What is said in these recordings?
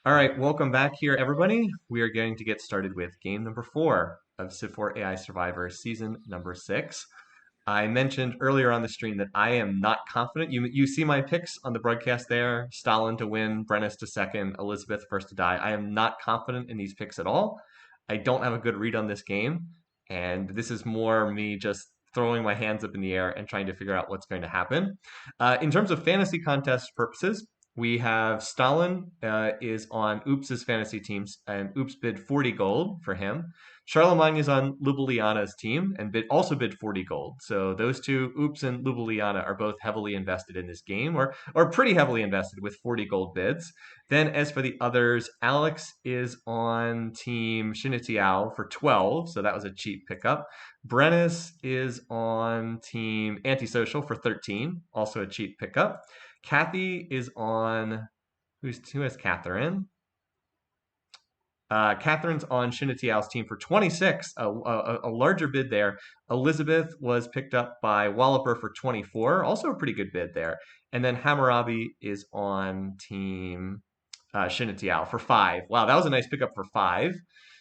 All right, welcome back here, everybody. We are going to get started with game number 4 of Civ4 AI Survivor season number 6. I mentioned earlier on the stream that I am not confident. You see my picks on the broadcast there: Stalin to win, Brennis to second, Elizabeth first to die. I am not confident in these picks at all. I don't have a good read on this game, and this is more me just throwing my hands up in the air and trying to figure out what's going to happen. In terms of fantasy contest purposes, we have Stalin is on Oops's fantasy teams, and Oops bid 40 gold for him. Charlemagne is on Ljubljana's team and also bid 40 gold. So those two, Oops and Ljubljana, are both heavily invested in this game, or pretty heavily invested with 40 gold bids. Then as for the others, Alex is on team Shinitiao for 12, so that was a cheap pickup. Brennis is on team Antisocial for 13, also a cheap pickup. Kathy is on, who has Catherine? Catherine's on Shinitiao's team for 26, a larger bid there. Elizabeth was picked up by Walloper for 24, also a pretty good bid there. And then Hammurabi is on team Shinitiao for 5. Wow, that was a nice pickup for 5.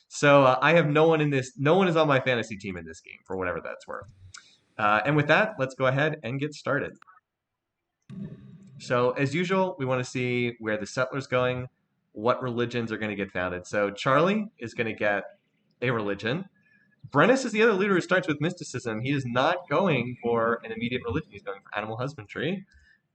So I have no one in this. No one is on my fantasy team in this game, for whatever that's worth. And with that, let's go ahead and get started. So as usual, we want to see where the settler's going, what religions are going to get founded. So Charlie is going to get a religion. Brennis is the other leader who starts with mysticism. He is not going for an immediate religion. He's going for animal husbandry.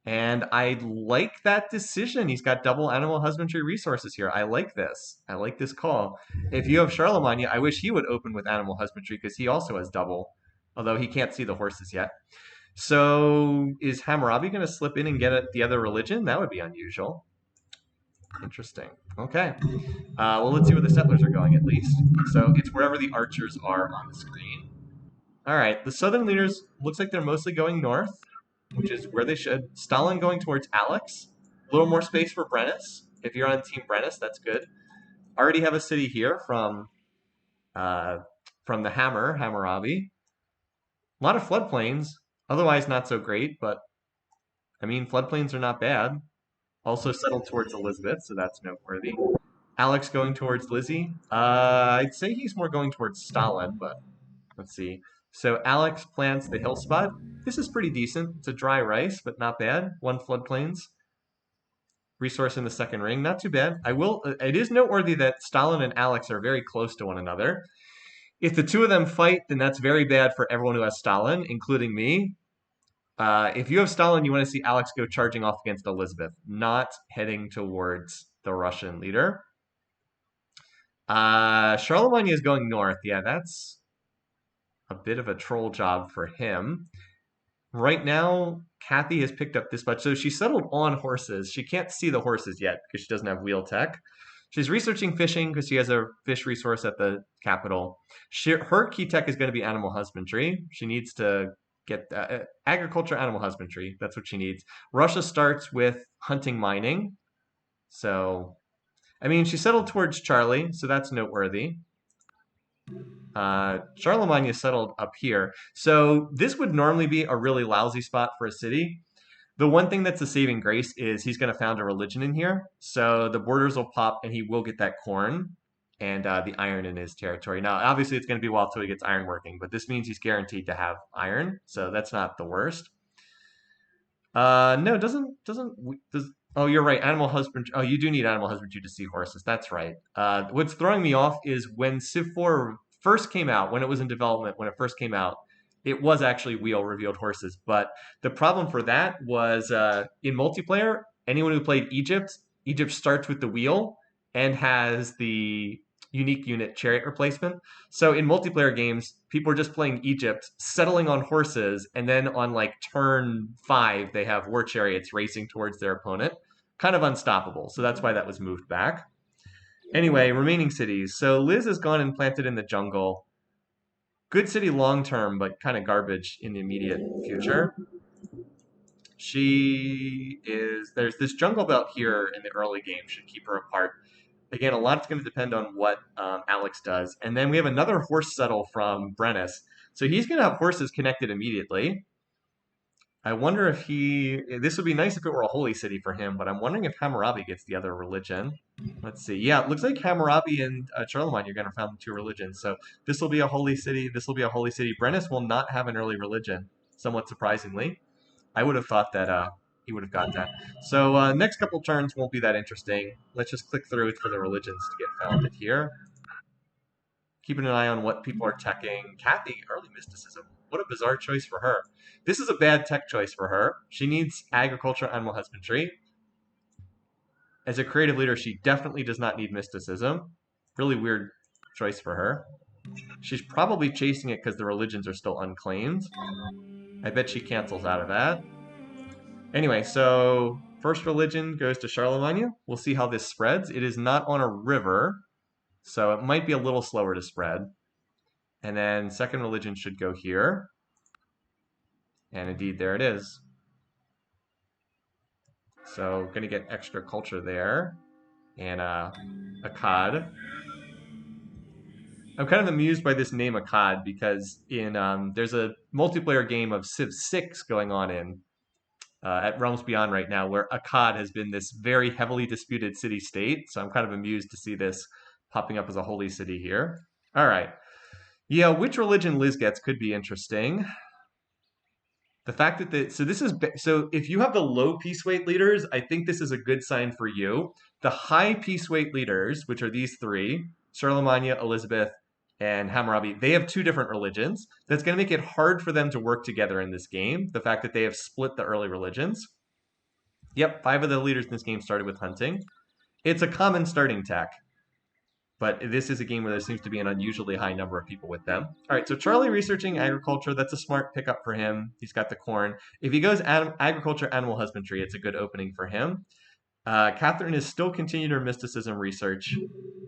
And I like that decision. He's got double animal husbandry resources here. I like this. I like this call. If you have Charlemagne, I wish he would open with animal husbandry because he also has double, although he can't see the horses yet. So is Hammurabi going to slip in and get the other religion? That would be unusual. Interesting. Okay. Well, let's see where the settlers are going at least. So it's wherever the archers are on the screen. All right. The southern leaders looks like they're mostly going north, which is where they should. Stalin going towards Alex. A little more space for Brennis. If you're on Team Brennis, that's good. Already have a city here from the Hammurabi. A lot of floodplains. Otherwise, not so great, but I mean, floodplains are not bad. Also settled towards Elizabeth, so that's noteworthy. Alex going towards Lizzie. I'd say he's more going towards Stalin, but let's see. So Alex plants the hill spot. This is pretty decent. It's a dry rice, but not bad. 1 floodplains. Resource in the second ring, not too bad. It is noteworthy that Stalin and Alex are very close to one another. If the two of them fight, then that's very bad for everyone who has Stalin, including me. If you have Stalin, you want to see Alex go charging off against Elizabeth, not heading towards the Russian leader. Charlemagne is going north. Yeah, that's a bit of a troll job for him. Right now, Kathy has picked up this much. So she settled on horses. She can't see the horses yet because she doesn't have wheel tech. She's researching fishing because she has a fish resource at the capital. Her key tech is going to be animal husbandry. She needs to get agriculture, animal husbandry. That's what she needs. Russia starts with hunting, mining. So, I mean, she settled towards Charlie, so that's noteworthy. Charlemagne is settled up here. So this would normally be a really lousy spot for a city. The one thing that's a saving grace is he's going to found a religion in here. So the borders will pop and he will get that corn and the iron in his territory. Now, obviously, it's going to be a while till he gets iron working, but this means he's guaranteed to have iron, so that's not the worst. No, oh, you're right. Animal husbandry. Oh, you do need animal husbandry to see horses. That's right. What's throwing me off is when Civ4 first came out, when it was in development, when it first came out, it was actually wheel revealed horses. But the problem for that was in multiplayer, anyone who played Egypt starts with the wheel and has the unique unit chariot replacement. So in multiplayer games, people are just playing Egypt, settling on horses, and then on like turn 5, they have war chariots racing towards their opponent. Kind of unstoppable. So that's why that was moved back. Anyway, remaining cities. So Liz has gone and planted in the jungle. Good city long term, but kind of garbage in the immediate future. There's this jungle belt here in the early game, should keep her apart. Again, a lot's going to depend on what Alex does. And then we have another horse settle from Brennis. So he's going to have horses connected immediately. I wonder if this would be nice if it were a holy city for him, but I'm wondering if Hammurabi gets the other religion. Let's see. Yeah, it looks like Hammurabi and Charlemagne are going to found two religions. So this will be a holy city. This will be a holy city. Brennus will not have an early religion, somewhat surprisingly. I would have thought that he would have got that. So next couple turns won't be that interesting. Let's just click through for the religions to get founded here. Keeping an eye on what people are teching. Kathy, early mysticism. What a bizarre choice for her. This is a bad tech choice for her. She needs agriculture, animal husbandry. As a creative leader, she definitely does not need mysticism. Really weird choice for her. She's probably chasing it because the religions are still unclaimed. I bet she cancels out of that. Anyway, so first religion goes to Charlemagne. We'll see how this spreads. It is not on a river, so it might be a little slower to spread. And then second religion should go here. And indeed, there it is. So going to get extra culture there. And Akkad. I'm kind of amused by this name Akkad because in there's a multiplayer game of Civ 6 going on in at Realms Beyond right now, where Akkad has been this very heavily disputed city-state. So I'm kind of amused to see this popping up as a holy city here. All right. Yeah, which religion Liz gets could be interesting. The fact that so if you have the low peace weight leaders, I think this is a good sign for you. The high peace weight leaders, which are these three, Charlemagne, Elizabeth, and Hammurabi, they have two different religions. That's going to make it hard for them to work together in this game. The fact that they have split the early religions. Yep, 5 of the leaders in this game started with hunting. It's a common starting tech, but this is a game where there seems to be an unusually high number of people with them. All right, so Charlie researching agriculture, that's a smart pickup for him. He's got the corn. If he goes agriculture, animal husbandry, it's a good opening for him. Catherine is still continuing her mysticism research.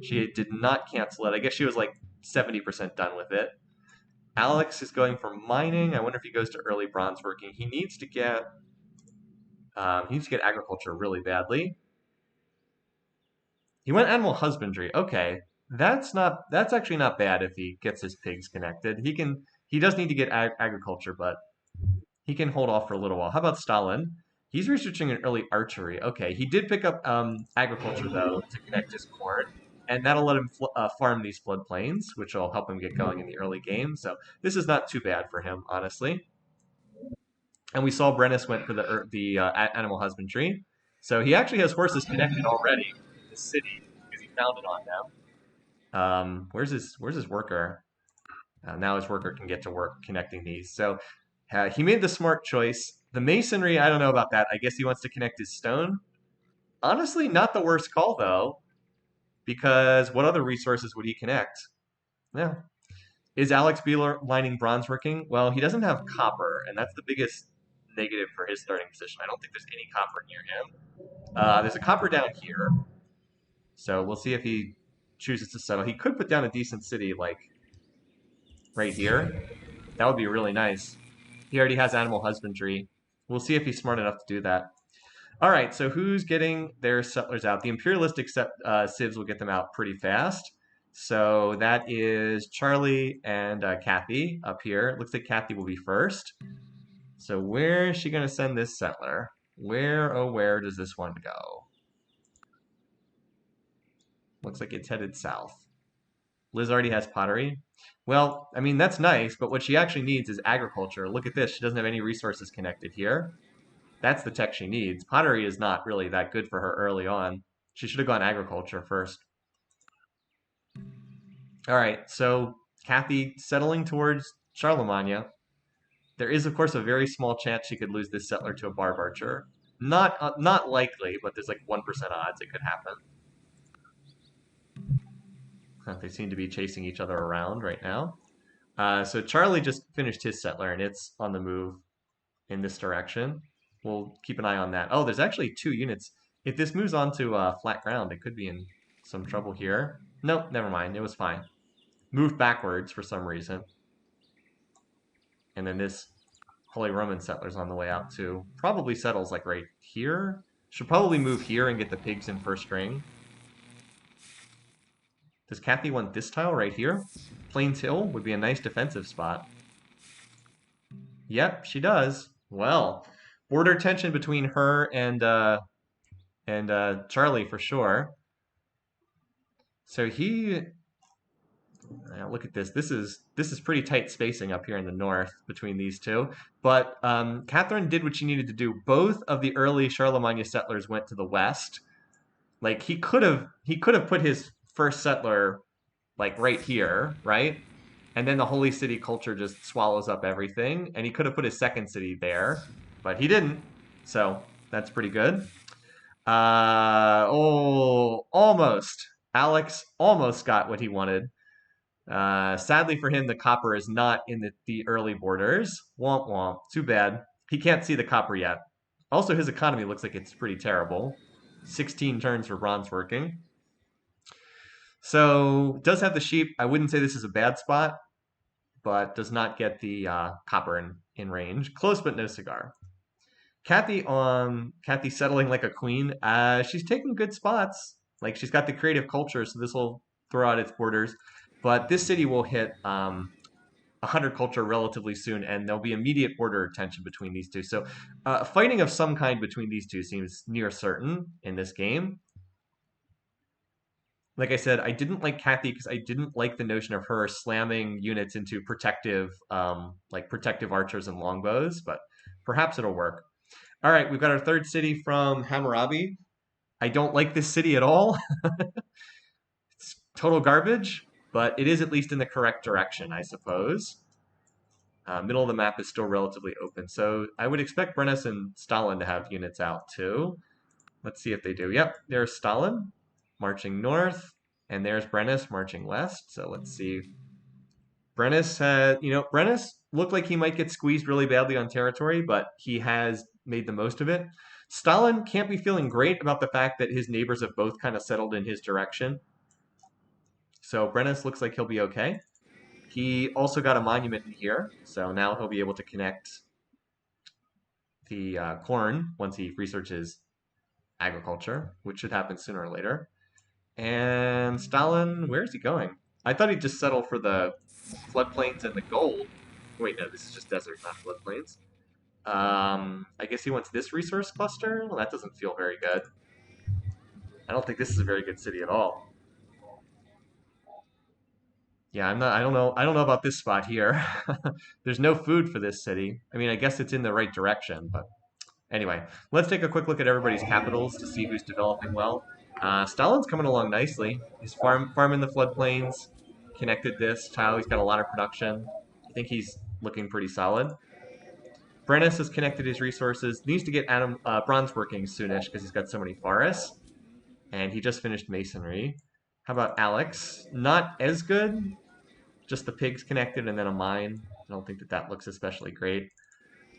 She did not cancel it. I guess she was like 70% done with it. Alex is going for mining. I wonder if he goes to early bronze working. He needs to get agriculture really badly. He went animal husbandry. Okay, that's actually not bad if he gets his pigs connected. He does need to get agriculture, but he can hold off for a little while. How about Stalin? He's researching an early archery. Okay, he did pick up agriculture though to connect his corn, and that'll let him farm these floodplains, which will help him get going in the early game. So this is not too bad for him, honestly. And we saw Brennus went for the animal husbandry, so he actually has horses connected already in the city because he found it on them. Where's his worker? Now his worker can get to work connecting these. So he made the smart choice. The masonry, I don't know about that. I guess he wants to connect his stone. Honestly, not the worst call though, because what other resources would he connect? Yeah. Is Alex Beeler lining bronze working? Well, he doesn't have copper, and that's the biggest negative for his starting position. I don't think there's any copper near him. There's a copper down here, so we'll see if he chooses to settle. He could put down a decent city like right here. That would be really nice. He already has animal husbandry. We'll see if he's smart enough to do that. All right, so who's getting their settlers out? The imperialistic civs will get them out pretty fast. So that is Charlie and Kathy up here. Looks like Kathy will be first. So where is she going to send this settler? Where, oh, where does this one go? Looks like it's headed south. Liz already has pottery. Well, I mean, that's nice, but what she actually needs is agriculture. Look at this. She doesn't have any resources connected here. That's the tech she needs. Pottery is not really that good for her early on. She should have gone agriculture first. All right, so Kathy settling towards Charlemagne. There is, of course, a very small chance she could lose this settler to a barb archer. Not likely, but there's like 1% odds it could happen. They seem to be chasing each other around right now. So Charlie just finished his settler, and it's on the move in this direction. We'll keep an eye on that. Oh, there's actually 2 units. If this moves on to flat ground, it could be in some trouble here. Nope, never mind. It was fine. Moved backwards for some reason. And then this Holy Roman settler's on the way out too. Probably settles like right here. Should probably move here and get the pigs in first string. Does Kathy want this tile right here? Plains Hill would be a nice defensive spot. Yep, she does. Well, border tension between her and Charlie for sure. So he look at this. This is pretty tight spacing up here in the north between these two. But Catherine did what she needed to do. Both of the early Charlemagne settlers went to the west. Like he could have put his first settler like right here, right? And then the holy city culture just swallows up everything. And he could have put his second city there, but he didn't. So that's pretty good. Almost. Alex almost got what he wanted. Sadly for him, the copper is not in the early borders. Womp womp. Too bad. He can't see the copper yet. Also, his economy looks like it's pretty terrible. 16 turns for bronze working. So, does have the sheep. I wouldn't say this is a bad spot, but does not get the copper in range. Close, but no cigar. Kathy settling like a queen. She's taking good spots. Like she's got the creative culture, so this will throw out its borders. But this city will hit 100 culture relatively soon, and there'll be immediate border tension between these two. So, fighting of some kind between these two seems near certain in this game. Like I said, I didn't like Kathy because I didn't like the notion of her slamming units into protective archers and longbows. But perhaps it'll work. All right, we've got our third city from Hammurabi. I don't like this city at all. It's total garbage, but it is at least in the correct direction, I suppose. Middle of the map is still relatively open, so I would expect Brennus and Stalin to have units out too. Let's see if they do. Yep, there's Stalin marching north, and there's Brennus marching west. So let's see. Brennus looked like he might get squeezed really badly on territory, but he has made the most of it. Stalin can't be feeling great about the fact that his neighbors have both kind of settled in his direction. So Brennus looks like he'll be okay. He also got a monument in here, so now he'll be able to connect the corn once he researches agriculture, which should happen sooner or later. And Stalin, where is he going? I thought he'd just settle for the floodplains and the gold. Wait, no, this is just desert, not floodplains. I guess he wants this resource cluster? Well, that doesn't feel very good. I don't think this is a very good city at all. Yeah, I don't know. I don't know about this spot here. There's no food for this city. I mean, I guess it's in the right direction, but anyway, let's take a quick look at everybody's capitals to see who's developing well. Stalin's coming along nicely. He's farming the floodplains, connected this tile. He's got a lot of production. I think he's looking pretty solid. Brennus has connected his resources. Needs to get bronze working soonish because he's got so many forests. And he just finished masonry. How about Alex? Not as good. Just the pigs connected and then a mine. I don't think that looks especially great.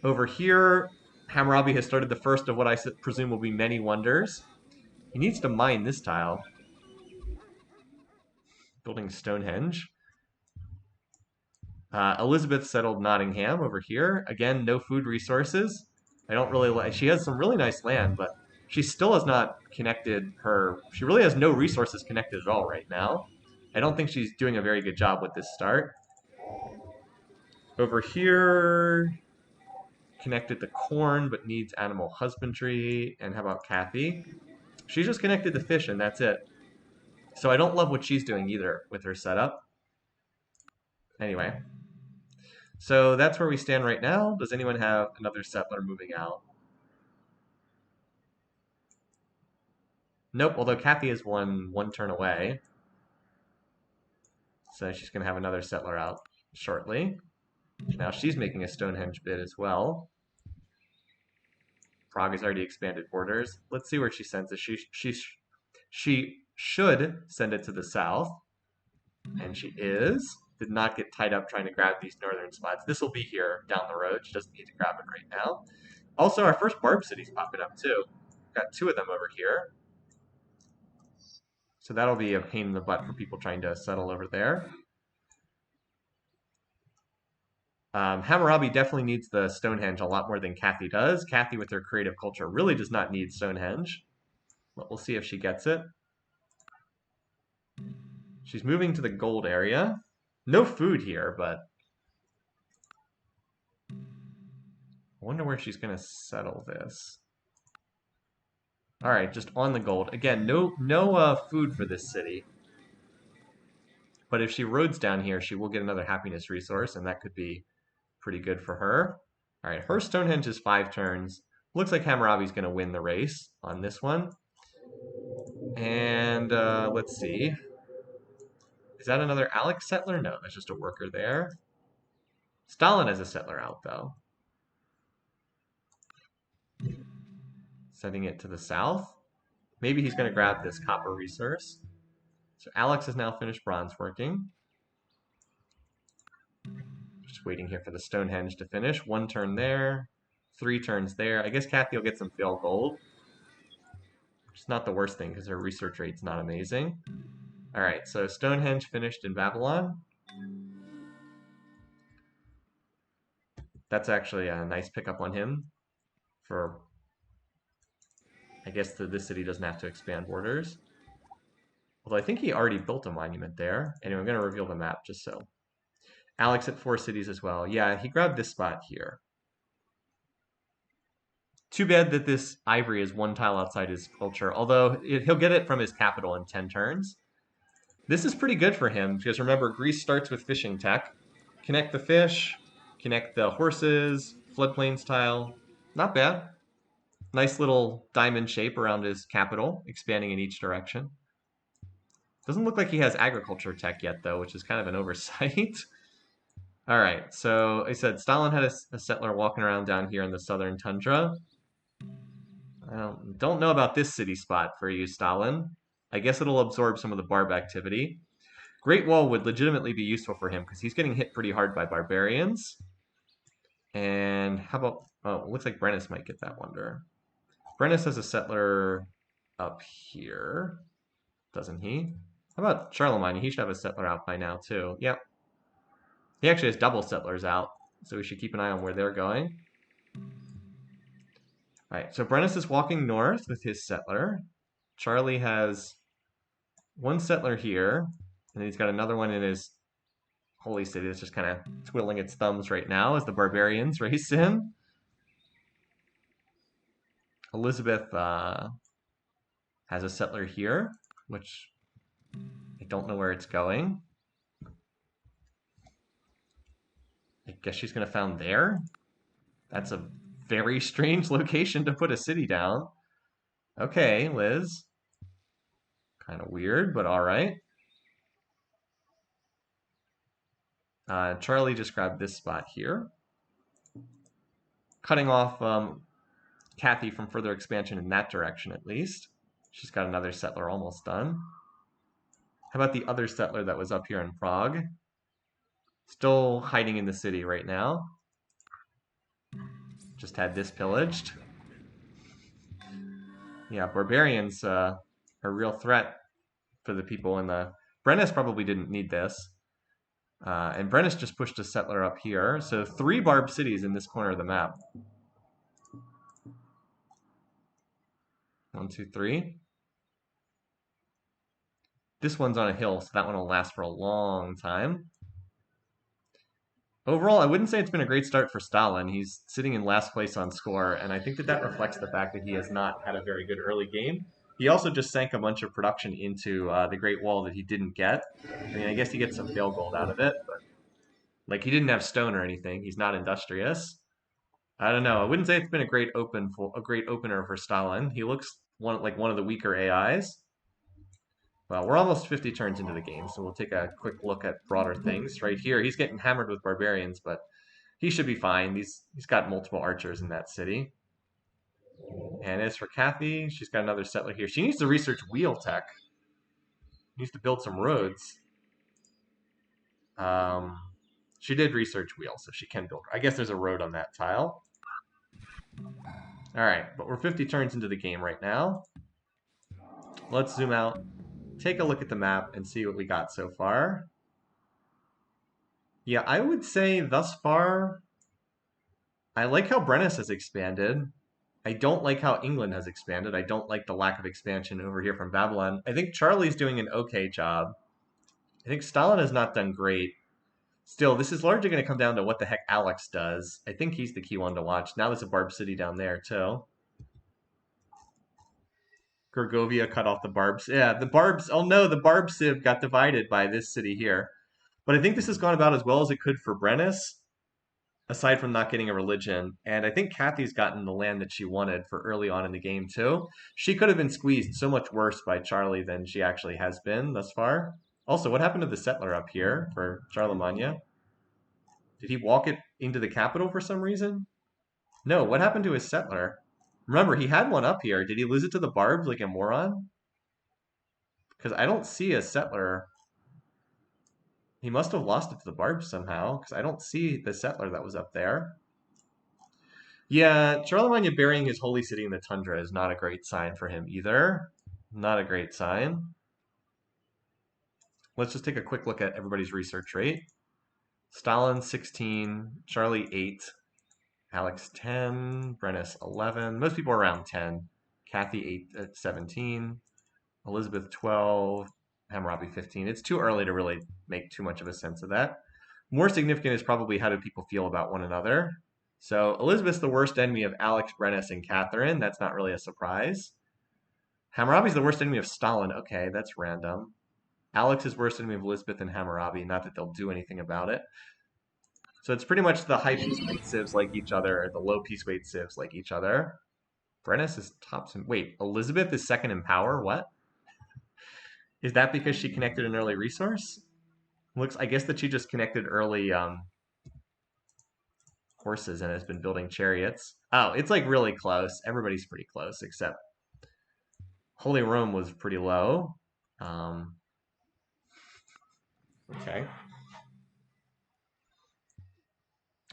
Over here, Hammurabi has started the first of what I presume will be many wonders. He needs to mine this tile. Building Stonehenge. Elizabeth settled Nottingham over here. Again, no food resources. I don't really like. She has some really nice land, but she still has not connected her. She really has no resources connected at all right now. I don't think she's doing a very good job with this start. Over here, connected to corn, but needs animal husbandry. And how about Kathy? She's just connected to fish, and that's it. So I don't love what she's doing either with her setup. Anyway, so that's where we stand right now. Does anyone have another settler moving out? Nope, although Kathy is one turn away. So she's going to have another settler out shortly. Now she's making a Stonehenge bid as well. Prague has already expanded borders. Let's see where she sends it. She should send it to the south. And she is. Did not get tied up trying to grab these northern spots. This will be here down the road. She doesn't need to grab it right now. Also, our first Barb city's popping up too. Got two of them over here. So that'll be a pain in the butt for people trying to settle over there. Hammurabi definitely needs the Stonehenge a lot more than Kathy does. Kathy, with her creative culture, really does not need Stonehenge. But we'll see if she gets it. She's moving to the gold area. No food here, but I wonder where she's going to settle this. All right, just on the gold. Again, no food for this city. But if she roads down here, she will get another happiness resource, and that could be pretty good for her. All right, her Stonehenge is 5 turns. Looks like Hammurabi's going to win the race on this one. And let's see. Is that another Alex settler? No, that's just a worker there. Stalin has a settler out, though. Setting it to the south. Maybe he's going to grab this copper resource. So Alex has now finished bronze working. Just waiting here for the Stonehenge to finish. 1 turn there, 3 turns there. I guess Kathy will get some fail gold. It's not the worst thing because her research rate's not amazing. All right, so Stonehenge finished in Babylon. That's actually a nice pickup on him for, I guess this city doesn't have to expand borders. Although I think he already built a monument there. Anyway, I'm going to reveal the map just so. Alex at 4 cities as well. Yeah, he grabbed this spot here. Too bad that this ivory is 1 tile outside his culture, although he'll get it from his capital in 10 turns. This is pretty good for him, because remember, Greece starts with fishing tech. Connect the fish, connect the horses, floodplains tile. Not bad. Nice little diamond shape around his capital, expanding in each direction. Doesn't look like he has agriculture tech yet, though, which is kind of an oversight. All right, so I said Stalin had a settler walking around down here in the southern tundra. I don't know about this city spot for you, Stalin. I guess it'll absorb some of the barb activity. Great Wall would legitimately be useful for him because he's getting hit pretty hard by barbarians. And how about, oh, it looks like Brennus might get that wonder. Brennus has a settler up here, doesn't he? How about Charlemagne? He should have a settler out by now, too. Yep. He actually has double settlers out, so we should keep an eye on where they're going. All right, so Brennus is walking north with his settler. Charlie has 1 settler here, and he's got another one in his holy city that's just kind of twiddling its thumbs right now as the barbarians race in. Elizabeth has a settler here, which I don't know where it's going. I guess she's going to found there. That's a very strange location to put a city down. Okay, Liz. Kind of weird, but all right. Charlie just grabbed this spot here. Cutting off Kathy from further expansion in that direction, at least. She's got another settler almost done. How about the other settler that was up here in Prague? Still hiding in the city right now. Just had this pillaged. Yeah, barbarians are a real threat for the people in the... Brennus probably didn't need this. And Brennus just pushed a settler up here. So 3 barb cities in this corner of the map. 1, 2, 3. This one's on a hill, so that one will last for a long time. Overall, I wouldn't say it's been a great start for Stalin. He's sitting in last place on score, and I think that reflects the fact that he has not had a very good early game. He also just sank a bunch of production into the Great Wall that he didn't get. I mean, I guess he gets some fail gold out of it, but like he didn't have stone or anything. He's not industrious. I don't know. I wouldn't say it's been a great opener for Stalin. He looks like one of the weaker AIs. Well, we're almost 50 turns into the game, so we'll take a quick look at broader things. Right here, he's getting hammered with barbarians, but he should be fine. He's got multiple archers in that city. And as for Kathy, she's got another settler here. She needs to research wheel tech. Needs to build some roads. She did research wheel, so she can build. I guess there's a road on that tile. All right, but we're 50 turns into the game right now. Let's zoom out, take a look at the map, and see what we got so far. Yeah, I would say thus far, I like how Brennus has expanded. I don't like how England has expanded. I don't like the lack of expansion over here from Babylon. I think Charlie's doing an okay job. I think Stalin has not done great. Still, this is largely going to come down to what the heck Alex does. I think he's the key one to watch. Now there's a Barb City down there, too. Gergovia cut off the barbs. Yeah, the barbs. Oh no, the barb civ got divided by this city here. But I think this has gone about as well as it could for Brennus, aside from not getting a religion. And I think Kathy's gotten the land that she wanted for early on in the game too. She could have been squeezed so much worse by Charlie than she actually has been thus far. Also, what happened to the settler up here for Charlemagne? Did he walk it into the capital for some reason? No, what happened to his settler? Remember, he had one up here. Did he lose it to the barbs like a moron? Because I don't see a settler. He must have lost it to the barbs somehow, because I don't see the settler that was up there. Yeah, Charlemagne burying his holy city in the tundra is not a great sign for him either. Not a great sign. Let's just take a quick look at everybody's research rate. Stalin 16, Charlie 8, Alex 10, Brennus 11. Most people are around 10. Kathy 8 at 17, Elizabeth 12, Hammurabi 15. It's too early to really make too much of a sense of that. More significant is probably how do people feel about one another. So Elizabeth's the worst enemy of Alex, Brennus, and Catherine. That's not really a surprise. Hammurabi's the worst enemy of Stalin. Okay, that's random. Alex is worst enemy of Elizabeth and Hammurabi. Not that they'll do anything about it. So it's pretty much the high peace weight civs like each other, or the low peace weight civs like each other. Brennus is tops in. Wait, Elizabeth is second in power? What? Is that because she connected an early resource? Looks, I guess that she just connected early horses and has been building chariots. Oh, it's like really close. Everybody's pretty close, except Holy Rome was pretty low. Okay.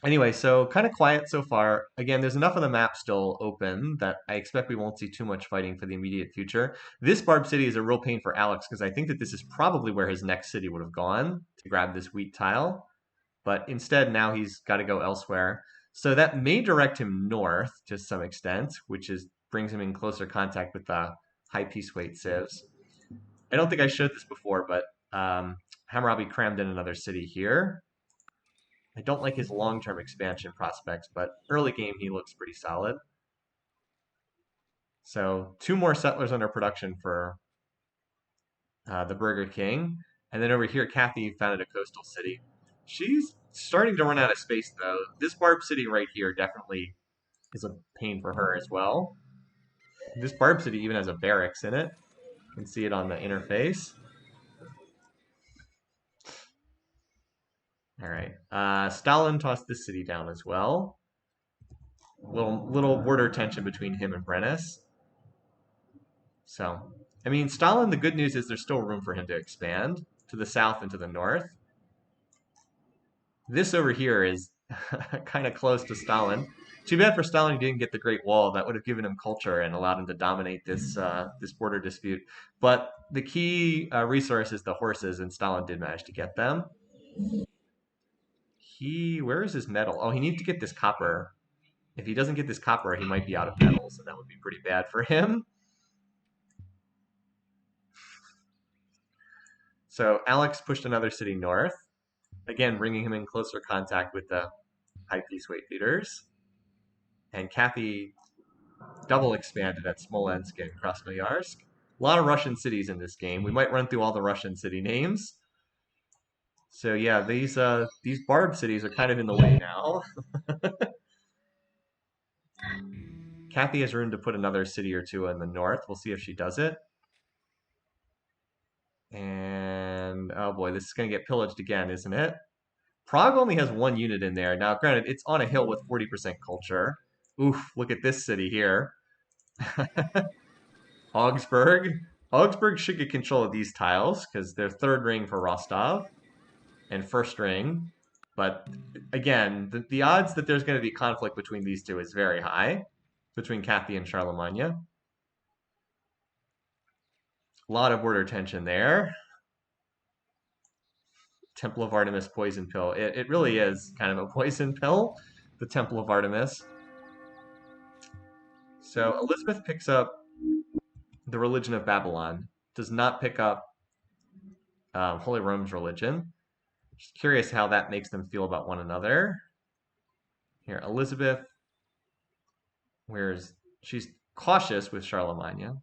Anyway, so kind of quiet so far. Again, there's enough of the map still open that I expect we won't see too much fighting for the immediate future. This Barb City is a real pain for Alex because I think that this is probably where his next city would have gone to grab this wheat tile. But instead, now he's got to go elsewhere. So that may direct him north to some extent, which is brings him in closer contact with the high peace weight civs. I don't think I showed this before, but Hammurabi crammed in another city here. I don't like his long-term expansion prospects, but early game he looks pretty solid. So 2 more settlers under production for the Burger King. And then over here, Kathy founded a coastal city. She's starting to run out of space, though. This Barb City right here definitely is a pain for her as well. This Barb City even has a barracks in it. You can see it on the interface. All right. Stalin tossed this city down as well. Little border tension between him and Brennus. So, I mean, Stalin, the good news is there's still room for him to expand to the south and to the north. This over here is kind of close to Stalin. Too bad for Stalin he didn't get the Great Wall. That would have given him culture and allowed him to dominate this this border dispute. But the key resource is the horses, and Stalin did manage to get them. Where is his metal? Oh, he needs to get this copper. If he doesn't get this copper, he might be out of metals, and that would be pretty bad for him. So Alex pushed another city north, again bringing him in closer contact with the high peace weight leaders. And Kathy double expanded at Smolensk and Krasnoyarsk. A lot of Russian cities in this game. We might run through all the Russian city names. So yeah, these barb cities are kind of in the way now. Kathy has room to put another city or two in the north. We'll see if she does it. And oh boy, this is going to get pillaged again, isn't it? Prague only has 1 unit in there. Now, granted, it's on a hill with 40% culture. Oof, look at this city here. Augsburg. Augsburg should get control of these tiles because they're 3rd ring for Rostov and 1st ring. But again, the odds that there's going to be conflict between these two is very high, between Kathy and Charlemagne. A lot of border tension there. Temple of Artemis poison pill. It really is kind of a poison pill, the Temple of Artemis. So Elizabeth picks up the religion of Babylon, does not pick up Holy Rome's religion. Just curious how that makes them feel about one another. Here, Elizabeth, she's cautious with Charlemagne.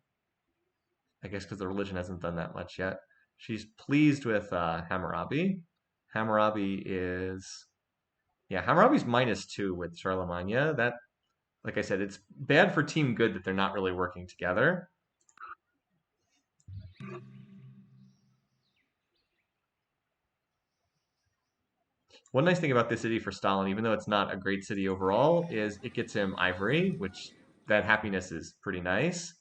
I guess because the religion hasn't done that much yet. She's pleased with Hammurabi. Hammurabi is, yeah, Hammurabi's -2 with Charlemagne. That, like I said, it's bad for team good that they're not really working together. One nice thing about this city for Stalin, even though it's not a great city overall, is it gets him ivory, which that happiness is pretty nice.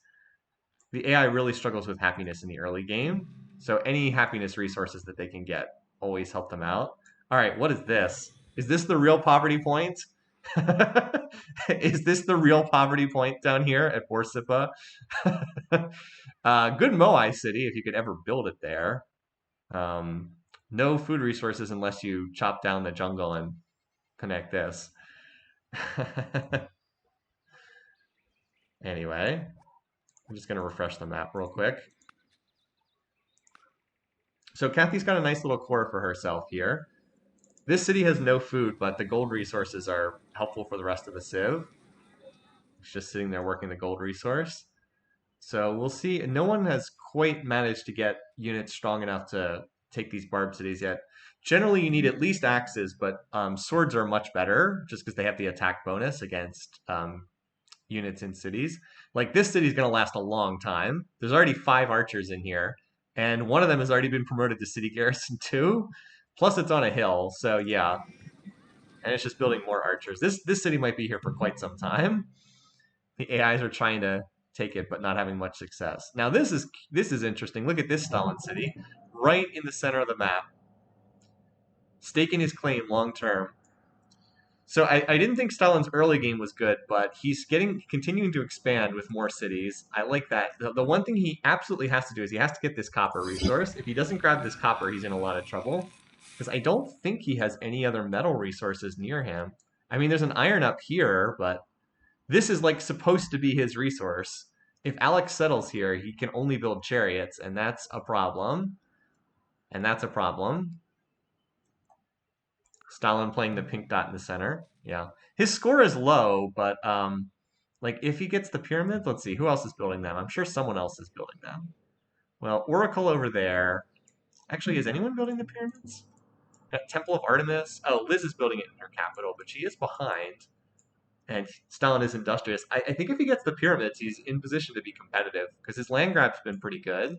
The AI really struggles with happiness in the early game, so any happiness resources that they can get always help them out. All right, what is this? Is this the real poverty point? Is this the real poverty point down here at Borsippa? Good Moai city, if you could ever build it there. Um, no food resources unless you chop down the jungle and connect this. Anyway, I'm just going to refresh the map real quick. So Kathy's got a nice little core for herself here. This city has no food, but the gold resources are helpful for the rest of the Civ. It's just sitting there working the gold resource. So we'll see. No one has quite managed to get units strong enough to take these barb cities yet. Generally, you need at least axes, but swords are much better just because they have the attack bonus against units in cities. Like this city is going to last a long time. There's already 5 archers in here, and one of them has already been promoted to city garrison too. Plus, it's on a hill, so yeah, and it's just building more archers. This city might be here for quite some time. The AIs are trying to take it, but not having much success. Now this is interesting. Look at this Stalin city, right in the center of the map, staking his claim long term. So I didn't think Stalin's early game was good, but he's continuing to expand with more cities. I like that. The one thing he absolutely has to do is he has to get this copper resource. If he doesn't grab this copper, he's in a lot of trouble. Because I don't think he has any other metal resources near him. I mean, there's an iron up here, but this is like supposed to be his resource. If Alex settles here, he can only build chariots, and that's a problem. And that's a problem. Stalin playing the pink dot in the center. Yeah. His score is low, but like if he gets the pyramids, let's see, who else is building them? I'm sure someone else is building them. Well, Oracle over there. Actually, is anyone building the pyramids? Temple of Artemis. Oh, Liz is building it in her capital, but she is behind. And Stalin is industrious. I think if he gets the pyramids, he's in position to be competitive because his land grab's been pretty good.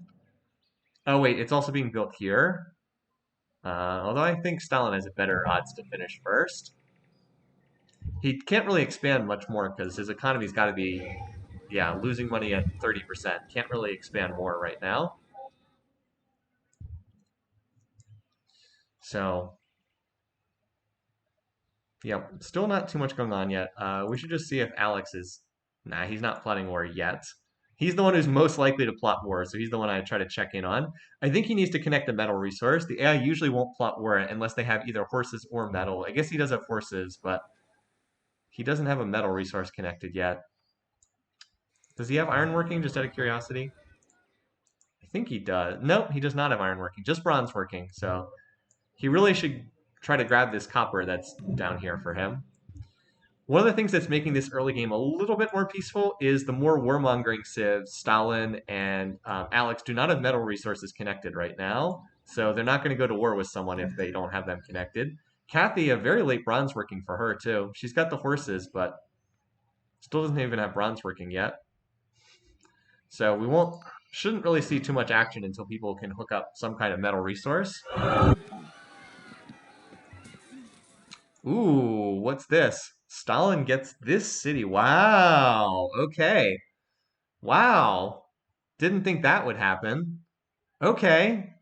Oh wait, it's also being built here. Although I think Stalin has a better odds to finish first. He can't really expand much more because his economy's got to be, yeah, losing money at 30%. Can't really expand more right now. So, yeah, still not too much going on yet. We should just see if Alex is... Nah, he's not plotting war yet. He's the one who's most likely to plot war, so he's the one I try to check in on. I think he needs to connect a metal resource. The AI usually won't plot war unless they have either horses or metal. I guess he does have horses, but he doesn't have a metal resource connected yet. Does he have ironworking, just out of curiosity? I think he does. Nope, he does not have ironworking, just bronze working. So he really should try to grab this copper that's down here for him. One of the things that's making this early game a little bit more peaceful is the more warmongering civs, Stalin and Alex, do not have metal resources connected right now. So they're not going to go to war with someone if they don't have them connected. Kathy, a very late bronze working for her too. She's got the horses, but still doesn't even have bronze working yet. So we shouldn't really see too much action until people can hook up some kind of metal resource. Ooh, what's this? Stalin gets this city. Wow. Okay. Wow. Didn't think that would happen. Okay.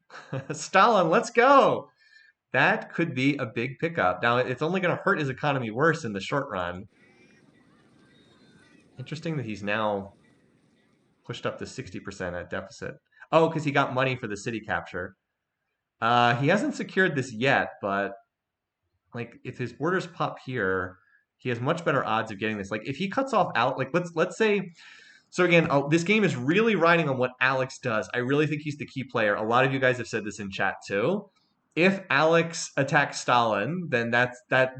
Stalin, let's go. That could be a big pickup. Now, it's only going to hurt his economy worse in the short run. Interesting that he's now pushed up to 60% at deficit. Oh, because he got money for the city capture. He hasn't secured this yet, but like if his borders pop here, he has much better odds of getting this. Like if he cuts off out, like let's say. So again, this game is really riding on what Alex does. I really think he's the key player. A lot of you guys have said this in chat too. if Alex attacks Stalin, then that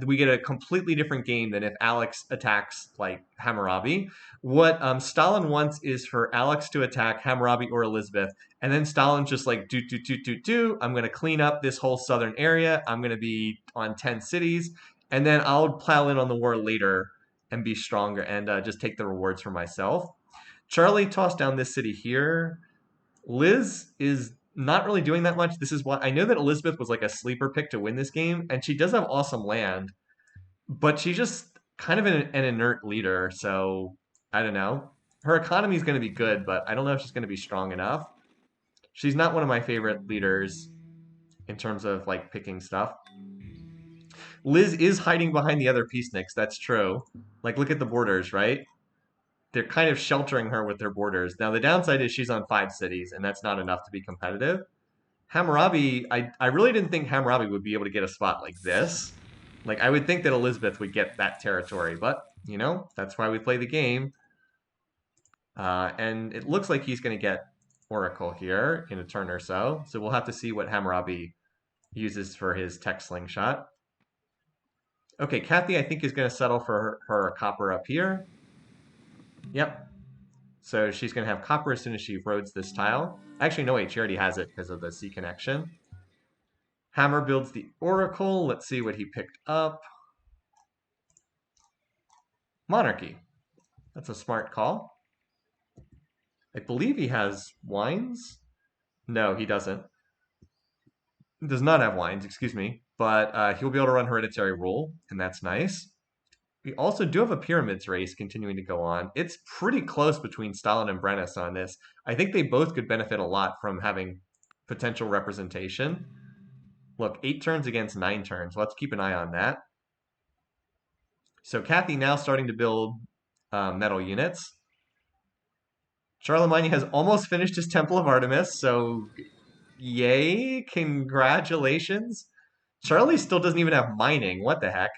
we get a completely different game than if Alex attacks like Hammurabi. What Stalin wants is for Alex to attack Hammurabi or Elizabeth, and then Stalin's just like do. I'm gonna clean up this whole southern area. I'm gonna be on 10 cities, and then I'll plow in on the war later and be stronger and just take the rewards for myself. Charlie tossed down this city here. Liz is not really doing that much. This is why I know that Elizabeth was like a sleeper pick to win this game, and she does have awesome land, but she's just kind of an inert leader. So I don't know. Her economy is going to be good, but I don't know if she's going to be strong enough. She's not one of my favorite leaders in terms of like picking stuff. Liz is hiding behind the other peaceniks. That's true. Like, look at the borders, right? They're kind of sheltering her with their borders. Now, the downside is she's on 5 cities, and that's not enough to be competitive. Hammurabi, I really didn't think Hammurabi would be able to get a spot like this. Like, I would think that Elizabeth would get that territory, but, you know, that's why we play the game. And it looks like he's going to get Oracle here in a turn or so. So we'll have to see what Hammurabi uses for his tech slingshot. Okay, Kathy, I think, is going to settle for her copper up here. Yep. So she's going to have copper as soon as she roads this tile. Actually, no, wait, she already has it because of the C connection. Hammer builds the Oracle. Let's see what he picked up. Monarchy. That's a smart call. I believe he has wines. No, he doesn't. He does not have wines, excuse me. But he'll be able to run hereditary rule, and that's nice. We also do have a pyramids race continuing to go on. It's pretty close between Stalin and Brennus on this. I think they both could benefit a lot from having potential representation. Look, 8 turns against 9 turns. Let's keep an eye on that. So Kathy now starting to build metal units. Charlemagne has almost finished his Temple of Artemis, so yay, congratulations. Charlie still doesn't even have mining. What the heck?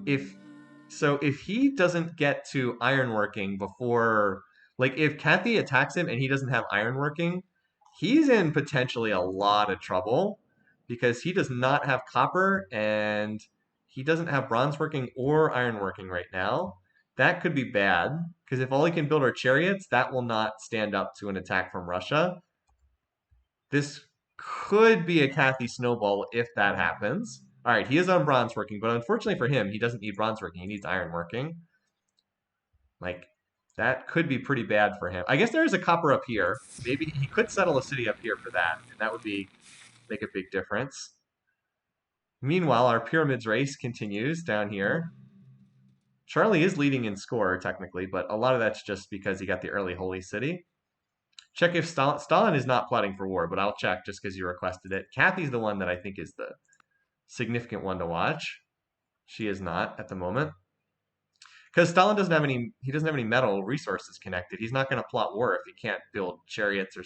If he doesn't get to ironworking before, like if Kathy attacks him and he doesn't have ironworking, he's in potentially a lot of trouble because he does not have copper and he doesn't have bronzeworking or ironworking right now. That could be bad because if all he can build are chariots, that will not stand up to an attack from Russia. This could be a Kathy snowball if that happens. All right, he is on bronze working, but unfortunately for him, he doesn't need bronze working. He needs iron working. Like, that could be pretty bad for him. I guess there is a copper up here. Maybe he could settle a city up here for that, and that would make a big difference. Meanwhile, our pyramids race continues down here. Charlie is leading in score, technically, but a lot of that's just because he got the early holy city. Check if Stalin is not plotting for war, but I'll check just because you requested it. Kathy's the one that I think is the significant one to watch. She is not at the moment. Because Stalin doesn't have any metal resources connected. He's not going to plot war if he can't build chariots or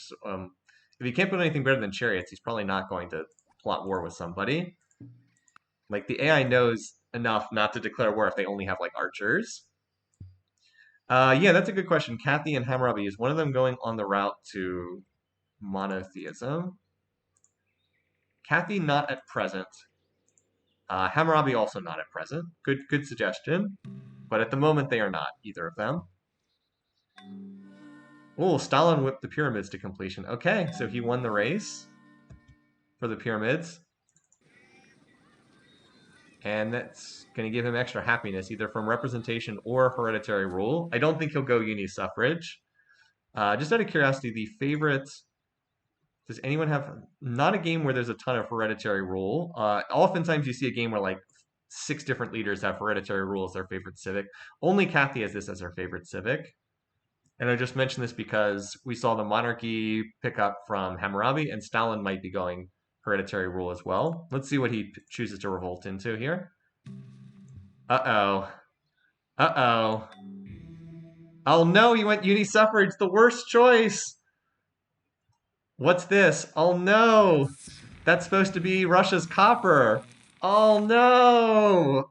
if he can't build anything better than chariots, he's probably not going to plot war with somebody. Like the AI knows enough not to declare war if they only have like archers. Yeah, that's a good question. Kathy and Hammurabi, is one of them going on the route to monotheism? Kathy not at present. Hammurabi also not at present. Good suggestion. But at the moment, they are not, either of them. Oh, Stalin whipped the pyramids to completion. Okay, so he won the race for the pyramids. And that's going to give him extra happiness, either from representation or hereditary rule. I don't think he'll go uni-suffrage. Just out of curiosity, the favorite... Does anyone have... Not a game where there's a ton of hereditary rule. Oftentimes you see a game where like 6 different leaders have hereditary rule as their favorite civic. Only Kathy has this as her favorite civic. And I just mentioned this because we saw the monarchy pick up from Hammurabi, and Stalin might be going hereditary rule as well. Let's see what he chooses to revolt into here. Uh-oh. Uh-oh. Oh no, he went uni-suffrage, the worst choice! What's this? Oh no! That's supposed to be Russia's copper! Oh no!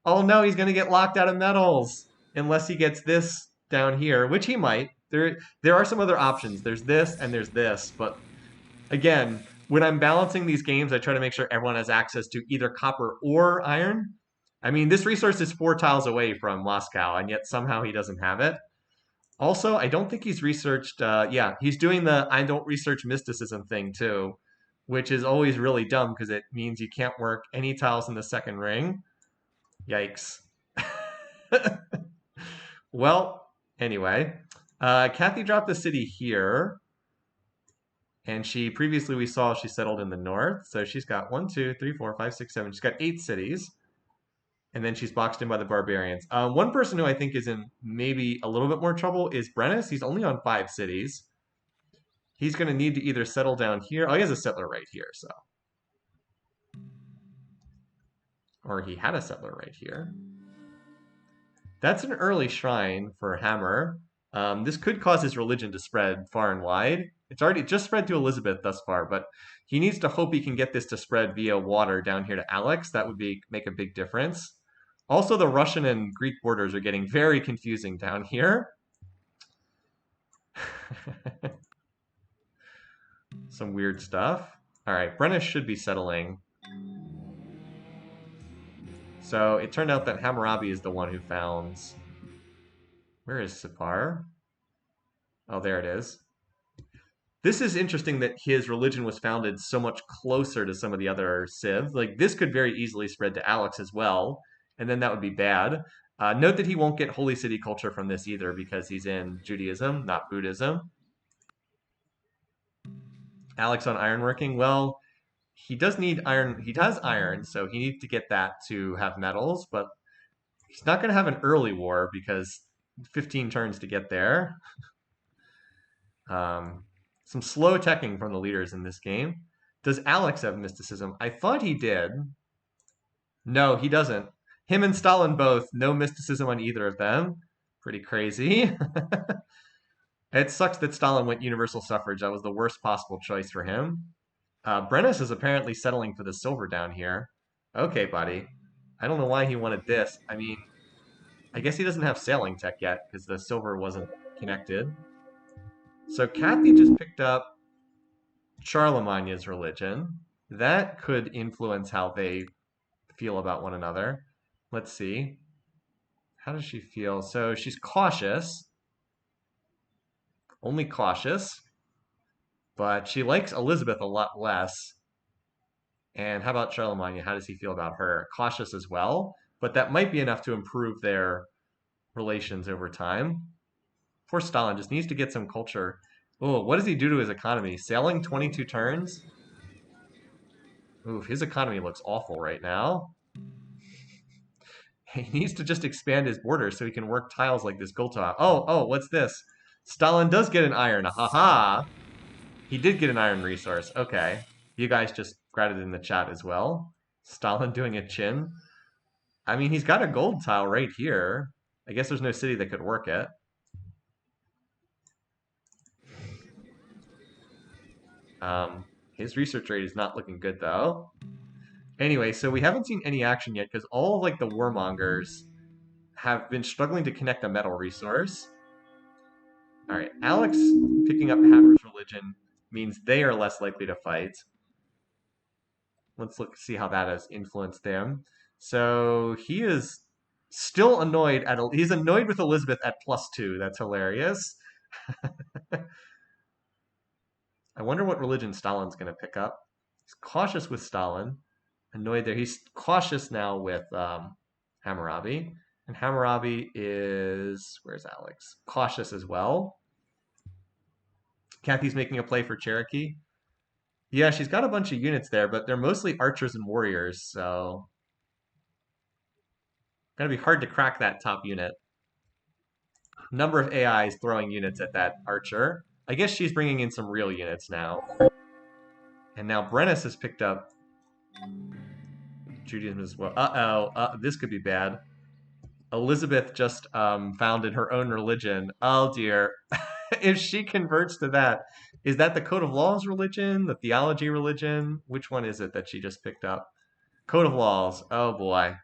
Oh no, he's gonna get locked out of metals! Unless he gets this down here, which he might. There are some other options. There's this and there's this, but again, when I'm balancing these games, I try to make sure everyone has access to either copper or iron. I mean, this resource is 4 tiles away from Moscow, and yet somehow he doesn't have it. Also, I don't think he's researched. Yeah, he's doing the I don't research mysticism thing too, which is always really dumb because it means you can't work any tiles in the second ring. Yikes. Well, anyway, Kathy dropped the city here. And she previously we saw she settled in the north. So she's got 1, 2, 3, 4, 5, 6, 7. She's got 8 cities. And then she's boxed in by the barbarians. One person who I think is in maybe a little bit more trouble is Brennus. He's only on 5 cities. He's going to need to either settle down here. Oh, he has a settler right here, so. Or he had a settler right here. That's an early shrine for Hammer. This could cause his religion to spread far and wide. It's already just spread to Elizabeth thus far, but he needs to hope he can get this to spread via water down here to Alex. That would make a big difference. Also, the Russian and Greek borders are getting very confusing down here. Some weird stuff. All right, Brennus should be settling. So it turned out that Hammurabi is the one who founds. Where is Sipar? Oh, there it is. This is interesting that his religion was founded so much closer to some of the other Civ. Like, this could very easily spread to Alex as well, and then that would be bad. Note that he won't get Holy City culture from this either because he's in Judaism, not Buddhism. Alex on ironworking, well, he does need iron. He does iron, so he needs to get that to have metals, but he's not going to have an early war because 15 turns to get there. Some slow teching from the leaders in this game. Does Alex have mysticism? I thought he did. No, he doesn't. Him and Stalin both, no mysticism on either of them. Pretty crazy. It sucks that Stalin went universal suffrage. That was the worst possible choice for him. Brennus is apparently settling for the silver down here. Okay, buddy. I don't know why he wanted this. I mean, I guess he doesn't have sailing tech yet because the silver wasn't connected. So Kathy just picked up Charlemagne's religion. That could influence how they feel about one another. Let's see. How does she feel? So she's cautious. Only cautious. But she likes Elizabeth a lot less. And how about Charlemagne? How does he feel about her? Cautious as well. But that might be enough to improve their relations over time. Poor Stalin just needs to get some culture. Oh, what does he do to his economy? Sailing 22 turns? Ooh, his economy looks awful right now. He needs to just expand his borders so he can work tiles like this gold tile. Oh, what's this? Stalin does get an iron. Haha. He did get an iron resource. Okay. You guys just grabbed it in the chat as well. Stalin doing a chin. I mean, he's got a gold tile right here. I guess there's no city that could work it. His research rate is not looking good, though. Anyway, so we haven't seen any action yet because all of like the warmongers have been struggling to connect a metal resource. All right, Alex picking up Hammer's religion means they are less likely to fight. Let's see how that has influenced them. So he is still annoyed he's annoyed with Elizabeth at +2. That's hilarious. I wonder what religion Stalin's going to pick up. He's cautious with Stalin. Annoyed there. He's cautious now with Hammurabi. And Hammurabi is, where's Alex? Cautious as well. Kathy's making a play for Cherokee. Yeah, she's got a bunch of units there, but they're mostly archers and warriors, so gonna be hard to crack that top unit. Number of AIs throwing units at that archer. I guess she's bringing in some real units now. And now Brennus has picked up Judaism as well. This could be bad. Elizabeth just founded her own religion. Oh dear. If she converts to that, is that the Code of Laws religion? The Theology religion? Which one is it that she just picked up? Code of Laws. Oh boy.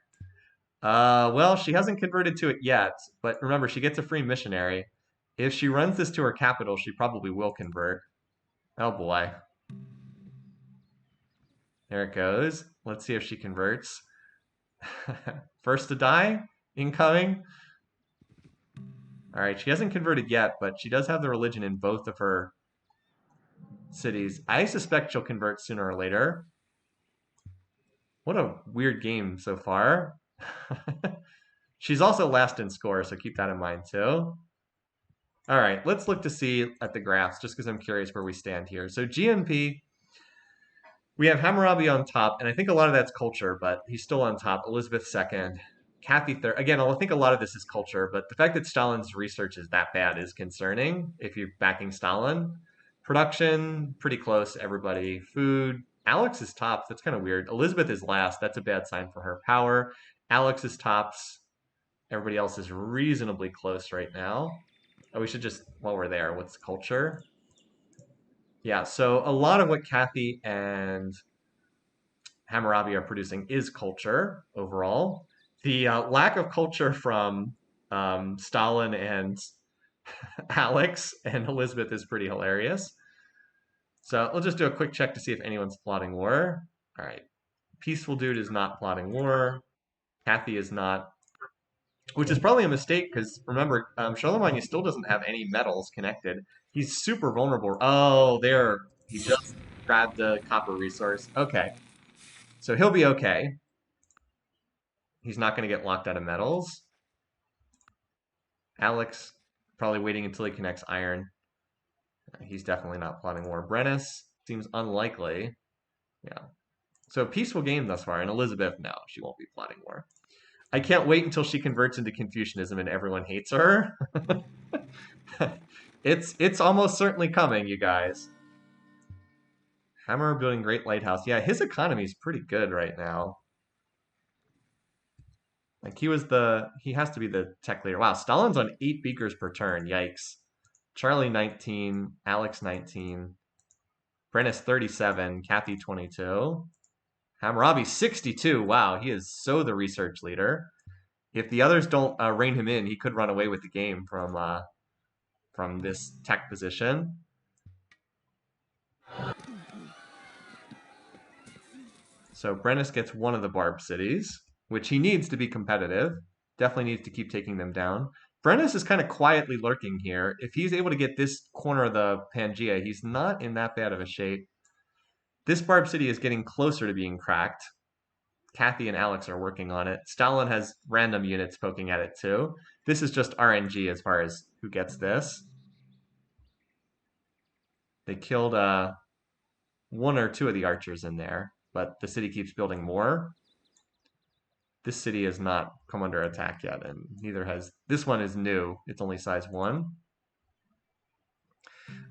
Well, she hasn't converted to it yet, but remember, she gets a free missionary. If she runs this to her capital, she probably will convert. Oh boy. There it goes. Let's see if she converts. First to die, incoming. All right, she hasn't converted yet, but she does have the religion in both of her cities. I suspect she'll convert sooner or later. What a weird game so far. She's also last in score, so keep that in mind too. All right, let's look to see at the graphs just because I'm curious where we stand here. So GNP, we have Hammurabi on top, and I think a lot of that's culture, but he's still on top. Elizabeth second, Kathy third. Again, I think a lot of this is culture, but the fact that Stalin's research is that bad is concerning if you're backing Stalin. Production, pretty close, everybody. Food, Alex is tops. That's kind of weird. Elizabeth is last. That's a bad sign for her. Power, Alex is tops. Everybody else is reasonably close right now. Oh, we should just, while we're there, what's culture? Yeah, so a lot of what Kathy and Hammurabi are producing is culture overall. The lack of culture from Stalin and Alex and Elizabeth is pretty hilarious. So we'll just do a quick check to see if anyone's plotting war. All right. Peaceful Dude is not plotting war. Kathy is not, which is probably a mistake because remember, Charlemagne still doesn't have any metals connected. He's super vulnerable. Oh, there. He just grabbed the copper resource. Okay. So he'll be okay. He's not going to get locked out of metals. Alex, probably waiting until he connects iron. He's definitely not plotting war. Brennus seems unlikely. Yeah. So peaceful game thus far. And Elizabeth, no, she won't be plotting war. I can't wait until she converts into Confucianism and everyone hates her. It's almost certainly coming, you guys. Hammer building Great Lighthouse. Yeah, his economy is pretty good right now. Like he has to be the tech leader. Wow, Stalin's on 8 beakers per turn. Yikes. Charlie 19, Alex 19, Brennus 37, Kathy 22, Hammurabi 62. Wow, he is so the research leader. If the others don't rein him in, he could run away with the game from this tech position. So Brennus gets one of the Barb cities, which he needs to be competitive. Definitely needs to keep taking them down. Brennus is kind of quietly lurking here. If he's able to get this corner of the Pangea, he's not in that bad of a shape. This Barb city is getting closer to being cracked. Kathy and Alex are working on it. Stalin has random units poking at it too. This is just RNG as far as who gets this. They killed one or two of the archers in there, but the city keeps building more. This city has not come under attack yet, and neither has this one is new. It's only size 1.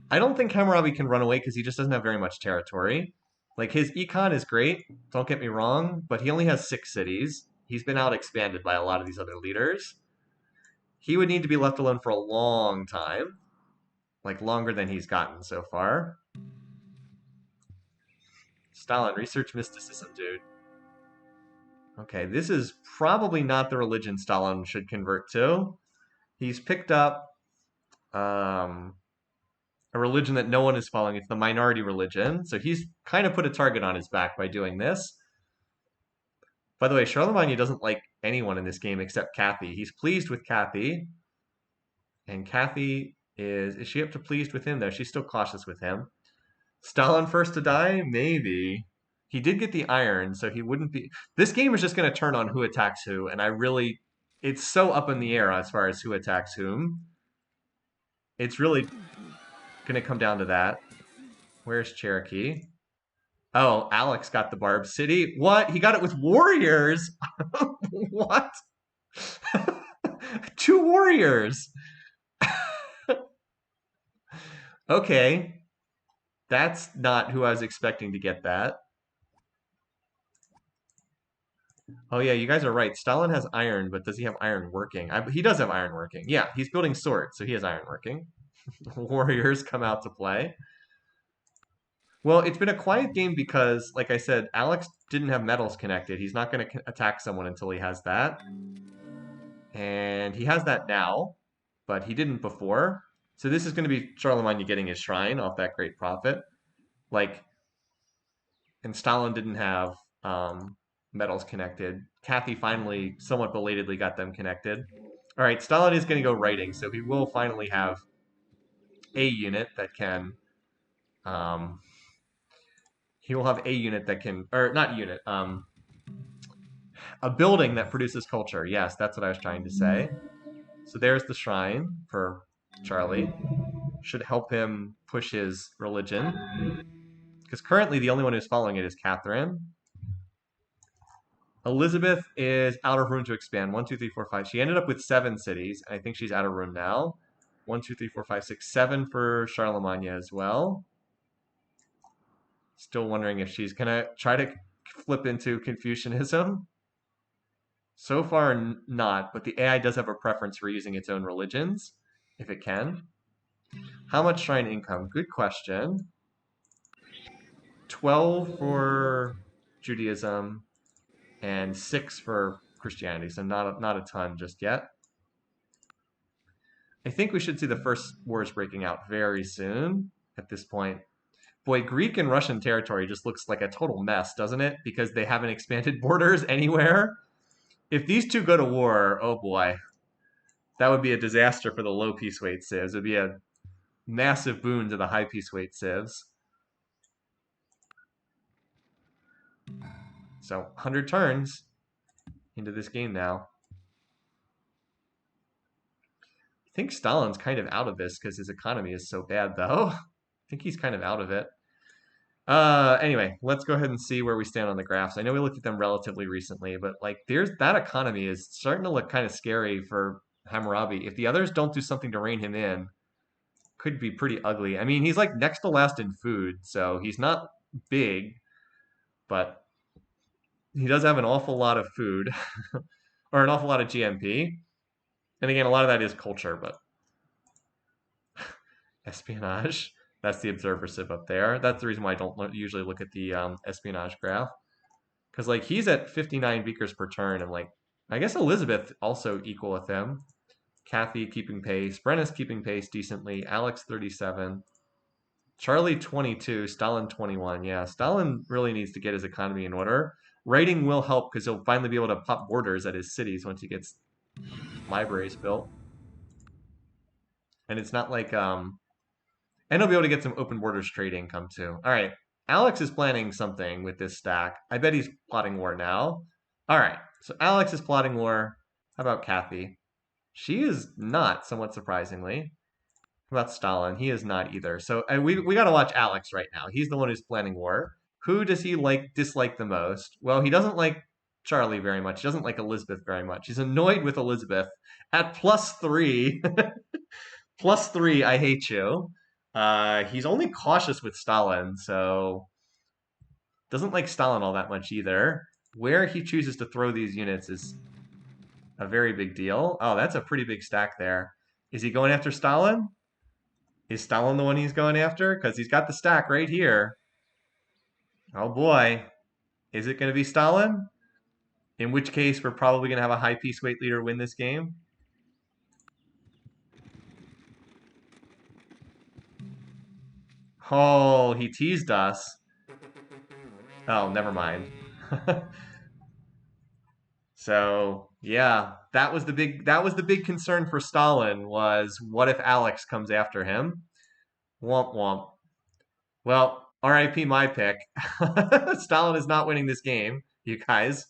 I don't think Hammurabi can run away because he just doesn't have very much territory. Like his econ is great, don't get me wrong, but he only has 6 cities. He's been out expanded by a lot of these other leaders. He would need to be left alone for a long time, like longer than he's gotten so far. Stalin, research mysticism, dude. Okay, this is probably not the religion Stalin should convert to. He's picked up a religion that no one is following. It's the minority religion. So he's kind of put a target on his back by doing this. By the way, Charlemagne doesn't like anyone in this game except Kathy. He's pleased with Kathy. And Kathy is she up to pleased with him, though? She's still cautious with him. Stalin first to die? Maybe. He did get the iron, so he wouldn't be... This game is just going to turn on who attacks who, and it's so up in the air as far as who attacks whom. It's really going to come down to that. Where's Cherokee? Oh, Alex got the Barb City. What? He got it with warriors? What? 2 warriors. Okay. That's not who I was expecting to get that. Oh yeah, you guys are right. Stalin has iron, but does he have iron working? He does have iron working. Yeah, he's building swords, so he has iron working. Warriors come out to play. Well, it's been a quiet game because, like I said, Alex didn't have metals connected. He's not going to attack someone until he has that. And he has that now, but he didn't before. So this is going to be Charlemagne getting his shrine off that great prophet. Like, and Stalin didn't have metals connected. Kathy finally, somewhat belatedly, got them connected. All right, Stalin is going to go writing, so he will finally have a unit that can. Um, he will have a unit that can, or not unit, a building that produces culture. Yes, that's what I was trying to say. So there's the shrine for Charlie. Should help him push his religion. Because currently the only one who's following it is Catherine. Elizabeth is out of room to expand. 1, 2, 3, 4, 5. She ended up with 7 cities, and I think she's out of room now. 1, 2, 3, 4, 5, 6, 7 for Charlemagne as well. Still wondering if she's gonna try to flip into Confucianism. So far, not, but the AI does have a preference for using its own religions, if it can. How much shrine income? Good question. 12 for Judaism and 6 for Christianity, so not a ton just yet. I think we should see the first wars breaking out very soon at this point. Boy, Greek and Russian territory just looks like a total mess, doesn't it? Because they haven't expanded borders anywhere. If these two go to war, oh boy, that would be a disaster for the low piece weight civs. It would be a massive boon to the high piece weight civs. So 100 turns into this game now. I think Stalin's kind of out of this because his economy is so bad, though. I think he's kind of out of it. Anyway, let's go ahead and see where we stand on the graphs. I know we looked at them relatively recently, but like there's that economy is starting to look kind of scary for Hammurabi. If the others don't do something to rein him in, could be pretty ugly. I mean, he's like next to last in food, so he's not big, but he does have an awful lot of food or an awful lot of GMP. And again, a lot of that is culture, but espionage. That's the observer civ up there. That's the reason why I don't usually look at the espionage graph. Because like he's at 59 beakers per turn, and like I guess Elizabeth also equal with him. Kathy keeping pace. Brennis keeping pace decently. Alex 37. Charlie 22. Stalin 21. Yeah, Stalin really needs to get his economy in order. Writing will help because he'll finally be able to pop borders at his cities once he gets libraries built. And it's not like and he'll be able to get some open borders trade income too. All right. Alex is planning something with this stack. I bet he's plotting war now. All right. So Alex is plotting war. How about Kathy? She is not, somewhat surprisingly. How about Stalin? He is not either. So we got to watch Alex right now. He's the one who's planning war. Who does he dislike the most? Well, he doesn't like Charlie very much. He doesn't like Elizabeth very much. He's annoyed with Elizabeth at +3. +3, I hate you. He's only cautious with Stalin, so doesn't like Stalin all that much either. Where he chooses to throw these units is a very big deal. Oh, that's a pretty big stack there. Is he going after Stalin? Is Stalin the one he's going after? Because he's got the stack right here. Oh boy. Is it going to be Stalin? In which case, we're probably going to have a high piece weight leader win this game. Oh, he teased us. Oh, never mind. So yeah, that was the big concern for Stalin was what if Alex comes after him? Womp womp. Well, RIP my pick. Stalin is not winning this game, you guys.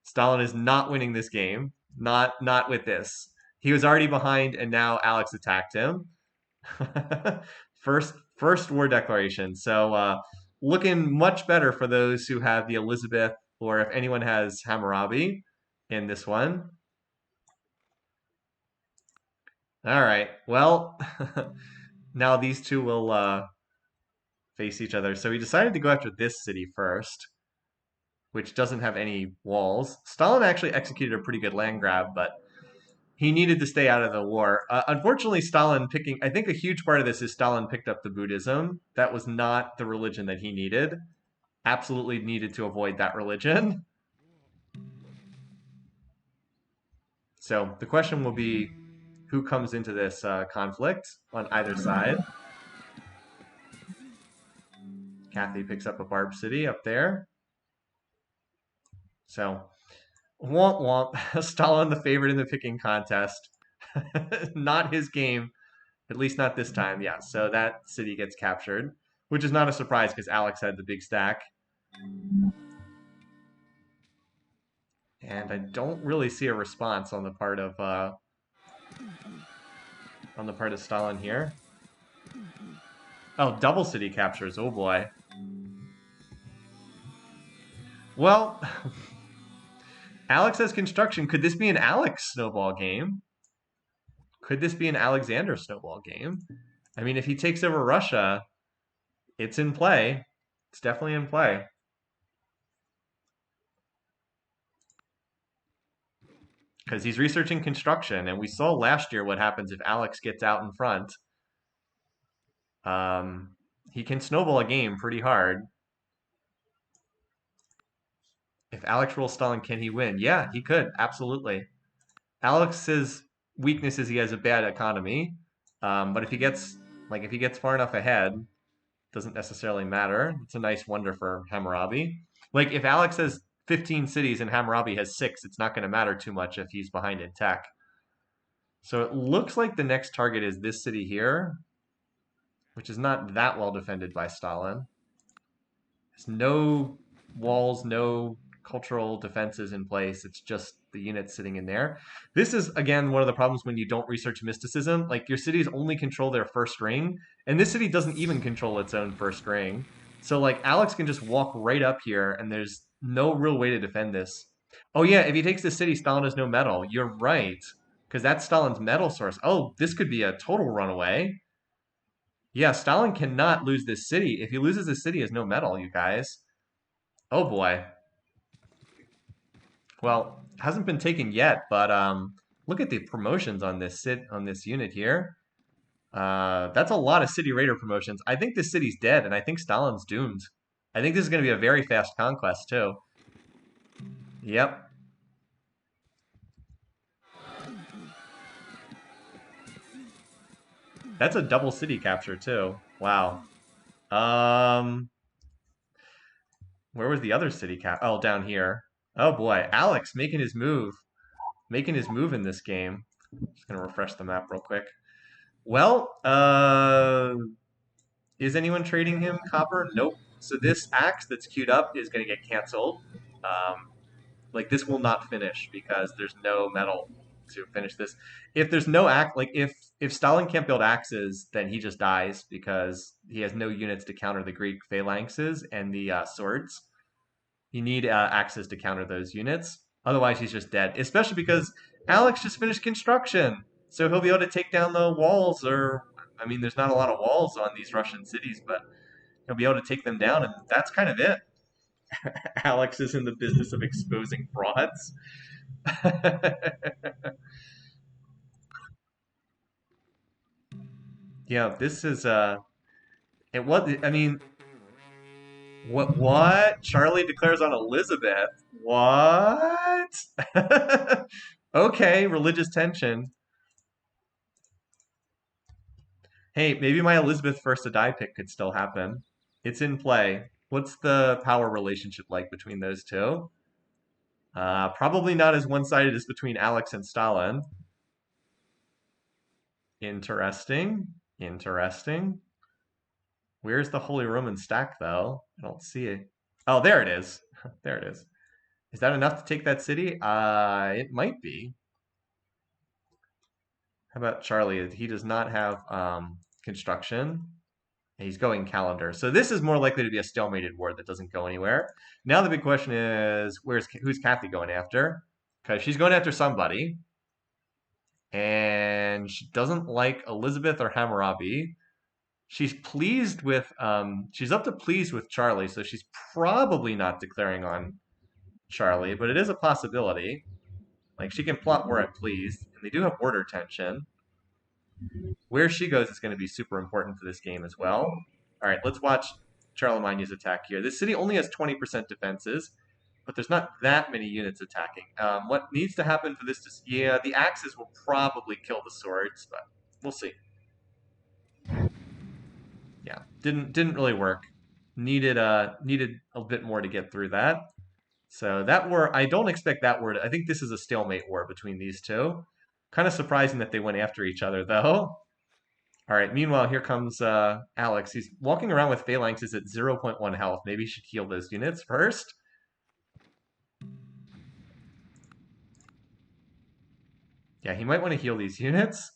Stalin is not winning this game. Not with this. He was already behind and now Alex attacked him. first war declaration. So looking much better for those who have the Elizabeth or if anyone has Hammurabi in this one. All right. Well, now these two will face each other. So he decided to go after this city first, which doesn't have any walls. Stalin actually executed a pretty good land grab, but he needed to stay out of the war. Unfortunately, I think a huge part of this is Stalin picked up the Buddhism. That was not the religion that he needed. Absolutely needed to avoid that religion. So the question will be who comes into this conflict on either side. Kathy picks up a Barb City up there. So, womp womp. Stalin the favorite in the picking contest. Not his game, at least not this time. Yeah, so that city gets captured, which is not a surprise because Alex had the big stack. And I don't really see a response on the part of Stalin here. Oh, double city captures. Oh boy. Well, Alex has construction. Could this be an Alex snowball game? Could this be an Alexander snowball game? I mean, if he takes over Russia, it's in play. It's definitely in play. Because he's researching construction, and we saw last year what happens if Alex gets out in front. He can snowball a game pretty hard. If Alex rolls Stalin, can he win? Yeah, he could. Absolutely. Alex's weakness is he has a bad economy. But if he gets far enough ahead, doesn't necessarily matter. It's a nice wonder for Hammurabi. Like if Alex has 15 cities and Hammurabi has 6, it's not going to matter too much if he's behind in tech. So it looks like the next target is this city here, which is not that well defended by Stalin. There's no walls, no cultural defenses in place. It's just the units sitting in there. This is, again, one of the problems when you don't research mysticism. Like, your cities only control their first ring, and this city doesn't even control its own first ring. So, like, Alex can just walk right up here, and there's no real way to defend this. Oh, yeah, if he takes this city, Stalin has no metal. You're right, because that's Stalin's metal source. Oh, this could be a total runaway. Yeah, Stalin cannot lose this city. If he loses this city, he has no metal, you guys. Oh boy. Well, hasn't been taken yet, but look at the promotions on this unit here. That's a lot of city raider promotions. I think this city's dead, and I think Stalin's doomed. I think this is going to be a very fast conquest too. Yep. That's a double city capture too. Wow. Um, where was the other city cap? Oh, down here. Oh boy, Alex making his move. Making his move in this game. Just gonna refresh the map real quick. Well, is anyone trading him copper? Nope. So this axe that's queued up is gonna get canceled. Um, like this will not finish because there's no metal to finish this. If there's no axe, like if Stalin can't build axes, then he just dies because he has no units to counter the Greek phalanxes and the swords. You need axes to counter those units. Otherwise, he's just dead. Especially because Alex just finished construction, so he'll be able to take down the walls. Or, I mean, there's not a lot of walls on these Russian cities, but he'll be able to take them down, and that's kind of it. Alex is in the business of exposing frauds. Yeah, this is it was. I mean, what? What? Charlie declares on Elizabeth. What? Okay, religious tension. Hey, maybe my Elizabeth first to die pick could still happen. It's in play. What's the power relationship like between those two? Probably not as one-sided as between Alex and Stalin. Interesting. Interesting. Where's the Holy Roman stack, though? I don't see it. Oh, there it is. There it is. Is that enough to take that city? It might be. How about Charlie? He does not have construction. He's going calendar. So this is more likely to be a stalemated war that doesn't go anywhere. Now the big question is, who's Kathy going after? Because she's going after somebody, and she doesn't like Elizabeth or Hammurabi. She's pleased with she's up to pleased with Charlie, so she's probably not declaring on Charlie, but it is a possibility. Like she can plot war at pleased, and they do have border tension. Where she goes is going to be super important for this game as well. All right, let's watch Charlemagne's attack here. This city only has 20% defenses, but there's not that many units attacking. What needs to happen for this to... Yeah, the axes will probably kill the swords, but we'll see. Yeah, didn't really work. Needed a bit more to get through that. So that war, I don't expect that war I think this is a stalemate war between these two. Kind of surprising that they went after each other, though. All right, meanwhile, here comes Alex. He's walking around with phalanxes at 0.1 health. Maybe he should heal those units first. Yeah, he might want to heal these units.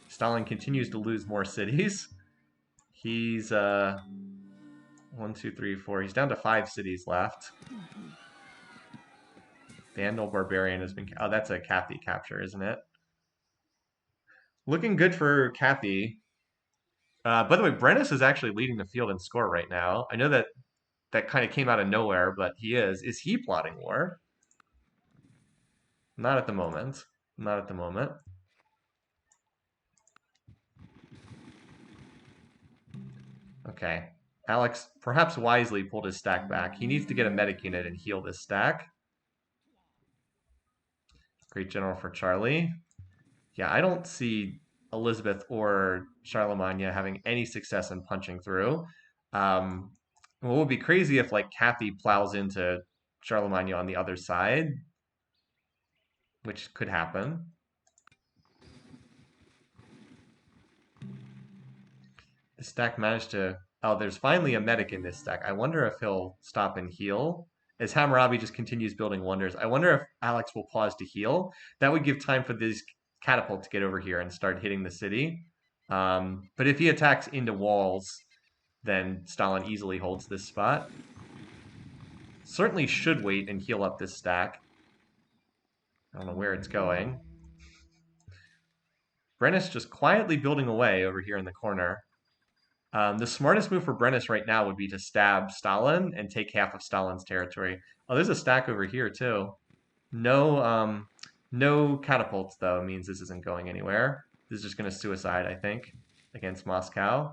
Stalin continues to lose more cities. He's 1, 2, 3, 4. He's down to 5 cities left. Vandal Barbarian has been. Oh, that's a Cathy capture, isn't it? Looking good for Cathy. By the way, Brennus is actually leading the field in score right now. I know that that kind of came out of nowhere, but he is. Is he plotting war? Not at the moment. Not at the moment. Okay. Alex perhaps wisely pulled his stack back. He needs to get a medic unit and heal this stack. Great general for Charlie. Yeah, I don't see Elizabeth or Charlemagne having any success in punching through. What would be crazy if like Cathy plows into Charlemagne on the other side, which could happen. The stack managed to. Oh, there's finally a medic in this stack. I wonder if he'll stop and heal. As Hammurabi just continues building wonders, I wonder if Alex will pause to heal. That would give time for these catapult to get over here and start hitting the city. But if he attacks into walls, then Stalin easily holds this spot. Certainly should wait and heal up this stack. I don't know where it's going. Brennus just quietly building away over here in the corner. The smartest move for Brennus right now would be to stab Stalin and take half of Stalin's territory. Oh, there's a stack over here too. No, no catapults though means this isn't going anywhere. This is just going to suicide, I think, against Moscow.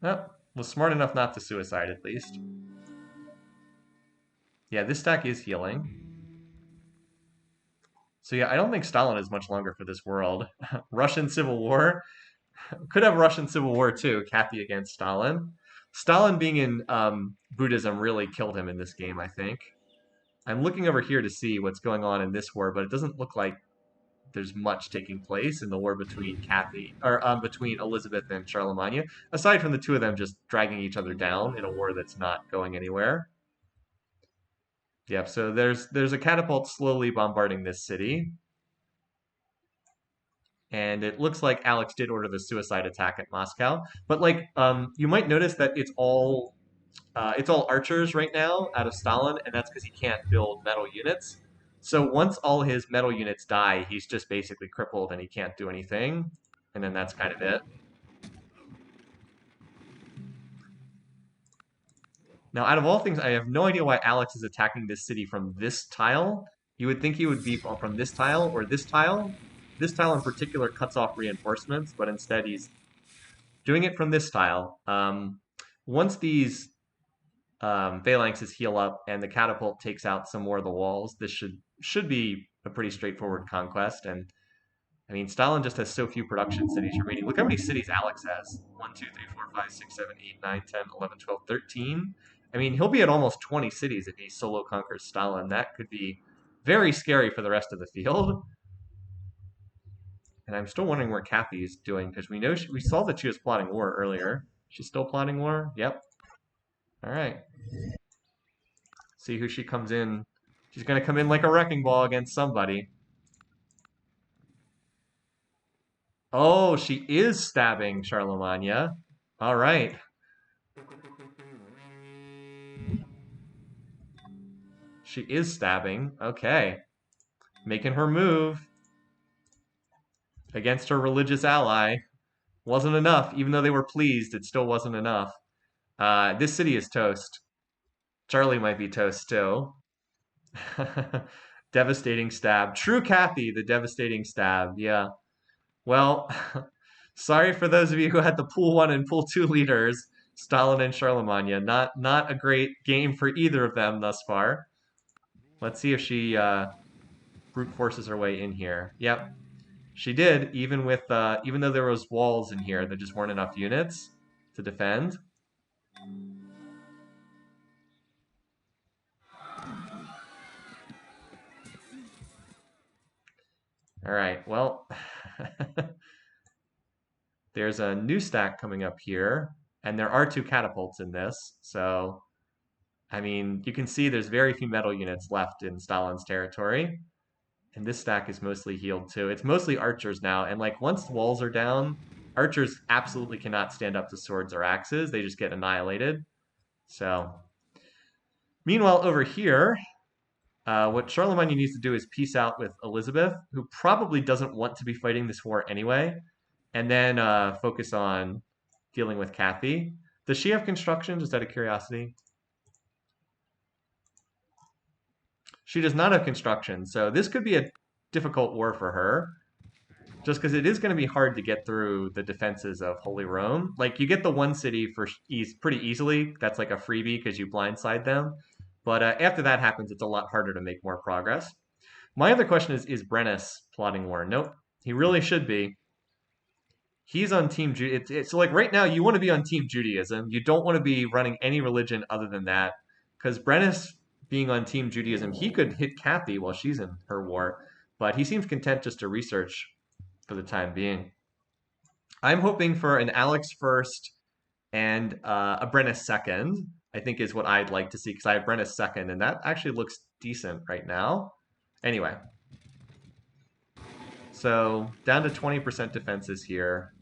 Oh, was smart enough not to suicide at least. Yeah, this stack is healing. So yeah, I don't think Stalin is much longer for this world. Russian Civil War. Could have Russian Civil War too, Cathy against Stalin. Stalin being in Buddhism really killed him in this game, I think. I'm looking over here to see what's going on in this war, but it doesn't look like there's much taking place in the war between Cathy or between Elizabeth and Charlemagne, aside from the two of them just dragging each other down in a war that's not going anywhere. Yep. So there's a catapult slowly bombarding this city. And it looks like Alex did order the suicide attack at Moscow. But like, you might notice that it's all archers right now out of Stalin, and that's because he can't build metal units. So once all his metal units die, he's just basically crippled and he can't do anything. And then that's kind of it. Now, out of all things, I have no idea why Alex is attacking this city from this tile. You would think he would be from this tile or this tile. This tile in particular cuts off reinforcements, but instead he's doing it from this tile. Once these phalanxes heal up and the catapult takes out some more of the walls, this should be a pretty straightforward conquest. And I mean, Stalin just has so few production cities remaining. Look how many cities Alex has. 1, 2, 3, 4, 5, 6, 7, 8, 9, 10, 11, 12, 13. I mean, he'll be at almost 20 cities if he solo conquers Stalin. That could be very scary for the rest of the field. And I'm still wondering where Cathy's doing, because we know we saw that she was plotting war earlier. She's still plotting war? Yep. All right. See who she comes in. She's going to come in like a wrecking ball against somebody. Oh, she is stabbing Charlemagne. All right. She is stabbing. Okay. Making her move against her religious ally. Wasn't enough. Even though they were pleased, it still wasn't enough. This city is toast. Charlie might be toast still. Devastating stab. True Cathy, the devastating stab. Yeah. Well, sorry for those of you who had the pool 1 and pool 2 leaders, Stalin and Charlemagne. Not a great game for either of them thus far. Let's see if she brute forces her way in here. Yep. She did, even with even though there was walls in here, there just weren't enough units to defend. All right, well, there's a new stack coming up here, and there are 2 catapults in this. So, I mean, you can see there's very few metal units left in Stalin's territory. And this stack is mostly healed too. It's mostly archers now, and like once the walls are down, archers absolutely cannot stand up to swords or axes. They just get annihilated. So, meanwhile, over here, what Charlemagne needs to do is peace out with Elizabeth, who probably doesn't want to be fighting this war anyway, and then focus on dealing with Cathy. Does she have construction, just out of curiosity? She does not have construction, so this could be a difficult war for her, just because it is going to be hard to get through the defenses of Holy Rome. Like, you get the one city for pretty easily. That's like a freebie because you blindside them. But after that happens, it's a lot harder to make more progress. My other question is Brennus plotting war? Nope. He really should be. He's on Team Judaism. So, like, right now, you want to be on Team Judaism. You don't want to be running any religion other than that. Because Brennus being on Team Judaism, he could hit Cathy while she's in her war. But he seems content just to research for the time being. I'm hoping for an Alex first and a Brennus second, I think is what I'd like to see, because I have Brennus second, and that actually looks decent right now. Anyway, so down to 20% defenses here.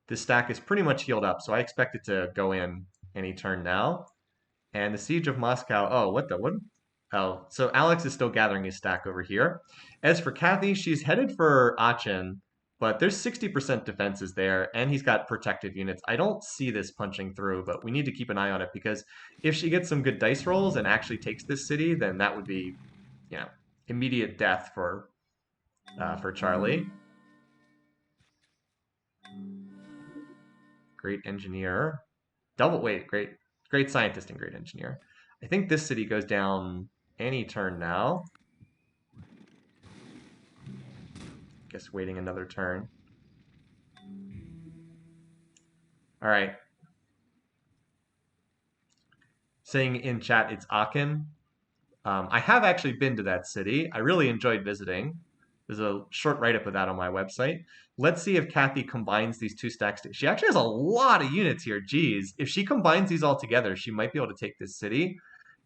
This stack is pretty much healed up, so I expect it to go in any turn now. And the Siege of Moscow, oh, what? Oh, so Alex is still gathering his stack over here. As for Cathy, she's headed for Aachen, but there's 60% defenses there, and he's got protective units. I don't see this punching through, but we need to keep an eye on it, because if she gets some good dice rolls and actually takes this city, then that would be, you know, immediate death for Charlie. Great engineer. Great scientist and great engineer. I think this city goes down any turn now. Guess waiting another turn. All right. Saying in chat it's Aachen. I have actually been to that city. I really enjoyed visiting. There's a short write-up of that on my website. Let's see if Cathy combines these 2 stacks. She actually has a lot of units here. Geez, if she combines these all together, she might be able to take this city.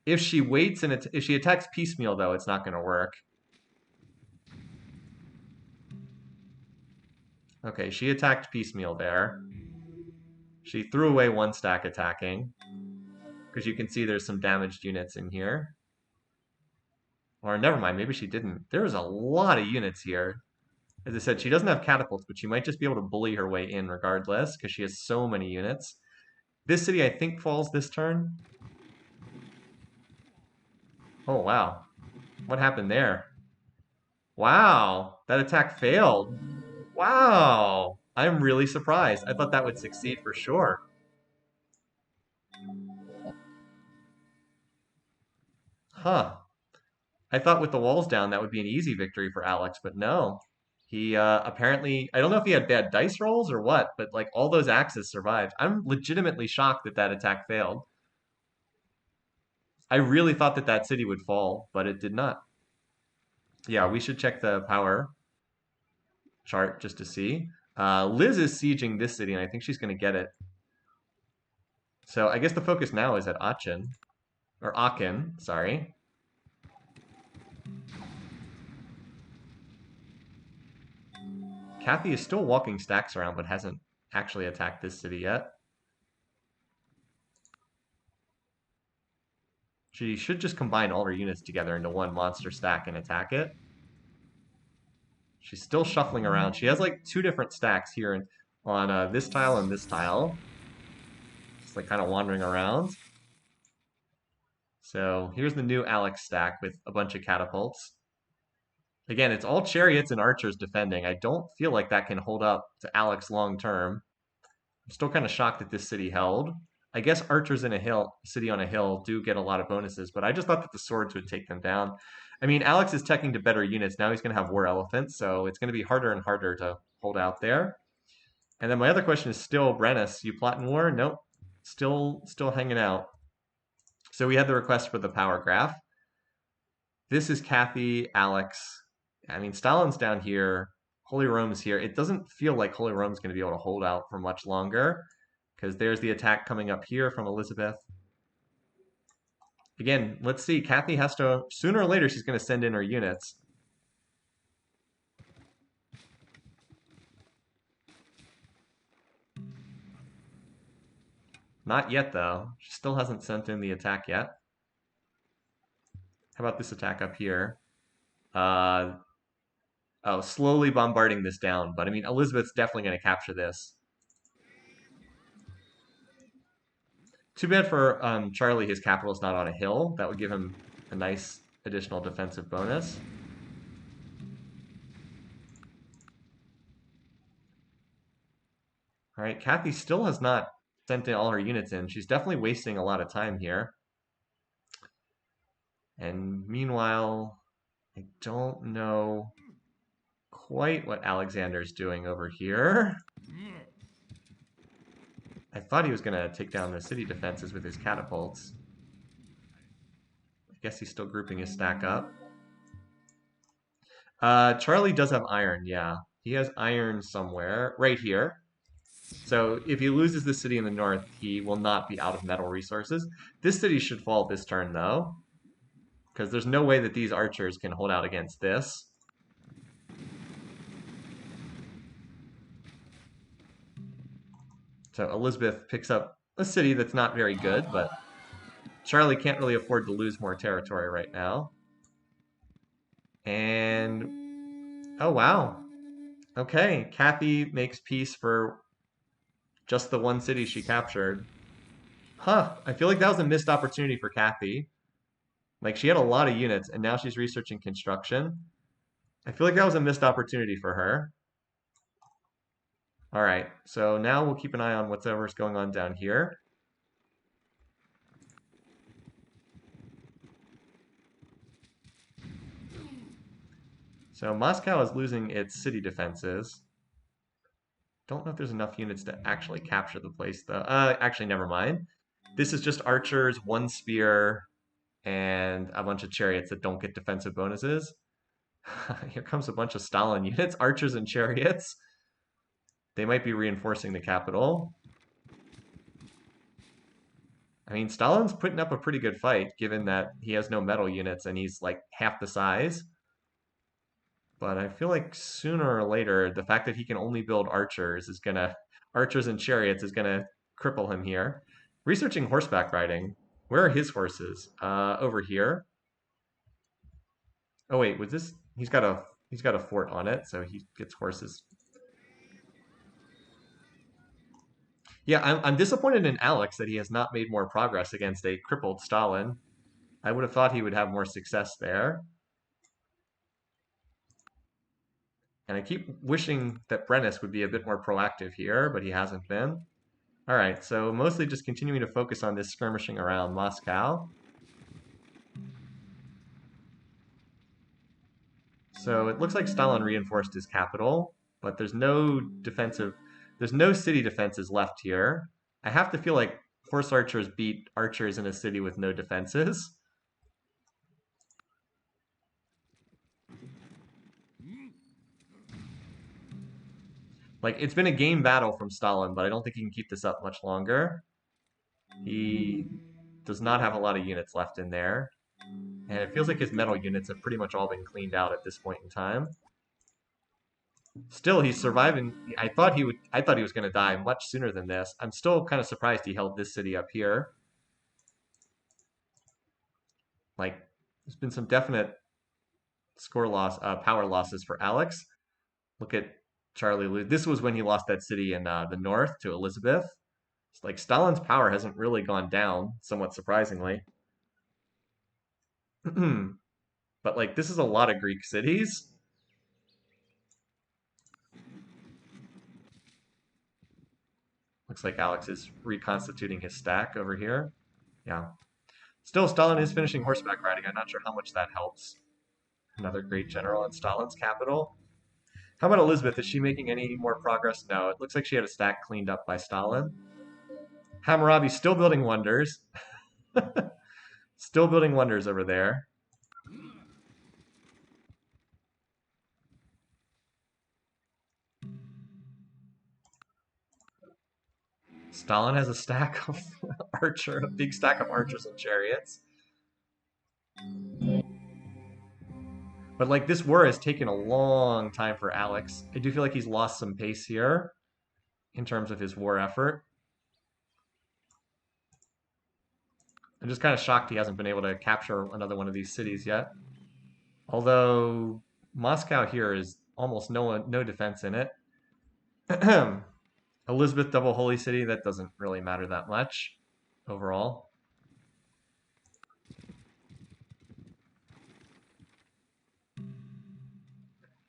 If she waits and if she attacks piecemeal, though, it's not going to work. Okay, she attacked piecemeal there. She threw away 1 stack attacking, because you can see there's some damaged units in here. Or never mind, maybe she didn't. There's a lot of units here. As I said, she doesn't have catapults, but she might just be able to bully her way in regardless, because she has so many units. This city, I think, falls this turn. Oh, wow. What happened there? Wow, that attack failed. Wow, I'm really surprised. I thought that would succeed for sure. Huh. I thought with the walls down that would be an easy victory for Alex, but no. He apparently, I don't know if he had bad dice rolls or what, but like all those axes survived. I'm legitimately shocked that that attack failed. I really thought that that city would fall, but it did not. Yeah, we should check the power chart just to see. Liz is sieging this city, and I think she's going to get it. So I guess the focus now is at Aachen, or Aachen, sorry. Cathy is still walking stacks around, but hasn't actually attacked this city yet. She should just combine all her units together into 1 monster stack and attack it. She's still shuffling around. She has like 2 different stacks here on this tile and this tile. Just like kind of wandering around. So here's the new Alex stack with a bunch of catapults. Again, it's all chariots and archers defending. I don't feel like that can hold up to Alex long term. I'm still kind of shocked that this city held. I guess archers in a city on a hill do get a lot of bonuses, but I just thought that the swords would take them down. I mean, Alex is teching to better units. Now he's going to have war elephants, so it's going to be harder and harder to hold out there. And then my other question is still, Brennus, you plotting war? Nope. Still hanging out. So we had the request for the power graph. This is Kathy, Alex. I mean, Stalin's down here. Holy Rome's here. It doesn't feel like Holy Rome's going to be able to hold out for much longer because there's the attack coming up here from Elizabeth. Again, let's see. Kathy has to, sooner or later, she's going to send in her units. Not yet, though. She still hasn't sent in the attack yet. How about this attack up here? Oh, slowly bombarding this down. But, I mean, Elizabeth's definitely going to capture this. Too bad for Charlie, his capital's not on a hill. That would give him a nice additional defensive bonus. All right, Kathy still has not sent in all her units in. She's definitely wasting a lot of time here. And meanwhile, I don't know quite what Alexander's doing over here. I thought he was going to take down the city defenses with his catapults. I guess he's still grouping his stack up. Charlie does have iron, yeah. He has iron somewhere, right here. So if he loses the city in the north, he will not be out of metal resources. This city should fall this turn, though, because there's no way that these archers can hold out against this. So Elizabeth picks up a city that's not very good, but Charlie can't really afford to lose more territory right now. And, oh wow. Okay, Kathy makes peace for just the one city she captured. Huh, I feel like that was a missed opportunity for Kathy. Like, she had a lot of units, and now she's researching construction. I feel like that was a missed opportunity for her. All right, so now we'll keep an eye on whatever's going on down here. So Moscow is losing its city defenses. Don't know if there's enough units to actually capture the place, though. Actually, never mind. This is just archers, one spear, and a bunch of chariots that don't get defensive bonuses. Here comes a bunch of Stalin units, archers and chariots. They might be reinforcing the capital. I mean, Stalin's putting up a pretty good fight, given that he has no metal units and he's like half the size. But I feel like sooner or later, the fact that he can only build archers is gonna, archers and chariots is gonna cripple him here. Researching horseback riding. Where are his horses? Over here. Oh wait, was this? He's got a fort on it, so he gets horses. Yeah, I'm disappointed in Alex that he has not made more progress against a crippled Stalin. I would have thought he would have more success there. And I keep wishing that Brennus would be a bit more proactive here, but he hasn't been. All right, so mostly just continuing to focus on this skirmishing around Moscow. So it looks like Stalin reinforced his capital, but there's no city defenses left here. I have to feel like horse archers beat archers in a city with no defenses. Like, it's been a game battle from Stalin, but I don't think he can keep this up much longer. He does not have a lot of units left in there. And it feels like his metal units have pretty much all been cleaned out at this point in time. Still, he's surviving. I thought he was going to die much sooner than this. I'm still kind of surprised he held this city up here. Like, there's been some definite power losses for Alex. Look at Charlie. This was when he lost that city in the north to Elizabeth. It's like Stalin's power hasn't really gone down, somewhat surprisingly. But like, this is a lot of Greek cities. Looks like Alex is reconstituting his stack over here. Yeah. Still, Stalin is finishing horseback riding. I'm not sure how much that helps. Another great general in Stalin's capital. How about Elizabeth? Is she making any more progress? No, it looks like she had a stack cleaned up by Stalin. Hammurabi's still building wonders. Still building wonders over there. Stalin has a stack of a big stack of archers and chariots. But like this war has taken a long time for Alex. I do feel like he's lost some pace here in terms of his war effort. I'm just kind of shocked he hasn't been able to capture another one of these cities yet. Although Moscow here is almost no defense in it. Elizabeth double holy city, that doesn't really matter that much overall.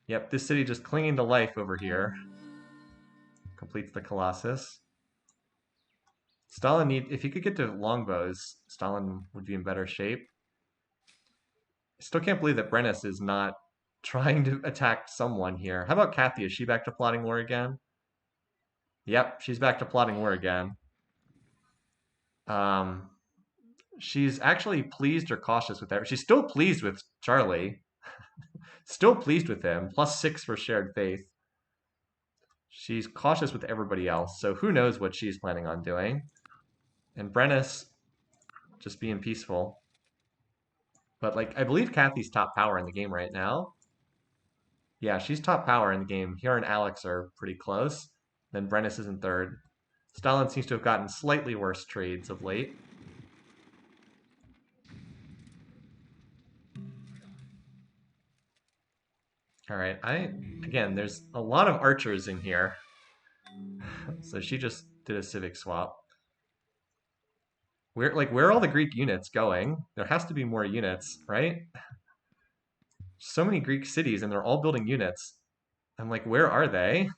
Yep, this city just clinging to life over here. Completes the Colossus. Stalin if he could get to longbows, Stalin would be in better shape. I still can't believe that Brennus is not trying to attack someone here. How about Kathy? Is she back to plotting war again? Yep, she's back to plotting war again. She's actually pleased or cautious with that. She's still pleased with Charlie. Still pleased with him. +6 for shared faith. She's cautious with everybody else, so who knows what she's planning on doing. And Brennus just being peaceful. But like, I believe Kathy's top power in the game right now. Yeah, she's top power in the game. Here and Alex are pretty close. Then Brennus is in third. Stalin seems to have gotten slightly worse trades of late. All right, again, there's a lot of archers in here. So she just did a civic swap. Where are all the Greek units going? There has to be more units, right? So many Greek cities and they're all building units. I'm like, where are they?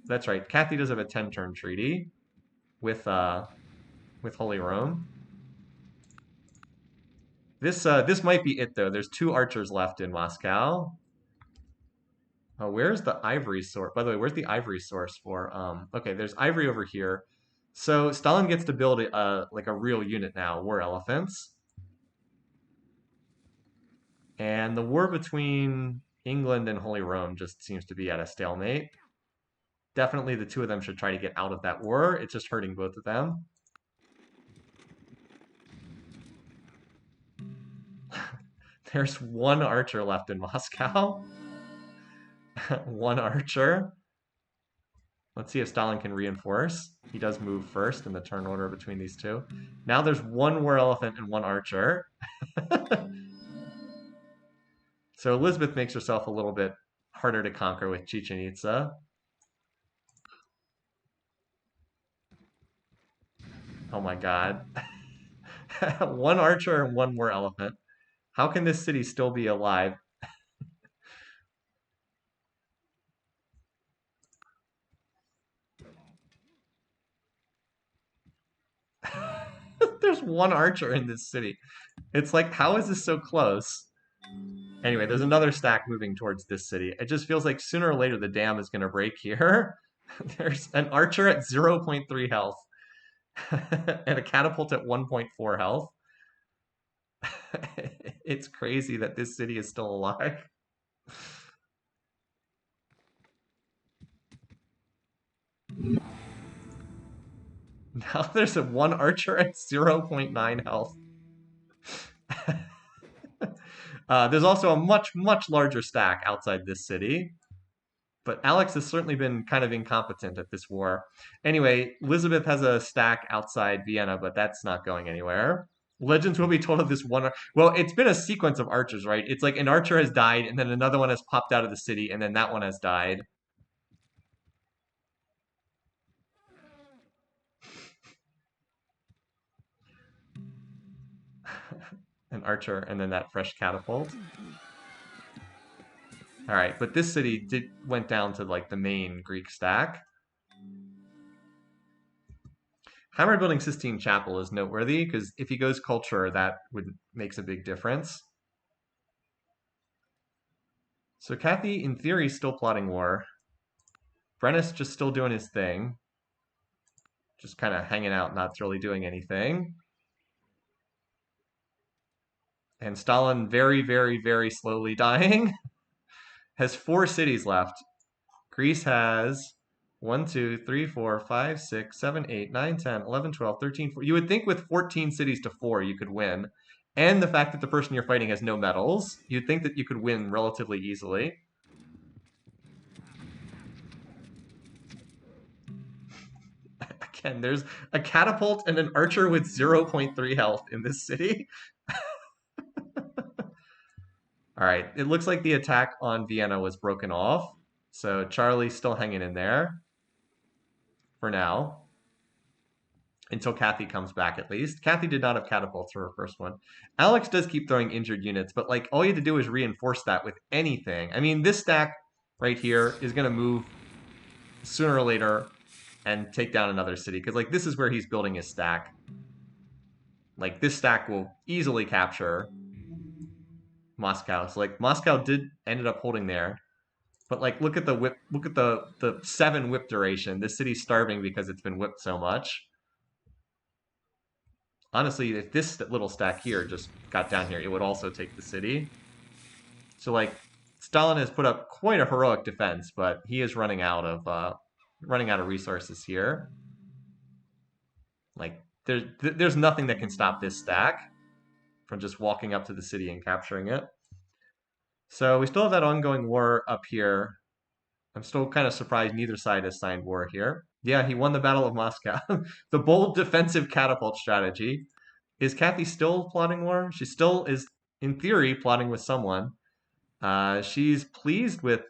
That's right. Kathy does have a 10-turn treaty with Holy Rome. This might be it though. There's 2 archers left in Moscow. Oh, where's the ivory source? By the way, where's the ivory source for? Okay, there's ivory over here. So Stalin gets to build like a real unit now, war elephants. And the war between England and Holy Rome just seems to be at a stalemate. Definitely the 2 of them should try to get out of that war. It's just hurting both of them. There's 1 archer left in Moscow. 1 archer. Let's see if Stalin can reinforce. He does move first in the turn order between these 2. Now there's 1 war elephant and 1 archer. So Elizabeth makes herself a little bit harder to conquer with Chichen Itza. Oh my god. 1 archer and 1 war elephant. How can this city still be alive? There's 1 archer in this city. It's like, how is this so close? Anyway, there's another stack moving towards this city. It just feels like sooner or later the dam is going to break here. There's an archer at 0.3 health and a catapult at 1.4 health. It's crazy that this city is still alive. Now there's a 1 archer at 0.9 health. There's also a much, much larger stack outside this city. But Alex has certainly been kind of incompetent at this war. Anyway, Elizabeth has a stack outside Vienna, but that's not going anywhere. Legends will be told of this one. Well, it's been a sequence of archers, right? It's like an archer has died, and then another one has popped out of the city, and then that one has died. An archer, and then that fresh catapult. All right, but this city went down to like the main Greek stack. Hammer building Sistine Chapel is noteworthy because if he goes culture, that makes a big difference. So Kathy, in theory, is still plotting war. Brennus just still doing his thing. Just kind of hanging out, not really doing anything. And Stalin very, very, very slowly dying. Has 4 cities left. Greece has 1, 2, 3, 4, 5, 6, 7, 8, 9, 10, 11, 12, 13, 14. You would think with 14 cities to 4 you could win. And the fact that the person you're fighting has no medals, you'd think that you could win relatively easily. Again, there's a catapult and an archer with 0.3 health in this city. All right, it looks like the attack on Vienna was broken off. So Charlie's still hanging in there for now. Until Kathy comes back, at least. Kathy did not have catapults for her first one. Alex does keep throwing injured units, but like all you have to do is reinforce that with anything. I mean, this stack right here is going to move sooner or later and take down another city, because like this is where he's building his stack. Like this stack will easily capture Moscow. So like Moscow ended up holding there. But like look at the whip, look at the 7 whip duration. This city's starving because it's been whipped so much. Honestly, if this little stack here just got down here, it would also take the city. So like Stalin has put up quite a heroic defense, but he is running out of resources here. Like there's nothing that can stop this stack from just walking up to the city and capturing it. So we still have that ongoing war up here. I'm still kind of surprised neither side has signed war here. Yeah, he won the Battle of Moscow. The bold defensive catapult strategy. Is Kathy still plotting war? She still is, in theory, plotting with someone. She's pleased with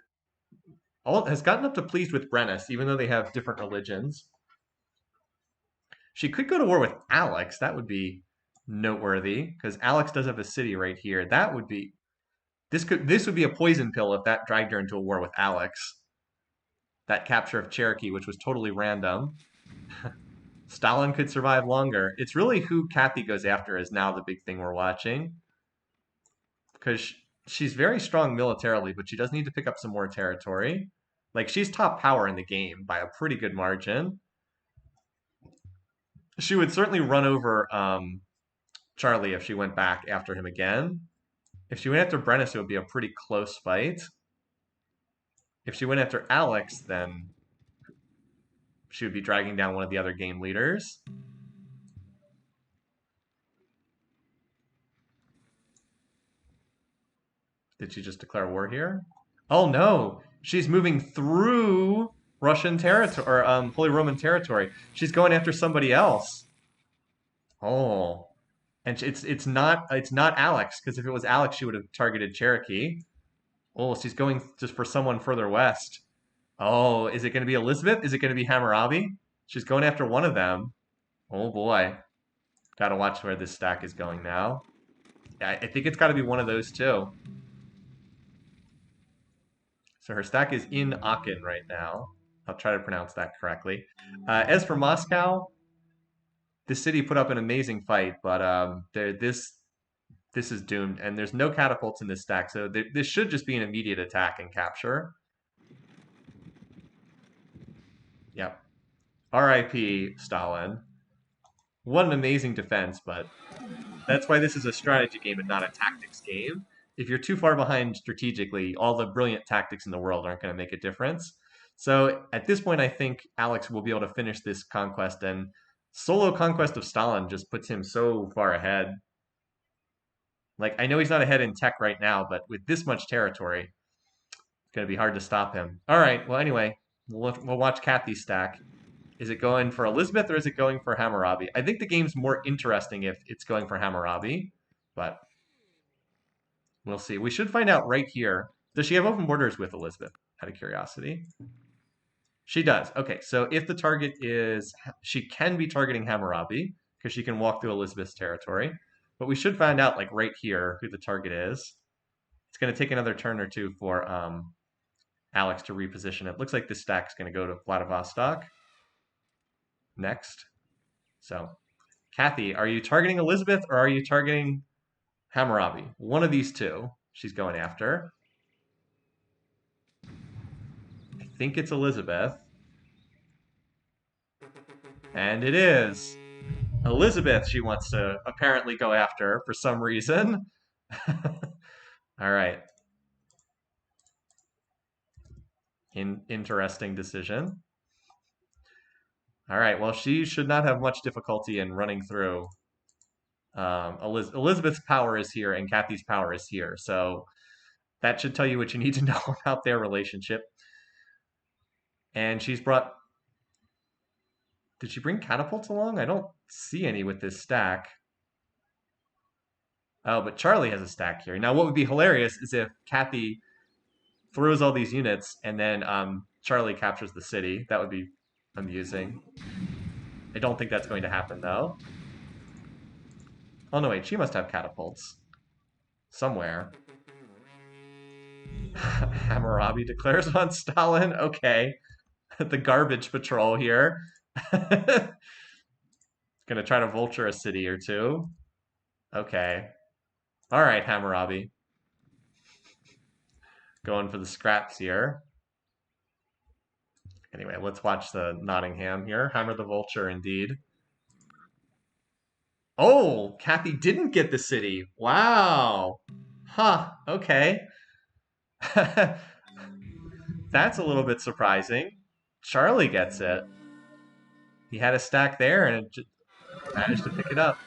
has gotten up to pleased with Brennus, even though they have different religions. She could go to war with Alex. That would be noteworthy because Alex does have a city right here. That would be this would be a poison pill if that dragged her into a war with Alex. That capture of Cherokee, which was totally random. Stalin could survive longer. It's really who Kathy goes after is now the big thing we're watching. Because she's very strong militarily, but she does need to pick up some more territory. Like, she's top power in the game by a pretty good margin. She would certainly run over Charlie if she went back after him again. If she went after Brennus, it would be a pretty close fight. If she went after Alex, then she would be dragging down one of the other game leaders. Did she just declare war here? Oh no, she's moving through Russian territory or Holy Roman territory. She's going after somebody else. Oh, and it's not Alex, because if it was Alex, she would have targeted Cherokee. Oh, she's going just for someone further west. Oh, is it going to be Elizabeth? Is it going to be Hammurabi? She's going after one of them. Oh boy, gotta watch where this stack is going now. I think it's got to be one of those two. So her stack is in Aachen right now. I'll try to pronounce that correctly. As for Moscow, this city put up an amazing fight, but this is doomed, and there's no catapults in this stack, so this should just be an immediate attack and capture. Yep. R.I.P. Stalin. What an amazing defense, but that's why this is a strategy game and not a tactics game. If you're too far behind strategically, all the brilliant tactics in the world aren't going to make a difference. So at this point, I think Alex will be able to finish this conquest, and solo conquest of Stalin just puts him so far ahead. Like, I know he's not ahead in tech right now, but with this much territory, it's going to be hard to stop him. All right, well, anyway, we'll watch Kathy's stack. Is it going for Elizabeth or is it going for Hammurabi? I think the game's more interesting if it's going for Hammurabi, but we'll see. We should find out right here. Does she have open borders with Elizabeth, out of curiosity? She does. Okay, so if the target is, she can be targeting Hammurabi because she can walk through Elizabeth's territory. But we should find out, like right here, who the target is. It's going to take another turn or two for Alex to reposition it. Looks like this stack is going to go to Vladivostok next. So, Kathy, are you targeting Elizabeth or are you targeting Hammurabi? One of these two she's going after. I think it's Elizabeth. And it is Elizabeth she wants to apparently go after for some reason. All right. Interesting decision. All right. Well, she should not have much difficulty in running through. Elizabeth's power is here and Kathy's power is here. So that should tell you what you need to know about their relationship. And she's brought. Did she bring catapults along? I don't see any with this stack. Oh, but Charlie has a stack here. Now, what would be hilarious is if Kathy throws all these units and then Charlie captures the city. That would be amusing. I don't think that's going to happen, though. Oh, no, wait. She must have catapults. Somewhere. Hammurabi declares on Stalin. Okay. The garbage patrol here. Gonna try to vulture a city or two. Okay. All right, Hammurabi. Going for the scraps here. Anyway, let's watch the Nottingham here. Hammer the vulture, indeed. Oh, Kathy didn't get the city. Wow. Huh, okay. That's a little bit surprising. Charlie gets it. He had a stack there and just managed to pick it up.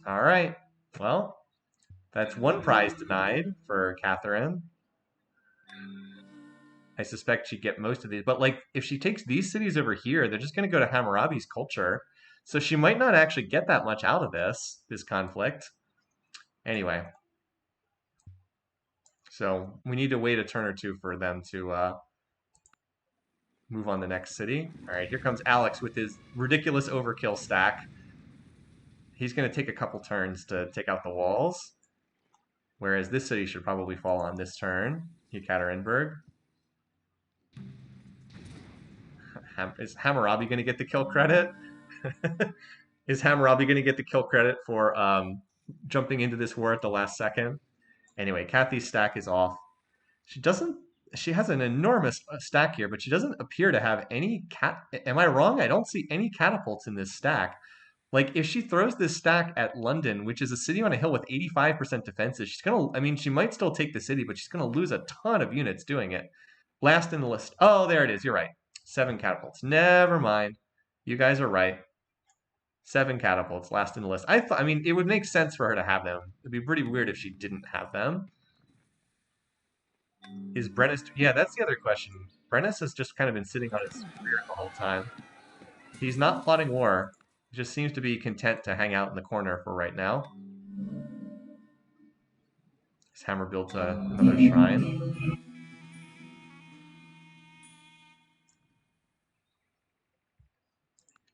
All right. Well, that's one prize denied for Catherine. I suspect she'd get most of these. But, like, if she takes these cities over here, they're just going to go to Hammurabi's culture. So she might not actually get that much out of this conflict. Anyway. So we need to wait a turn or two for them to move on the next city. All right, here comes Alex with his ridiculous overkill stack. He's going to take a couple turns to take out the walls. Whereas this city should probably fall on this turn. Yekaterinburg. Is Hammurabi going to get the kill credit? Is Hammurabi going to get the kill credit for jumping into this war at the last second? Anyway, Kathy's stack is off. She has an enormous stack here, but she doesn't appear to have any am I wrong? I don't see any catapults in this stack. Like, if she throws this stack at London, which is a city on a hill with 85% defenses, she's gonna, I mean, she might still take the city, but she's gonna lose a ton of units doing it. Last in the list. Oh, there it is. You're right. 7 catapults. Never mind. You guys are right. 7 catapults, last in the list. I mean, it would make sense for her to have them. It'd be pretty weird if she didn't have them. Is Brennus... Yeah, that's the other question. Brennus has just kind of been sitting on his rear the whole time. He's not plotting war. He just seems to be content to hang out in the corner for right now. His hammer built another shrine.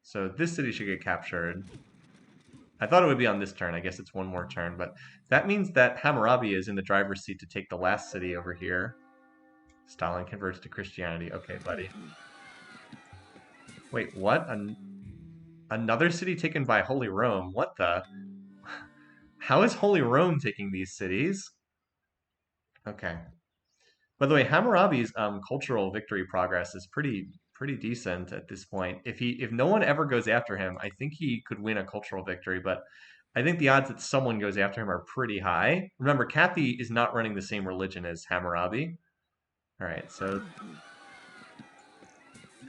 So this city should get captured. I thought it would be on this turn. I guess it's one more turn, but that means that Hammurabi is in the driver's seat to take the last city over here. Stalin converts to Christianity. Okay, buddy. Wait, what? Another city taken by Holy Rome? What the? How is Holy Rome taking these cities? Okay. By the way, Hammurabi's cultural victory progress is pretty decent at this point. If no one ever goes after him, I think he could win a cultural victory, but I think the odds that someone goes after him are pretty high. Remember, Kathy is not running the same religion as Hammurabi. All right, so look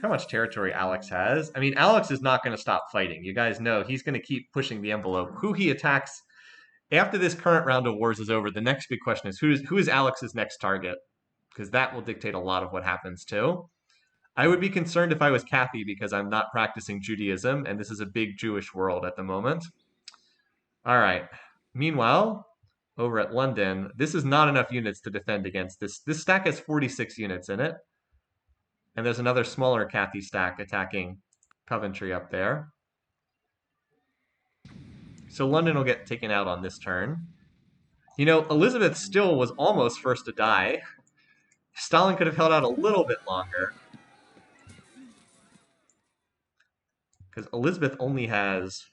how much territory Alex has. I mean, Alex is not going to stop fighting. You guys know he's going to keep pushing the envelope. Who he attacks after this current round of wars is over, the next big question is who is Alex's next target? Because that will dictate a lot of what happens too. I would be concerned if I was Kathy because I'm not practicing Judaism, and this is a big Jewish world at the moment. All right. Meanwhile, over at London, this is not enough units to defend against this. This stack has 46 units in it. And there's another smaller Kathy stack attacking Coventry up there. So London will get taken out on this turn. You know, Elizabeth still was almost first to die. Stalin could have held out a little bit longer. because Elizabeth only has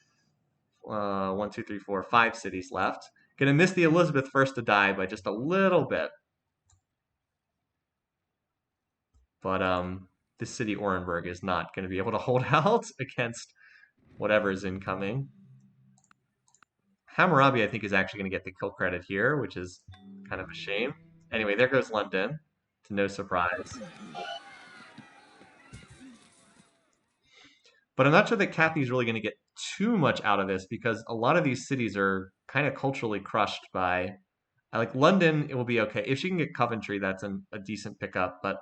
1, 2, 3, 4, 5 cities left. Gonna miss the Elizabeth first to die by just a little bit. But this city Orenburg is not going to be able to hold out against whatever's incoming. Hammurabi, I think, is actually going to get the kill credit here, which is kind of a shame. Anyway, there goes London, to no surprise. But I'm not sure that Kathy's really going to get too much out of this because a lot of these cities are kind of culturally crushed by, like London, it will be okay. If she can get Coventry, that's a decent pickup, but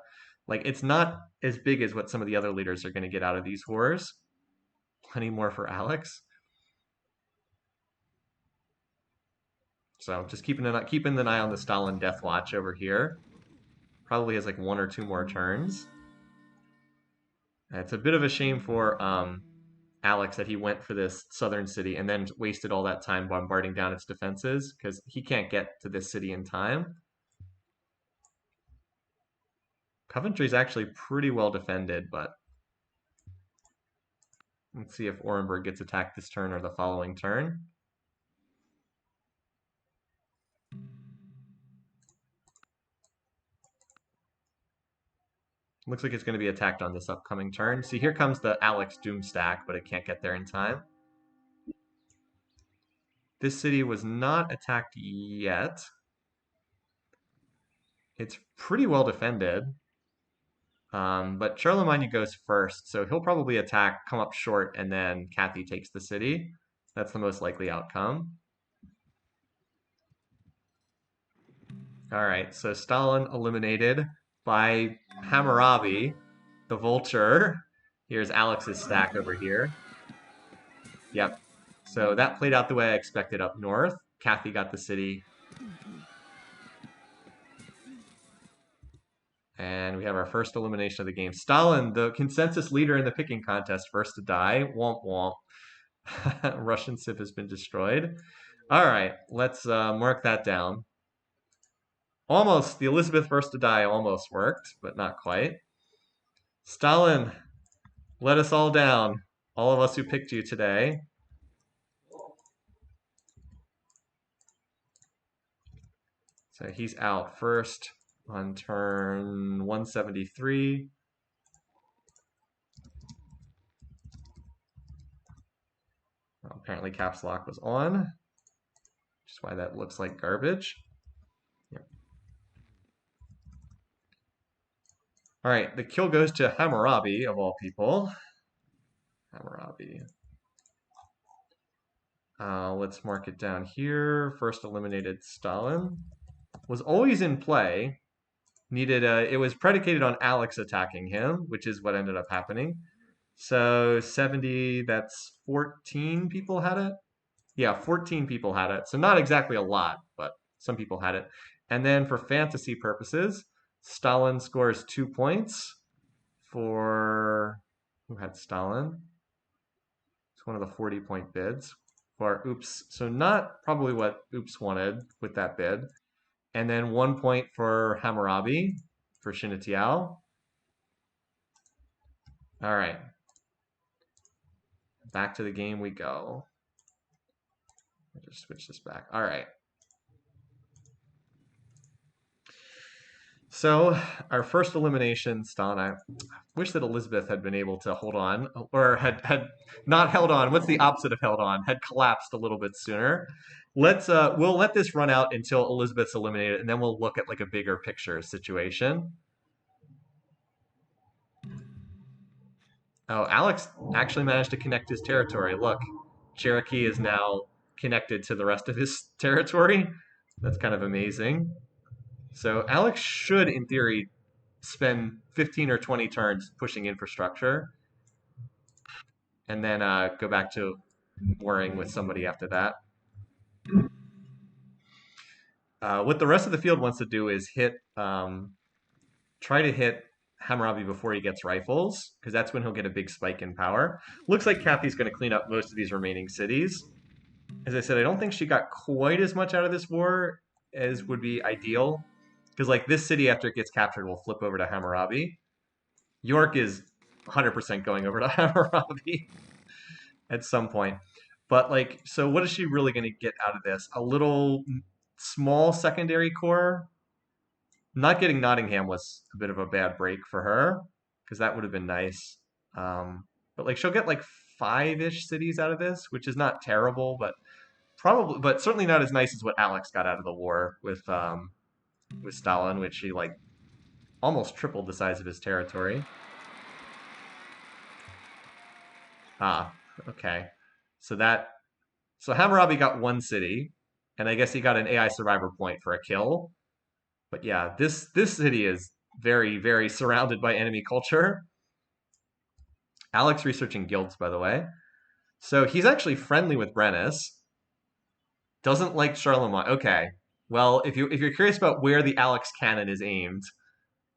like it's not as big as what some of the other leaders are going to get out of these wars. Plenty more for Alex. So just keeping an eye on the Stalin Death Watch over here. Probably has like 1 or 2 more turns. It's a bit of a shame for Alex that he went for this southern city and then wasted all that time bombarding down its defenses because he can't get to this city in time. Coventry's actually pretty well defended, but let's see if Orenburg gets attacked this turn or the following turn. Looks like it's going to be attacked on this upcoming turn. See, here comes the Alex Doom stack, but it can't get there in time. This city was not attacked yet. It's pretty well defended. But Charlemagne goes first, so he'll probably attack, come up short, and then Cathy takes the city. That's the most likely outcome. All right, so Stalin eliminated by Hammurabi, the vulture. Here's Alex's stack over here. Yep. So that played out the way I expected up north. Cathy got the city. And we have our first elimination of the game. Stalin, the consensus leader in the picking contest, first to die. Womp womp. Russian Civ has been destroyed. All right, let's mark that down. Almost, the Elizabeth first to die almost worked, but not quite. Stalin, let us all down. All of us who picked you today. So he's out first on turn 173. Well, apparently caps lock was on, which is why that looks like garbage. Yep. All right, the kill goes to Hammurabi, of all people. Hammurabi. Let's mark it down here. First eliminated Stalin. Was always in play. Needed it was predicated on Alex attacking him, which is what ended up happening. So 70, that's 14 people had it. Yeah, 14 people had it. So not exactly a lot, but some people had it. And then for fantasy purposes, Stalin scores 2 points for who had Stalin? It's one of the 40-point bids for Oops. So not probably what Oops wanted with that bid. And then 1 point for Hammurabi for Shinatiao. All right. Back to the game we go. I'll just switch this back. All right. So our first elimination, Stalin. I wish that Elizabeth had been able to hold on, or had not held on. What's the opposite of held on? Had collapsed a little bit sooner. We'll let this run out until Elizabeth's eliminated, and then we'll look at like a bigger picture situation. Oh, Alex actually managed to connect his territory. Look, Cherokee is now connected to the rest of his territory. That's kind of amazing. So Alex should, in theory, spend 15 or 20 turns pushing infrastructure, and then go back to worrying with somebody after that. What the rest of the field wants to do is try to hit Hammurabi before he gets rifles, because that's when he'll get a big spike in power. Looks like Cathy's going to clean up most of these remaining cities. As I said, I don't think she got quite as much out of this war as would be ideal, because like this city, after it gets captured, will flip over to Hammurabi. York is 100% going over to Hammurabi. at some point. But like, so what is she really going to get out of this? A little small secondary core. Not getting Nottingham was a bit of a bad break for her because that would have been nice. But like, she'll get like five-ish cities out of this, which is not terrible, but probably, but certainly not as nice as what Alex got out of the war with Stalin, which he like almost tripled the size of his territory. Ah, okay. So that so Hammurabi got one city, and I guess he got an AI survivor point for a kill. But yeah, this city is very surrounded by enemy culture. Alex researching guilds, by the way. So he's actually friendly with Brennus. Doesn't like Charlemagne. Okay. Well, if you're curious about where the Alex cannon is aimed,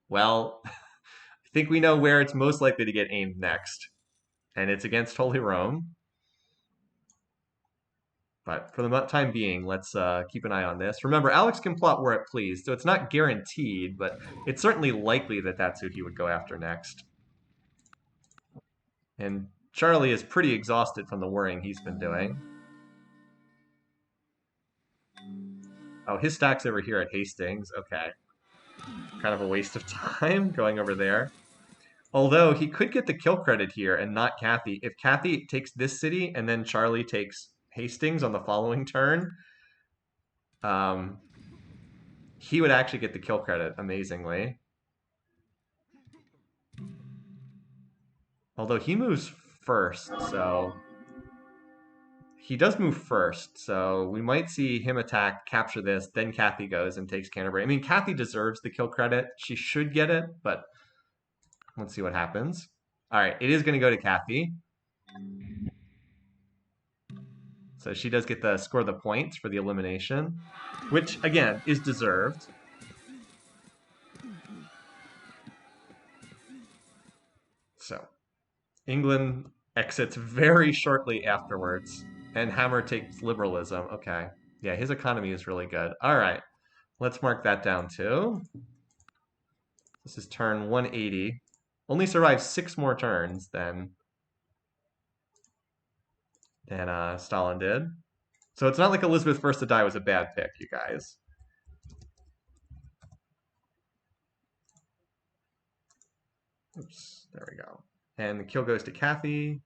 well, I think we know where it's most likely to get aimed next, and it's against Holy Rome. But for the time being, let's keep an eye on this. Remember, Alex can plot where it pleased, so it's not guaranteed, but it's certainly likely that that's who he would go after next. And Charlie is pretty exhausted from the worrying he's been doing. Oh, his stack's over here at Hastings. Okay. Kind of a waste of time going over there. Although he could get the kill credit here and not Kathy. If Kathy takes this city and then Charlie takes Hastings on the following turn, he would actually get the kill credit, amazingly. Although he moves first, so he does move first, so we might see him attack, capture this, then Kathy goes and takes Canterbury. I mean, Kathy deserves the kill credit. She should get it, but let's see what happens. All right, it is going to go to Kathy. So she does get the score the points for the elimination, which, again, is deserved. So England exits very shortly afterwards, and Hammer takes liberalism. Okay. Yeah, his economy is really good. All right. Let's mark that down too. This is turn 180. Only survives 6 more turns than Stalin did. So it's not like Elizabeth First to Die was a bad pick, you guys. Oops, there we go. And the kill goes to Kathy.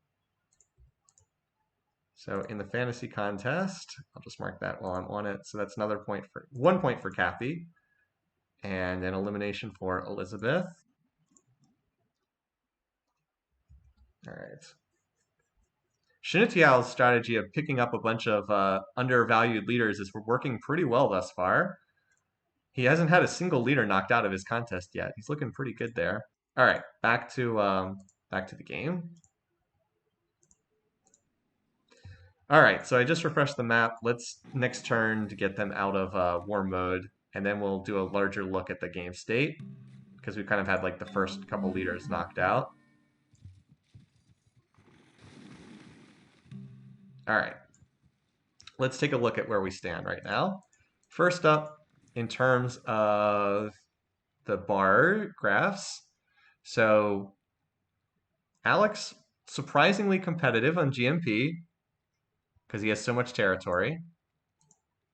So in the fantasy contest, I'll just mark that while I'm on it. So that's another point for 1 point for Kathy, and an elimination for Elizabeth. All right. Shinitiao's strategy of picking up a bunch of undervalued leaders is working pretty well thus far. He hasn't had a single leader knocked out of his contest yet. He's looking pretty good there. All right, back to the game. All right, so I just refreshed the map. Let's next turn to get them out of war mode, and then we'll do a larger look at the game state because we kind of had like the first couple leaders knocked out. All right, let's take a look at where we stand right now. First up, in terms of the bar graphs, so Alex surprisingly competitive on GMP because he has so much territory.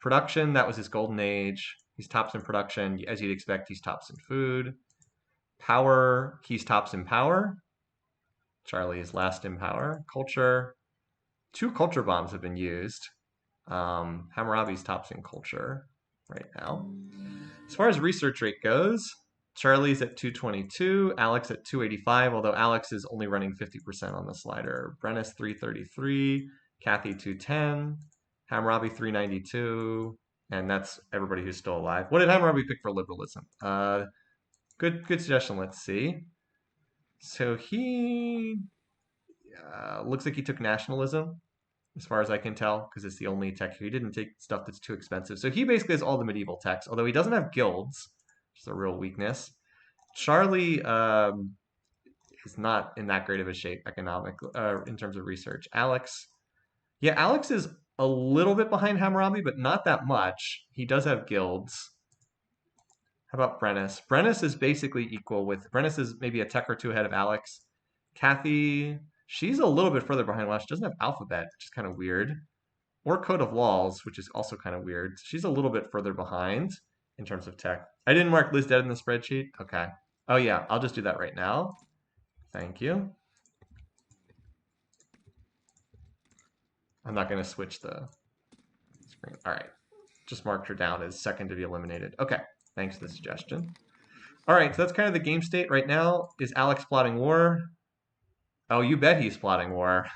Production, that was his golden age. He's tops in production. As you'd expect, he's tops in food. Power, he's tops in power. Charlie is last in power. Culture, 2 culture bombs have been used. Hammurabi's tops in culture right now. As far as research rate goes, Charlie's at 222, Alex at 285, although Alex is only running 50% on the slider. Brennus 333, Kathy 210, Hammurabi 392, and that's everybody who's still alive. What did Hammurabi pick for liberalism? Good suggestion. Let's see. So he looks like he took nationalism, as far as I can tell, because it's the only tech. He didn't take stuff that's too expensive. So he basically has all the medieval techs, although he doesn't have guilds, which is a real weakness. Charlie is not in that great of a shape economically in terms of research. Alex, yeah, Alex is a little bit behind Hammurabi, but not that much. He does have guilds. How about Brennus? Brennus is basically equal with Brennus is maybe a tech or two ahead of Alex. Kathy, She's a little bit further behind. Well, she doesn't have alphabet, which is kind of weird. Or code of laws, which is also kind of weird. She's a little bit further behind in terms of tech. I didn't mark Liz dead in the spreadsheet. Okay. Oh yeah, I'll just do that right now. Thank you. I'm not going to switch the screen. All right. Just marked her down as second to be eliminated. Okay. Thanks for the suggestion. All right, so that's kind of the game state right now. Is Alex plotting war? Oh, you bet he's plotting war.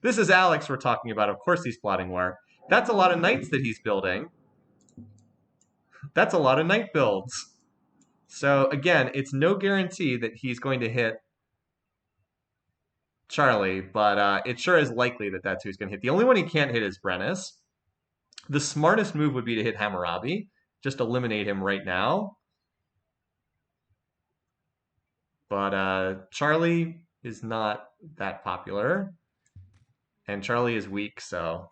This is Alex we're talking about. Of course he's plotting war. That's a lot of knights that he's building. That's a lot of knight builds. So again, it's no guarantee that he's going to hit Charlie, but it sure is likely that that's who he's going to hit. The only one he can't hit is Brennus. The smartest move would be to hit Hammurabi. Just eliminate him right now. But Charlie is not that popular. And Charlie is weak, so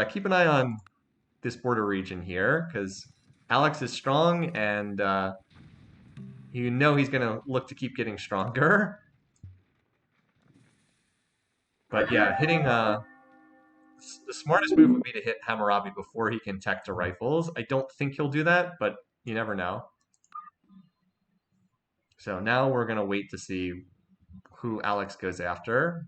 keep an eye on this border region here, because Alex is strong, and you know he's going to look to keep getting stronger. But yeah, hitting the smartest move would be to hit Hammurabi before he can tech to rifles. I don't think he'll do that, but you never know. So now we're going to wait to see who Alex goes after.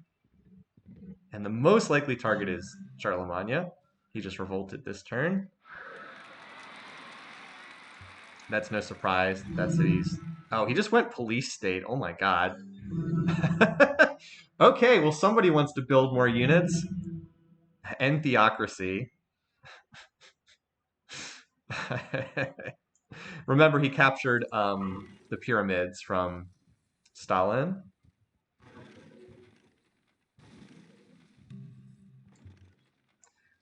And the most likely target is Charlemagne. He just revolted this turn. That's no surprise. That's cities. Oh, he just went police state. Oh my god. Okay, well, somebody wants to build more units. End theocracy. Remember, he captured the pyramids from Stalin.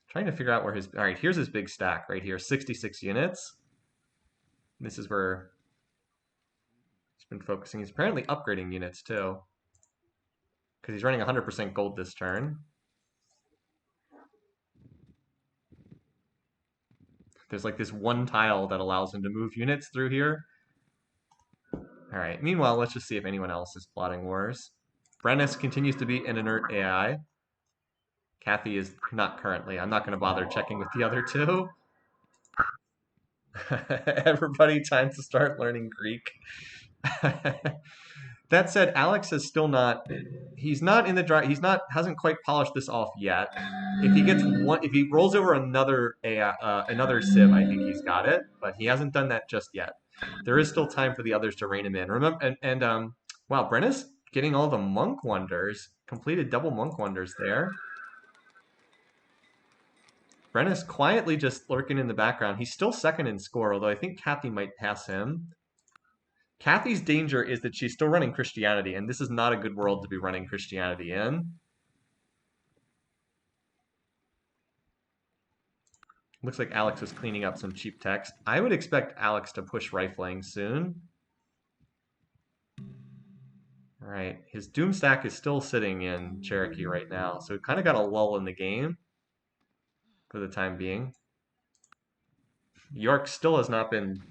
Trying to figure out where his... All right, here's his big stack right here. 66 units. This is where he's been focusing. He's apparently upgrading units, too. Because he's running 100% gold this turn. There's like this one tile that allows him to move units through here. All right, meanwhile, let's just see if anyone else is plotting wars. Brennus continues to be an inert AI. Kathy is not currently. I'm not going to bother checking with the other two. Everybody, time to start learning Greek. That said, Alex is still not. He's not in the dry. He's not. Hasn't quite polished this off yet. If he gets one, if he rolls over another another Civ, I think he's got it. But he hasn't done that just yet. There is still time for the others to rein him in. Remember, wow, Brennus getting all the monk wonders. Completed double monk wonders there. Brennus quietly just lurking in the background. He's still second in score, although I think Kathy might pass him. Kathy's danger is that she's still running Christianity, and this is not a good world to be running Christianity in. Looks like Alex was cleaning up some cheap text. I would expect Alex to push rifling soon. All right, his Doom stack is still sitting in Cherokee right now, so we kind of got a lull in the game for the time being. York still has not been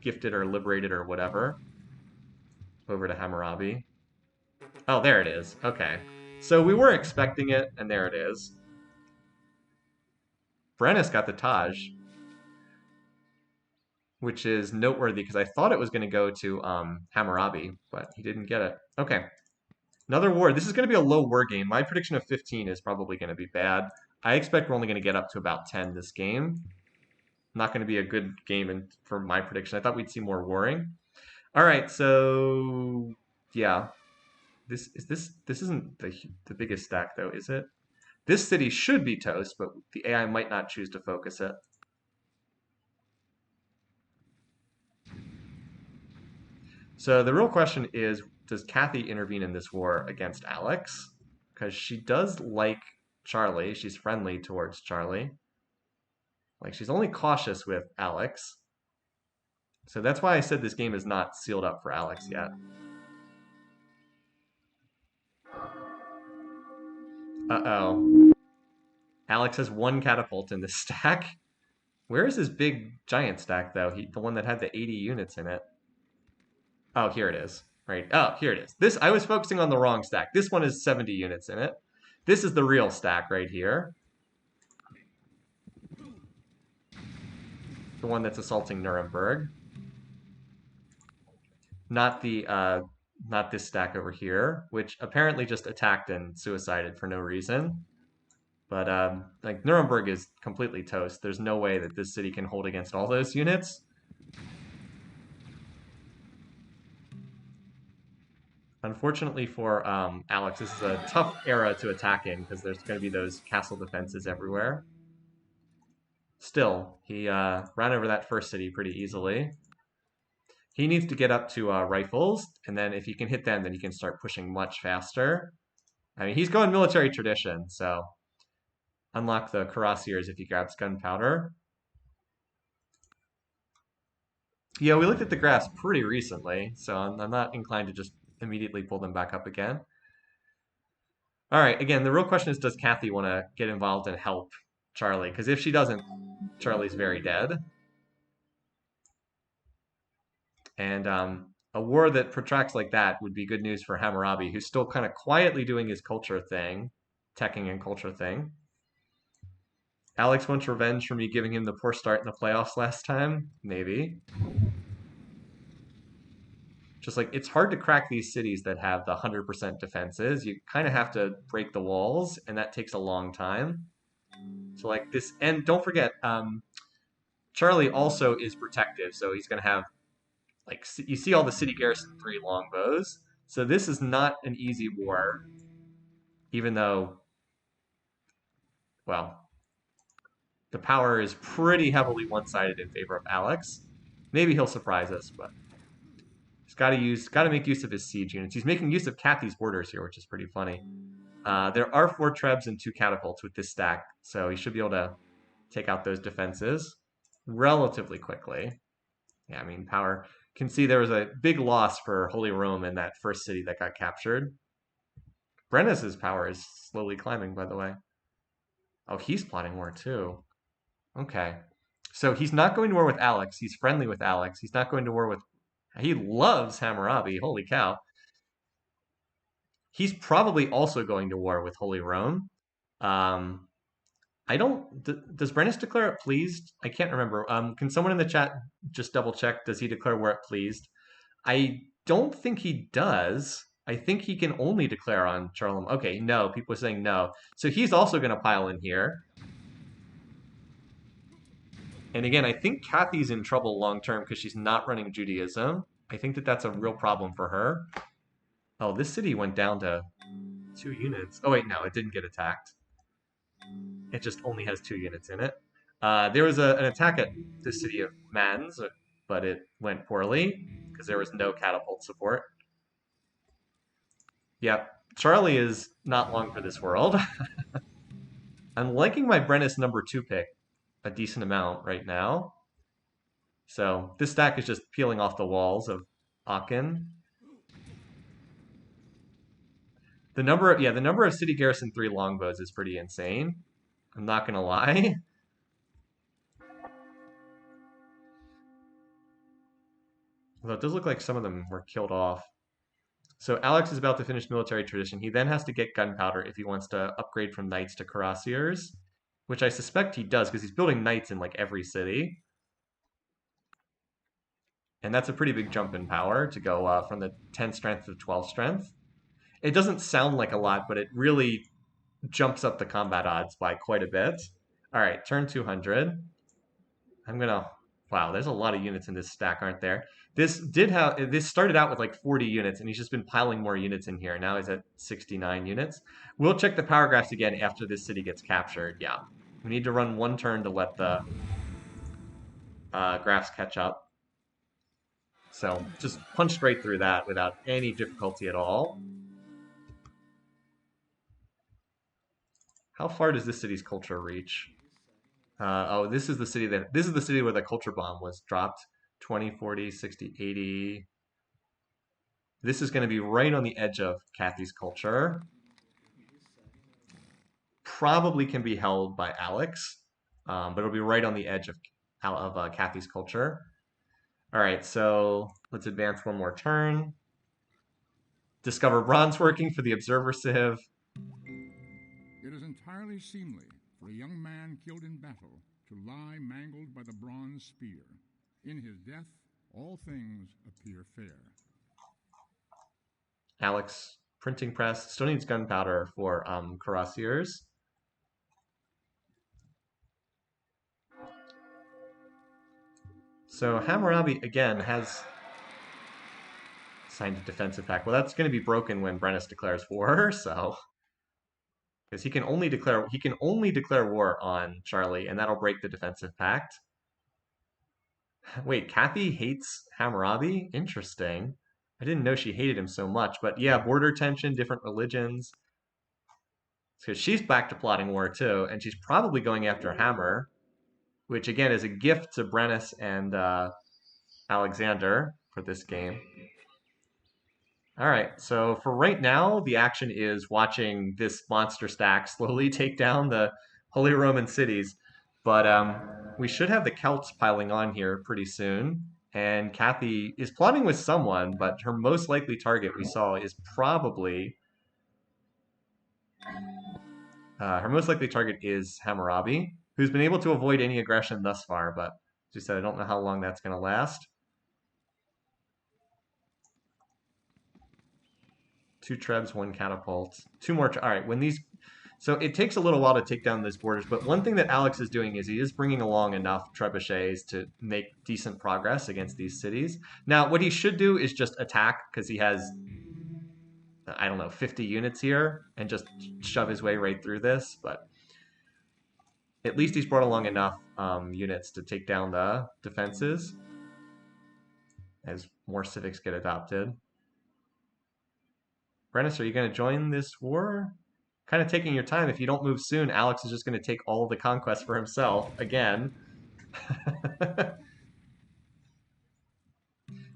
gifted or liberated or whatever. Over to Hammurabi. Oh, there it is. Okay. So we were expecting it, and there it is. Brennus got the Taj, which is noteworthy because I thought it was going to go to Hammurabi, but he didn't get it. Okay. Another war. This is going to be a low war game. My prediction of 15 is probably going to be bad. I expect we're only going to get up to about 10 this game. Not going to be a good game for my prediction. I thought we'd see more warring. All right, so yeah, this isn't the biggest stack though, is it? This city should be toast, but the AI might not choose to focus it. So the real question is, does Kathy intervene in this war against Alex? Because she does like Charlie. She's friendly towards Charlie. Like, she's only cautious with Alex. So that's why I said this game is not sealed up for Alex yet. Uh-oh. Alex has one catapult in this stack. Where is his big giant stack, though? The one that had the 80 units in it. Oh, here it is. Right. Oh, here it is. This I was focusing on the wrong stack. This one is 70 units in it. This is the real stack right here. The one that's assaulting Nuremberg. Not the not this stack over here, which apparently just attacked and suicided for no reason. But like Nuremberg is completely toast. There's no way that this city can hold against all those units. Unfortunately for Alex, this is a tough era to attack in because there's going to be those castle defenses everywhere. Still, he ran over that first city pretty easily. He needs to get up to rifles, and then if he can hit them, then he can start pushing much faster. I mean, he's going military tradition, so unlock the cuirassiers if he grabs gunpowder. Yeah, we looked at the graphs pretty recently, so I'm not inclined to just immediately pull them back up again. All right, again, the real question is, does Kathy want to get involved and help Charlie? Because if she doesn't, Charlie's very dead. And a war that protracts like that would be good news for Hammurabi, who's still kind of quietly doing his culture thing, teching and culture thing. Alex wants revenge for me giving him the poor start in the playoffs last time? Maybe. Just like, it's hard to crack these cities that have the 100% defenses. You kind of have to break the walls, and that takes a long time. So like this, and don't forget, Charlie also is protective, so he's going to have, like, you see all the city garrison 3 longbows. So this is not an easy war, even though, well, the power is pretty heavily one-sided in favor of Alex. Maybe he'll surprise us, but he's got to make use of his siege units. He's making use of Kathy's borders here, which is pretty funny. There are 4 trebs and 2 catapults with this stack, so he should be able to take out those defenses relatively quickly. Yeah, I mean, power. Can see there was a big loss for Holy Rome in that first city that got captured. Brennus's power is slowly climbing, by the way. Oh, he's plotting war too. Okay. So he's not going to war with Alex. He's friendly with Alex. He's not going to war with... He loves Hammurabi. Holy cow. He's probably also going to war with Holy Rome. I don't... Does Brennus declare it pleased? I can't remember. Can someone in the chat just double check? Does he declare war it pleased? I don't think he does. I think he can only declare on Charlemagne. Okay, no. People are saying no. So he's also going to pile in here. And again, I think Kathy's in trouble long term because she's not running Judaism. I think that that's a real problem for her. Oh, this city went down to 2 units. Oh, wait, no, it didn't get attacked. It just only has 2 units in it. There was an attack at the city of Mans, but it went poorly because there was no catapult support. Yep, Charlie is not long for this world. I'm liking my Brennus number 2 pick a decent amount right now. So this stack is just peeling off the walls of Aachen. The number of city garrison 3 longbows is pretty insane. I'm not gonna lie. Although it does look like some of them were killed off. So Alex is about to finish military tradition. He then has to get gunpowder if he wants to upgrade from knights to cuirassiers, which I suspect he does because he's building knights in like every city. And that's a pretty big jump in power to go from the 10 strength to 12 strength. It doesn't sound like a lot, but it really jumps up the combat odds by quite a bit. All right, turn 200. I'm gonna... Wow, there's a lot of units in this stack, aren't there? This started out with like 40 units, and he's just been piling more units in here. Now he's at 69 units. We'll check the power graphs again after this city gets captured. Yeah, we need to run 1 turn to let the graphs catch up. So just punch straight through that without any difficulty at all. How far does this city's culture reach? Oh, this is the city where the culture bomb was dropped. 20, 40, 60, 80. This is going to be right on the edge of Kathy's culture. Probably can be held by Alex, but it'll be right on the edge of Kathy's culture. All right, so let's advance 1 more turn. discover bronze working for the observer civ. It is entirely seemly for a young man killed in battle to lie mangled by the bronze spear. In his death, all things appear fair. Alex, printing press. Still needs gunpowder for cuirassiers. So Hammurabi, again, has signed a defensive pact. Well, that's going to be broken when Brennus declares war, so... Because he can only declare war on Charlie, and that'll break the defensive pact. Wait, Kathy hates Hammurabi? Interesting. I didn't know she hated him so much, but yeah, border tension, different religions. Because she's back to plotting war too, and she's probably going after Hammer, which again is a gift to Brennus and Alexander for this game. All right, so for right now, the action is watching this monster stack slowly take down the Holy Roman cities. But we should have the Celts piling on here pretty soon. And Kathy is plotting with someone, but her most likely target we saw is probably her most likely target is Hammurabi, who's been able to avoid any aggression thus far. But as you said, I don't know how long that's going to last. 2 trebs, 1 catapult, 2 more. All right, when these, so it takes a little while to take down those borders. But one thing that Alex is doing is he is bringing along enough trebuchets to make decent progress against these cities. Now, what he should do is just attack because he has, I don't know, 50 units here and just shove his way right through this. But at least he's brought along enough units to take down the defenses as more civics get adopted. Brennus, are you going to join this war? Kind of taking your time. If you don't move soon, Alex is just going to take all of the conquest for himself again.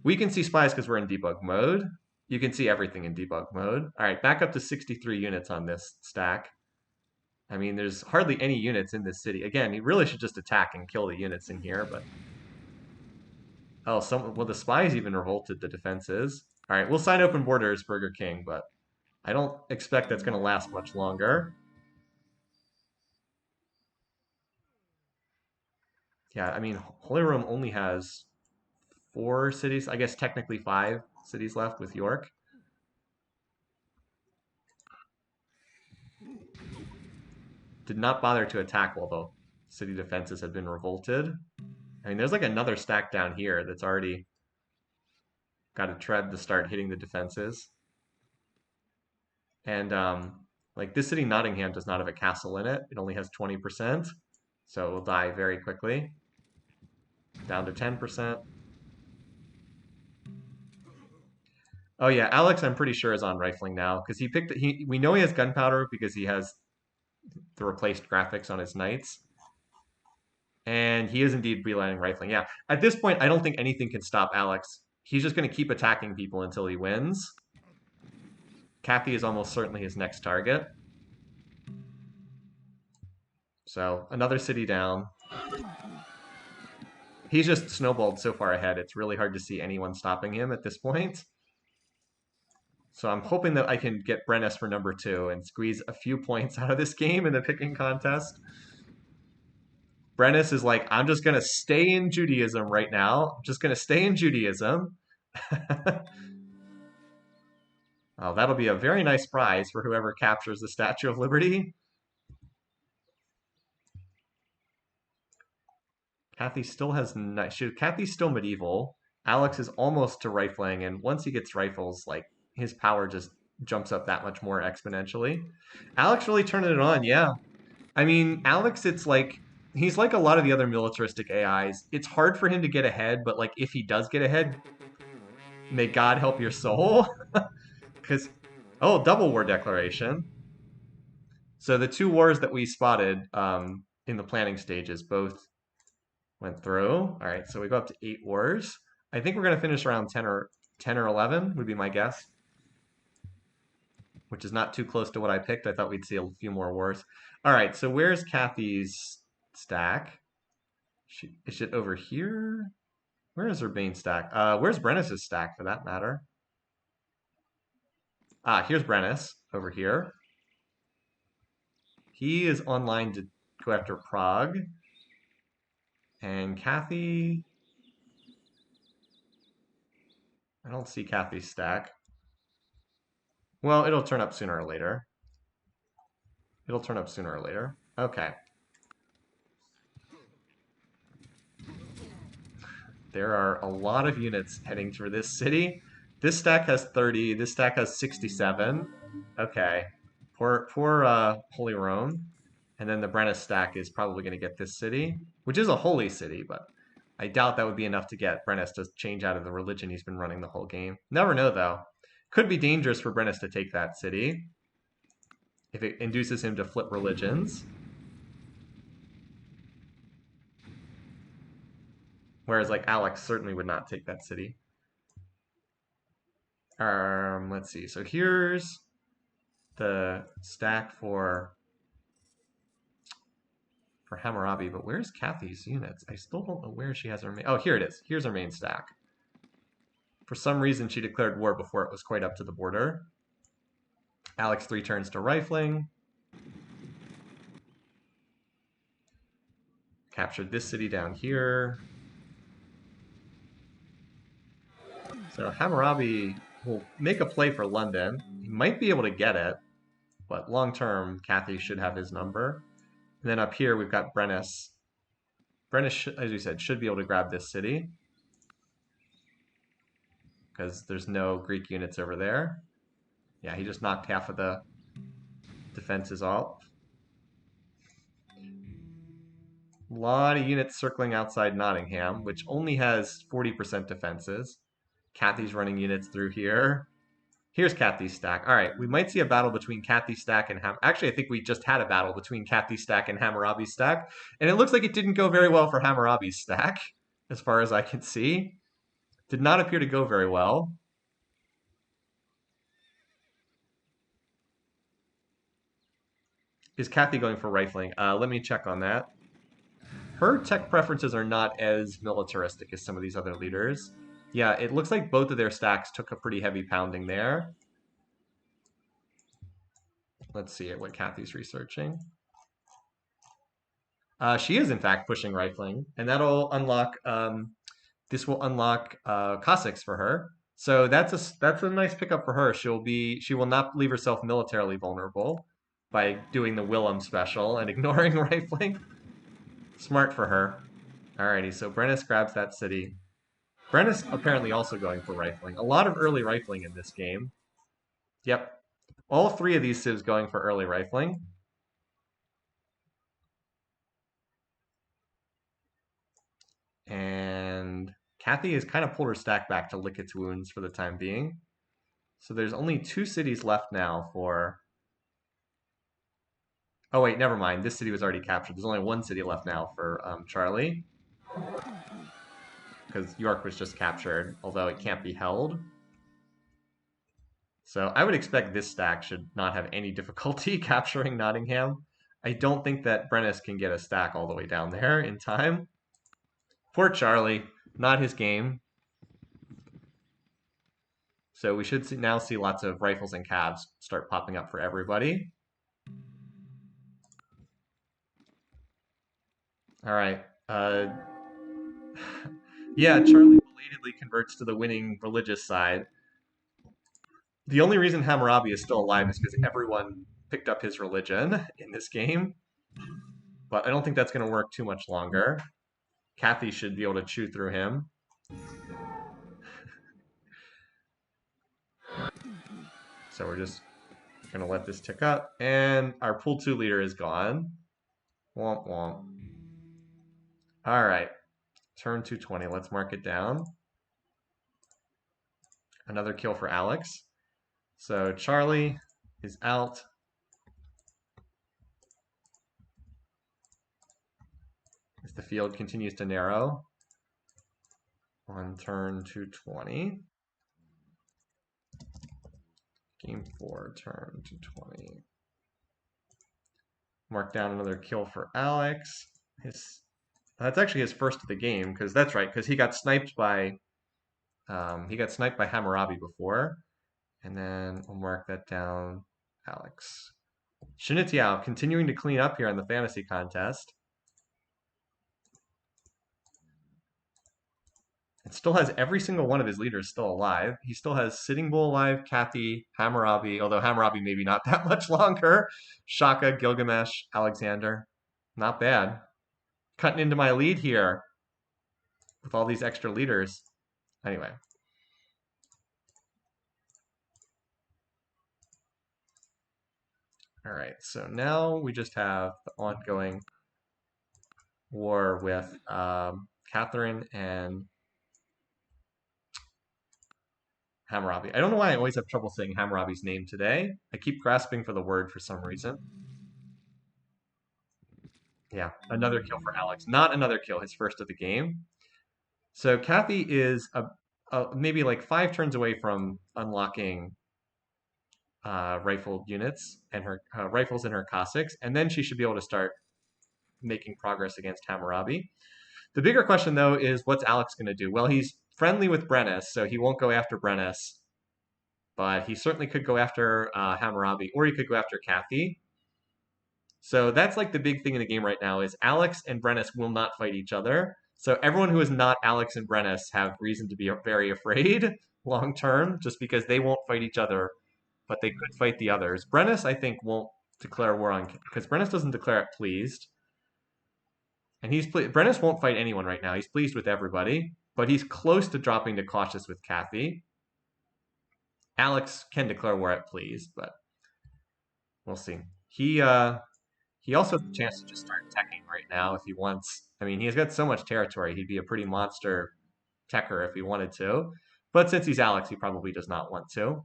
We can see spies because we're in debug mode. You can see everything in debug mode. All right, back up to 63 units on this stack. I mean, there's hardly any units in this city. Again, you really should just attack and kill the units in here, but... Oh, well, the spies even revolted the defenses. All right, we'll sign open borders, Burger King, but I don't expect that's going to last much longer. Yeah, I mean, Holy Rome only has 4 cities, I guess technically 5 cities left with York. Did not bother to attack while the city defenses had been revolted. I mean, there's like another stack down here that's already got a tread to start hitting the defenses. And like this city, Nottingham, does not have a castle in it. It only has 20%, so it will die very quickly. Down to 10%. Oh yeah, Alex, I'm pretty sure is on rifling now because he picked. We know he has gunpowder because he has the replaced graphics on his knights. And he is indeed relining rifling. Yeah. At this point, I don't think anything can stop Alex. He's just going to keep attacking people until he wins. Kathy is almost certainly his next target. So, another city down. He's just snowballed so far ahead, it's really hard to see anyone stopping him at this point. So I'm hoping that I can get Brennus for number 2 and squeeze a few points out of this game in the picking contest. Brennus is like, I'm just going to stay in Judaism right now. I'm just going to stay in Judaism. Oh, that'll be a very nice prize for whoever captures the Statue of Liberty. Kathy still has Kathy's still medieval. Alex is almost to rifling, and once he gets rifles, like his power just jumps up that much more exponentially. Alex really turning it on, yeah. I mean, Alex, it's like he's like a lot of the other militaristic AIs. It's hard for him to get ahead, but like if he does get ahead, may God help your soul. Because double war declaration. So the 2 wars that we spotted in the planning stages both went through. All right, so we go up to 8 wars. I think we're going to finish around 10 or 11 would be my guess, which is not too close to what I picked. I thought we'd see a few more wars. All right, so where's Kathy's stack? Is it over here? Where is her main stack? Where's Brennus's stack for that matter? Here's Brennus over here. He is online to go after Prague. And Kathy... I don't see Kathy's stack. Well, it'll turn up sooner or later. It'll turn up sooner or later. Okay. There are a lot of units heading for this city. This stack has 30. This stack has 67. Okay. Poor Holy Rome. And then the Brennus stack is probably going to get this city, which is a holy city, but I doubt that would be enough to get Brennus to change out of the religion he's been running the whole game. Never know, though. Could be dangerous for Brennus to take that city if it induces him to flip religions. Whereas, like, Alex certainly would not take that city. Let's see. So here's the stack for Hammurabi, but where's Kathy's units? I still don't know where she has her main... Oh, here it is. Here's her main stack. For some reason, she declared war before it was quite up to the border. Alex 3 turns to rifling. Captured this city down here. So Hammurabi will make a play for London. He might be able to get it, but long term, Cathy should have his number. And then up here, we've got Brennus. Brennus, as we said, should be able to grab this city because there's no Greek units over there. Yeah, he just knocked half of the defenses off. A lot of units circling outside Nottingham, which only has 40% defenses. Cathy's running units through here. Here's Cathy's stack. All right, we might see a battle between Cathy's stack and Actually, I think we just had a battle between Cathy's stack and Hammurabi's stack, and it looks like it didn't go very well for Hammurabi's stack, as far as I can see. Did not appear to go very well. Is Cathy going for rifling? Let me check on that. Her tech preferences are not as militaristic as some of these other leaders. Yeah, it looks like both of their stacks took a pretty heavy pounding there. Let's see what Cathy's researching. She is, in fact, pushing rifling, and that'll unlock... this will unlock Cossacks for her. So that's a nice pickup for her. She will not leave herself militarily vulnerable by doing the Willem special and ignoring rifling. Smart for her. Alrighty, so Brennus grabs that city. Brennus apparently also going for rifling. A lot of early rifling in this game. Yep. All three of these civs going for early rifling. And Cathy has kind of pulled her stack back to lick its wounds for the time being. So there's only 2 cities left now for... Oh wait, never mind. This city was already captured. There's only 1 city left now for Charlie. Because York was just captured, although it can't be held. So I would expect this stack should not have any difficulty capturing Nottingham. I don't think that Brennus can get a stack all the way down there in time. Poor Charlie, not his game. So we should now see lots of rifles and cabs start popping up for everybody. All right. Yeah, Charlie belatedly converts to the winning religious side. The only reason Hammurabi is still alive is because everyone picked up his religion in this game. But I don't think that's going to work too much longer. Cathy should be able to chew through him. So we're just going to let this tick up. And our pool 2 leader is gone. Womp womp. All right. Turn 220. Let's mark it down. Another kill for Alex. So Charlie is out. As the field continues to narrow. On turn 220. Game 4, turn 220. Mark down another kill for Alex. That's actually his first of the game, because that's right, because he got sniped by Hammurabi before, And then we'll mark that down, Alex. Shinitiao continuing to clean up here in the fantasy contest. It still has every single one of his leaders still alive. He still has Sitting Bull alive, Kathy, Hammurabi, although Hammurabi maybe not that much longer. Shaka, Gilgamesh, Alexander. Not bad. Cutting into my lead here with all these extra leaders. Anyway. All right, so now we just have the ongoing war with Catherine and Hammurabi. I don't know why I always have trouble saying Hammurabi's name today. I keep grasping for the word for some reason. Yeah, another kill for Alex. Not another kill, his first of the game. So Kathy is maybe like 5 turns away from unlocking rifled units and her rifles and her Cossacks, and then she should be able to start making progress against Hammurabi. The bigger question, though, is what's Alex going to do? Well, he's friendly with Brennus, so he won't go after Brennus, but he certainly could go after Hammurabi, or he could go after Kathy. So that's like the big thing in the game right now is Alex and Brennus will not fight each other. So everyone who is not Alex and Brennus have reason to be very afraid long term, just because they won't fight each other, but they could fight the others. Brennus, I think, won't declare war on because Brennus doesn't declare it pleased. And Brennus won't fight anyone right now. He's pleased with everybody, but he's close to dropping to cautious with Kathy. Alex can declare war at pleased, but we'll see. He also has a chance to just start teching right now if he wants. I mean, he's got so much territory. He'd be a pretty monster techer if he wanted to. But since he's Alex, he probably does not want to.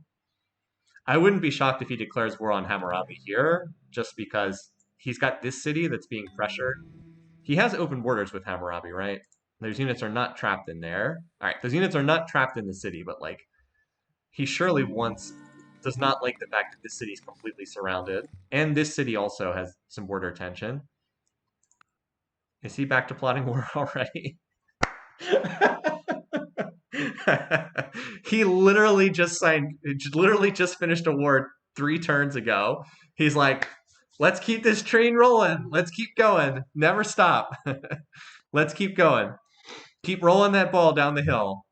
I wouldn't be shocked if he declares war on Hammurabi here, just because he's got this city that's being pressured. He has open borders with Hammurabi, right? Those units are not trapped in there. All right, those units are not trapped in the city, but like, he surely does not like the fact that this city is completely surrounded. And this city also has some border tension. Is he back to plotting war already? He literally just finished a war 3 turns ago. He's like, let's keep this train rolling. Let's keep going. Never stop. Let's keep going. Keep rolling that ball down the hill.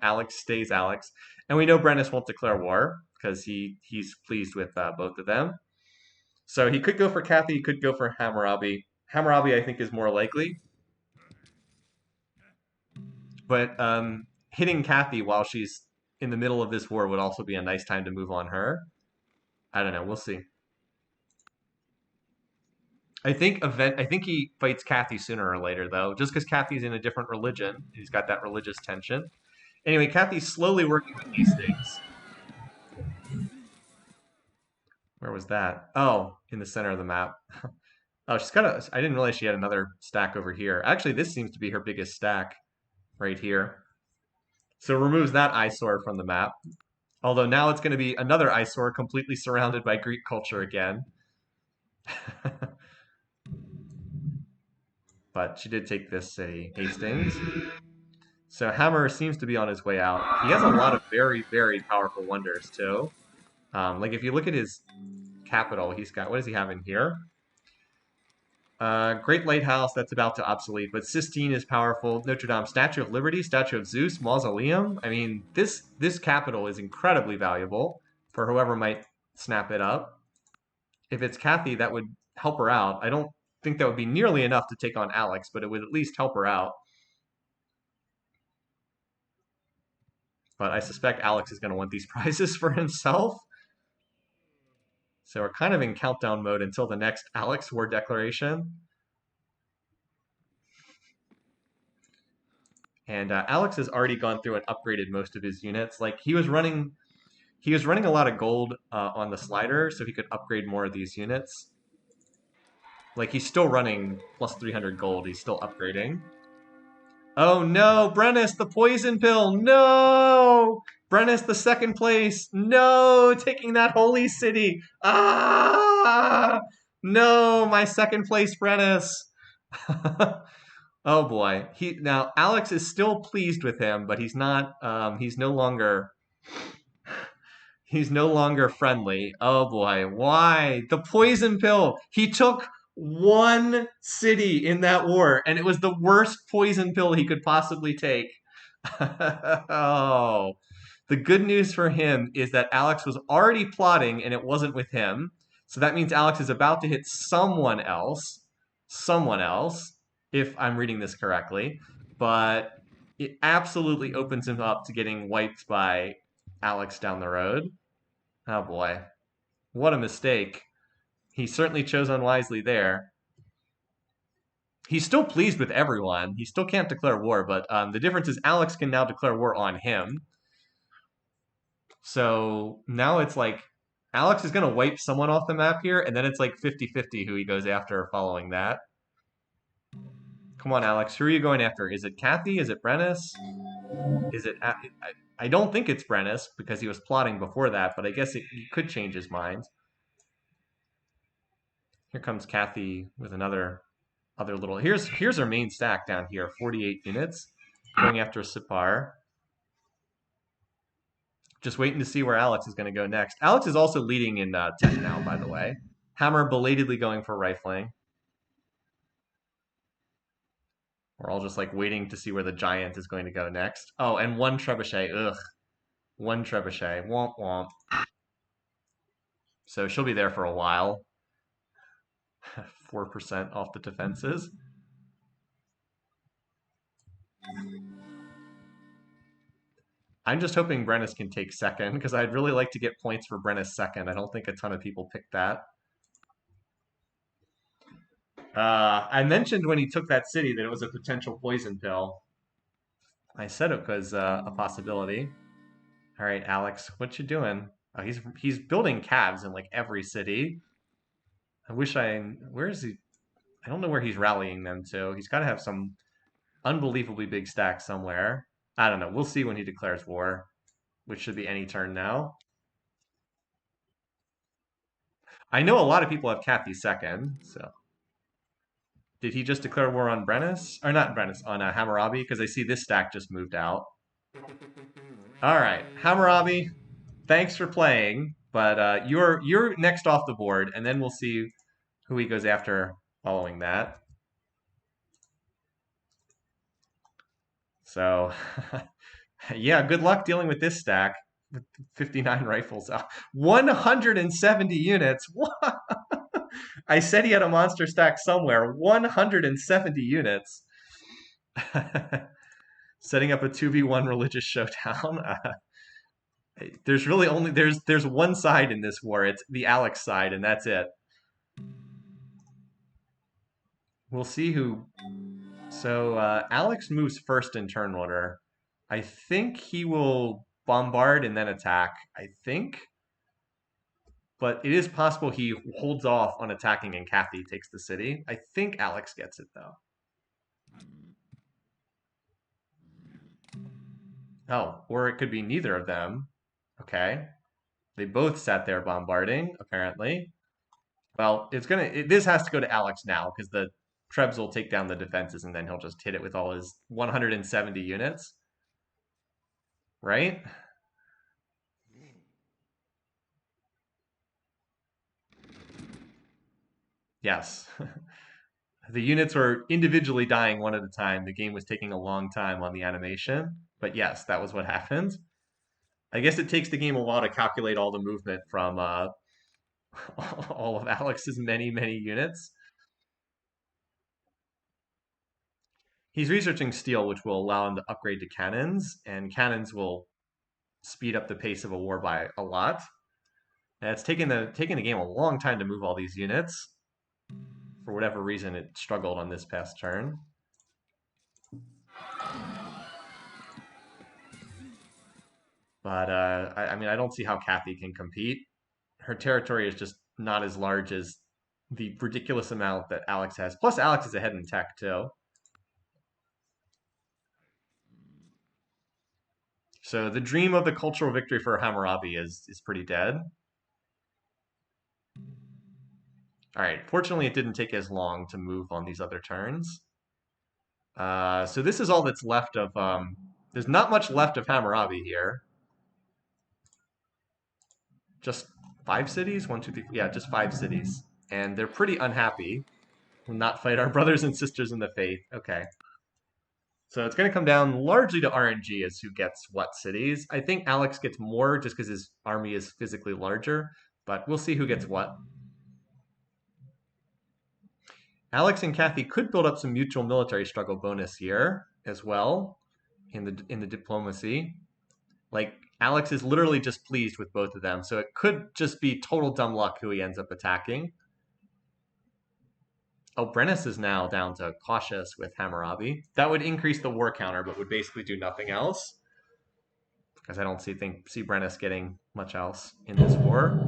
Alex stays Alex. And we know Brennus won't declare war because he's pleased with both of them. So he could go for Kathy, he could go for Hammurabi. Hammurabi, I think, is more likely. But hitting Kathy while she's in the middle of this war would also be a nice time to move on her. I don't know. We'll see. I think he fights Kathy sooner or later, though, just because Kathy's in a different religion. He's got that religious tension. Anyway, Kathy's slowly working with these things. Where was that? Oh, in the center of the map. Oh, she's got a. I didn't realize she had another stack over here. Actually, this seems to be her biggest stack right here. So removes that eyesore from the map. Although now it's going to be another eyesore completely surrounded by Greek culture again. But she did take this city, Hastings. So Hammer seems to be on his way out. He has a lot of very, very powerful wonders, too. Like, if you look at his capital, he's got... What does he have in here? Great Lighthouse, that's about to obsolete, but Sistine is powerful. Notre Dame, Statue of Liberty, Statue of Zeus, Mausoleum. I mean, this capital is incredibly valuable for whoever might snap it up. If it's Kathy, that would help her out. I don't think that would be nearly enough to take on Alex, but it would at least help her out. But I suspect Alex is going to want these prizes for himself. So we're kind of in countdown mode until the next Alex war declaration. And Alex has already gone through and upgraded most of his units. Like, he was running a lot of gold on the slider, so he could upgrade more of these units. Like, he's still running plus 300 gold. He's still upgrading. Oh no, Brennus, the poison pill. No! Brennus, the second place. No, taking that holy city. Ah! No, my second place, Brennus. Oh boy. Now Alex is still pleased with him, but he's not. He's no longer. He's no longer friendly. Oh boy, why? The poison pill. He took one city in that war, and it was the worst poison pill he could possibly take. Oh. The good news for him is that Alex was already plotting and it wasn't with him. So that means Alex is about to hit someone else. Someone else, if I'm reading this correctly. But it absolutely opens him up to getting wiped by Alex down the road. Oh boy. What a mistake. He certainly chose unwisely there. He's still pleased with everyone. He still can't declare war, but the difference is Alex can now declare war on him. So now it's like Alex is going to wipe someone off the map here, and then it's like 50-50 who he goes after following that. Come on, Alex. Who are you going after? Is it Kathy? Is it Brennis? Is it... I don't think it's Brennis because he was plotting before that, but I guess he could change his mind. Here comes Kathy with another little... Here's her main stack down here, 48 units, going after Sipar. Just waiting to see where Alex is going to go next. Alex is also leading in tech now, by the way. Hammer belatedly going for rifling. We're all just like waiting to see where the giant is going to go next. Oh, and one trebuchet. Ugh. One trebuchet. Womp womp. So she'll be there for a while. 4% off the defenses. I'm just hoping Brennis can take second because I'd really like to get points for Brennis second. I don't think a ton of people picked that. I mentioned when he took that city that it was a potential poison pill. I said it was a possibility. All right, Alex, what you doing? Oh, he's building cabs in like every city. I wish where is he? I don't know where he's rallying them to. He's got to have some unbelievably big stack somewhere. I don't know. We'll see when he declares war, which should be any turn now. I know a lot of people have Kathy second, so. Did he just declare war on Brennis? Or not Brennis, on Hammurabi? Because I see this stack just moved out. All right, Hammurabi, thanks for playing, but you're next off the board, and then we'll see who he goes after following that. So, yeah, good luck dealing with this stack. 59 rifles, 170 units. What? I said he had a monster stack somewhere. 170 units. Setting up a 2v1 religious showdown. There's really only there's one side in this war. It's the Alex side, and that's it. We'll see who. So Alex moves first in turn order. I think he will bombard and then attack. I think. But it is possible he holds off on attacking and Kathy takes the city. I think Alex gets it, though. Oh, or it could be neither of them. Okay. They both sat there bombarding, apparently. Well, this has to go to Alex now, because the Trebs will take down the defenses, and then he'll just hit it with all his 170 units. Right? Yes. The units were individually dying one at a time. The game was taking a long time on the animation. But yes, that was what happened. I guess it takes the game a while to calculate all the movement from all of Alex's many, many units. He's researching steel, which will allow him to upgrade to cannons, and cannons will speed up the pace of a war by a lot. And it's taken the game a long time to move all these units. For whatever reason, it struggled on this past turn. But I mean, I don't see how Kathy can compete. Her territory is just not as large as the ridiculous amount that Alex has. Plus, Alex is ahead in tech too. So the dream of the cultural victory for Hammurabi is pretty dead. All right. Fortunately, it didn't take as long to move on these other turns. So this is all that's left of. There's not much left of Hammurabi here. Just 5 cities? One, two, three. Yeah, just 5 cities. And they're pretty unhappy. Will not fight our brothers and sisters in the faith. Okay. So it's going to come down largely to RNG as who gets what cities. I think Alex gets more just because his army is physically larger, but we'll see who gets what. Alex and Kathy could build up some mutual military struggle bonus here as well in the diplomacy. Like Alex is literally just pleased with both of them, so it could just be total dumb luck who he ends up attacking. Oh, Brennus is now down to cautious with Hammurabi. That would increase the war counter, but would basically do nothing else. Because I don't see Brennus getting much else in this war.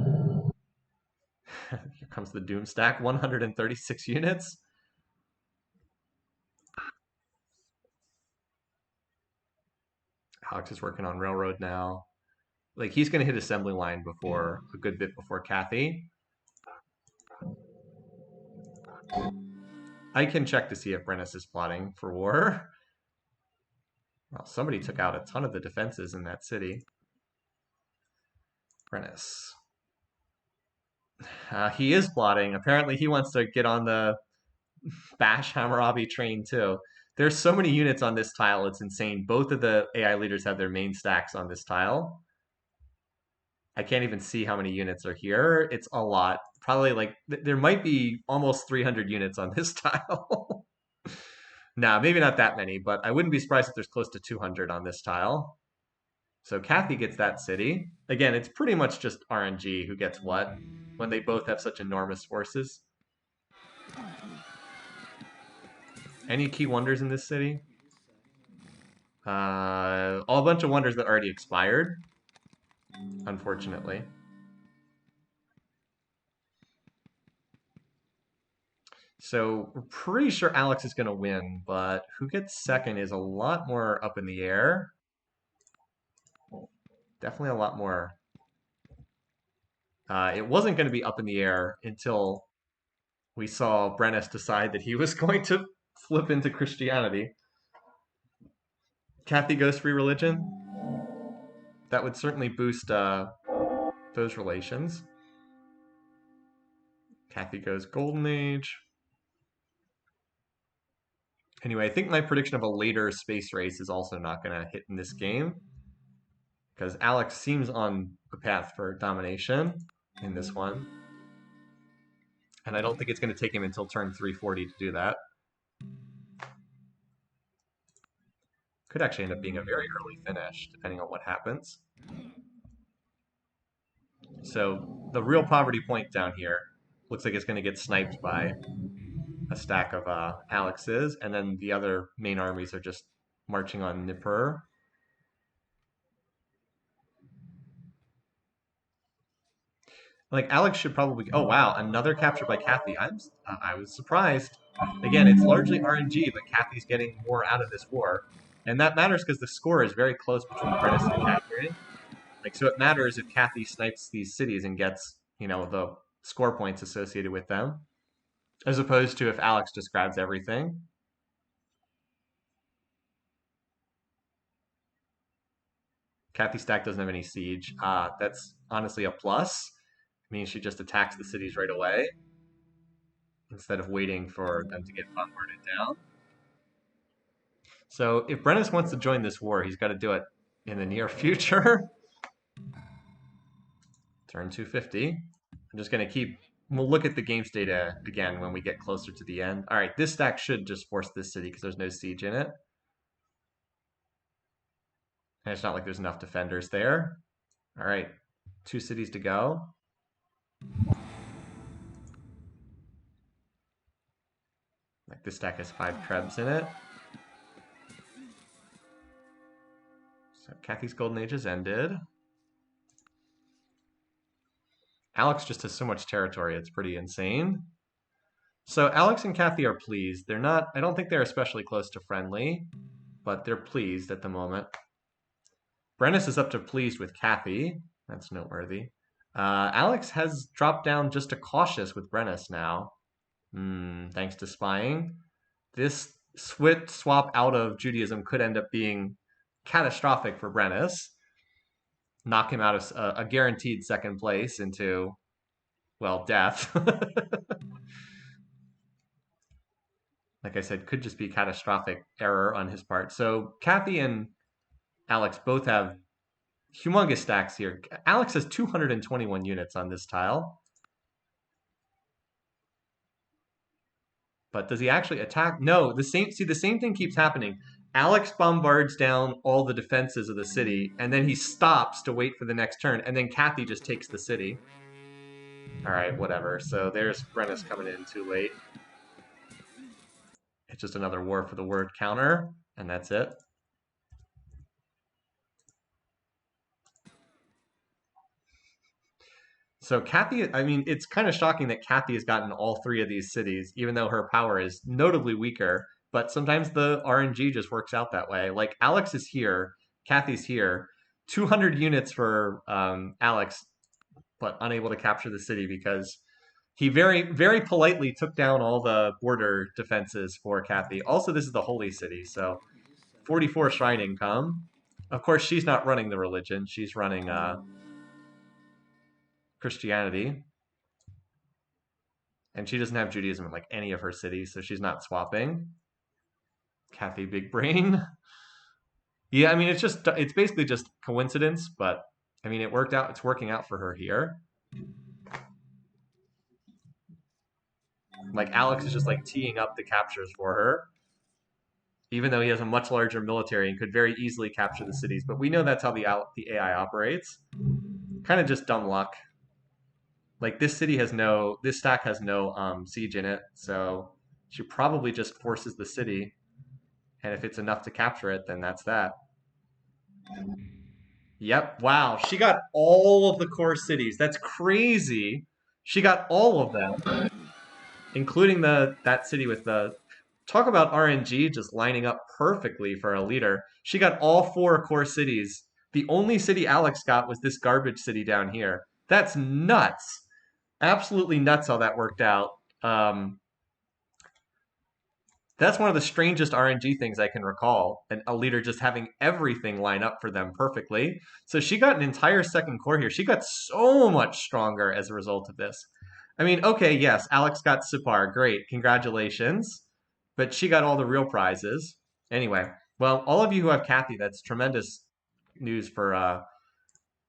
Here comes the Doom stack, 136 units. Alex is working on railroad now. Like he's gonna hit assembly line before a good bit before Kathy. I can check to see if Brennus is plotting for war. Well, somebody took out a ton of the defenses in that city. Brennus. He is plotting. Apparently he wants to get on the bash Hammurabi train too. There's so many units on this tile, it's insane. Both of the AI leaders have their main stacks on this tile. I can't even see how many units are here. It's a lot. Probably like, there might be almost 300 units on this tile. Nah, maybe not that many, but I wouldn't be surprised if there's close to 200 on this tile. So Kathy gets that city. Again, it's pretty much just RNG who gets what when they both have such enormous forces. Any key wonders in this city? A bunch of wonders that already expired, unfortunately. So we're pretty sure Alex is going to win, but who gets second is a lot more up in the air. Definitely a lot more. It wasn't going to be up in the air until we saw Brennus decide that he was going to flip into Christianity. Kathy goes free religion. That would certainly boost those relations. Kathy goes golden age. Anyway, I think my prediction of a later space race is also not going to hit in this game because Alex seems on the path for domination in this one. And I don't think it's going to take him until turn 340 to do that. Could actually end up being a very early finish, depending on what happens. So the real poverty point down here looks like it's going to get sniped by a stack of Alex's, and then the other main armies are just marching on Nippur. Like Alex should probably. Oh wow, another capture by Kathy. I was surprised. Again, it's largely RNG, but Kathy's getting more out of this war, and that matters because the score is very close between Brennus and Catherine. Like so, it matters if Kathy snipes these cities and gets the score points associated with them, as opposed to if Alex just grabs everything. Kathy stack doesn't have any siege. That's honestly a plus. It means she just attacks the cities right away instead of waiting for them to get bombarded down. So if Brennus wants to join this war, he's got to do it in the near future. Turn 250. I'm just going to keep... We'll look at the games data again when we get closer to the end. All right, this stack should just force this city because there's no siege in it. And it's not like there's enough defenders there. All right, 2 cities to go. Like this stack has 5 trebs in it. So Kathy's golden age has ended. Alex just has so much territory, it's pretty insane. So Alex and Kathy are pleased. They're not, I don't think they're especially close to friendly, but they're pleased at the moment. Brennus is up to pleased with Kathy. That's noteworthy. Alex has dropped down just to cautious with Brennus now. Thanks to spying. This swap out of Judaism could end up being catastrophic for Brennus. knock him out of a guaranteed second place into, well, death. Like I said, could just be catastrophic error on his part. So Kathy and Alex both have humongous stacks here. Alex has 221 units on this tile. But does he actually attack? No, the same thing keeps happening. Alex bombards down all the defenses of the city, and then he stops to wait for the next turn, and then Kathy just takes the city. All right, whatever. So there's Brennus coming in too late. It's just another war for the word counter, and that's it. So Kathy, I mean, it's kind of shocking that Kathy has gotten all three of these cities, even though her power is notably weaker. But sometimes the RNG just works out that way. Like Alex is here, Kathy's here, 200 units for Alex, but unable to capture the city because he very, very politely took down all the border defenses for Kathy. Also, this is the holy city, so 44 shrine income. Of course, she's not running the religion; she's running Christianity. And she doesn't have Judaism in like any of her cities, so she's not swapping. Kathy Big Brain. Yeah, I mean it's basically just coincidence, but I mean it worked out. It's working out for her here. Like Alex is just like teeing up the captures for her, even though he has a much larger military and could very easily capture the cities. But we know that's how the AI operates. Kind of just dumb luck. Like this stack has no siege in it, so she probably just forces the city. And if it's enough to capture it, then that's that. Yep. Wow. She got all of the core cities. That's crazy. She got all of them, including that city with the talk about RNG just lining up perfectly for a leader. She got all four core cities. The only city Alex got was this garbage city down here. That's nuts. Absolutely nuts how that worked out. That's one of the strangest RNG things I can recall. A leader just having everything line up for them perfectly. So she got an entire second core here. She got so much stronger as a result of this. I mean, okay, yes, Alex got Sipar. Great. Congratulations. But she got all the real prizes. Anyway, well, all of you who have Kathy, that's tremendous news for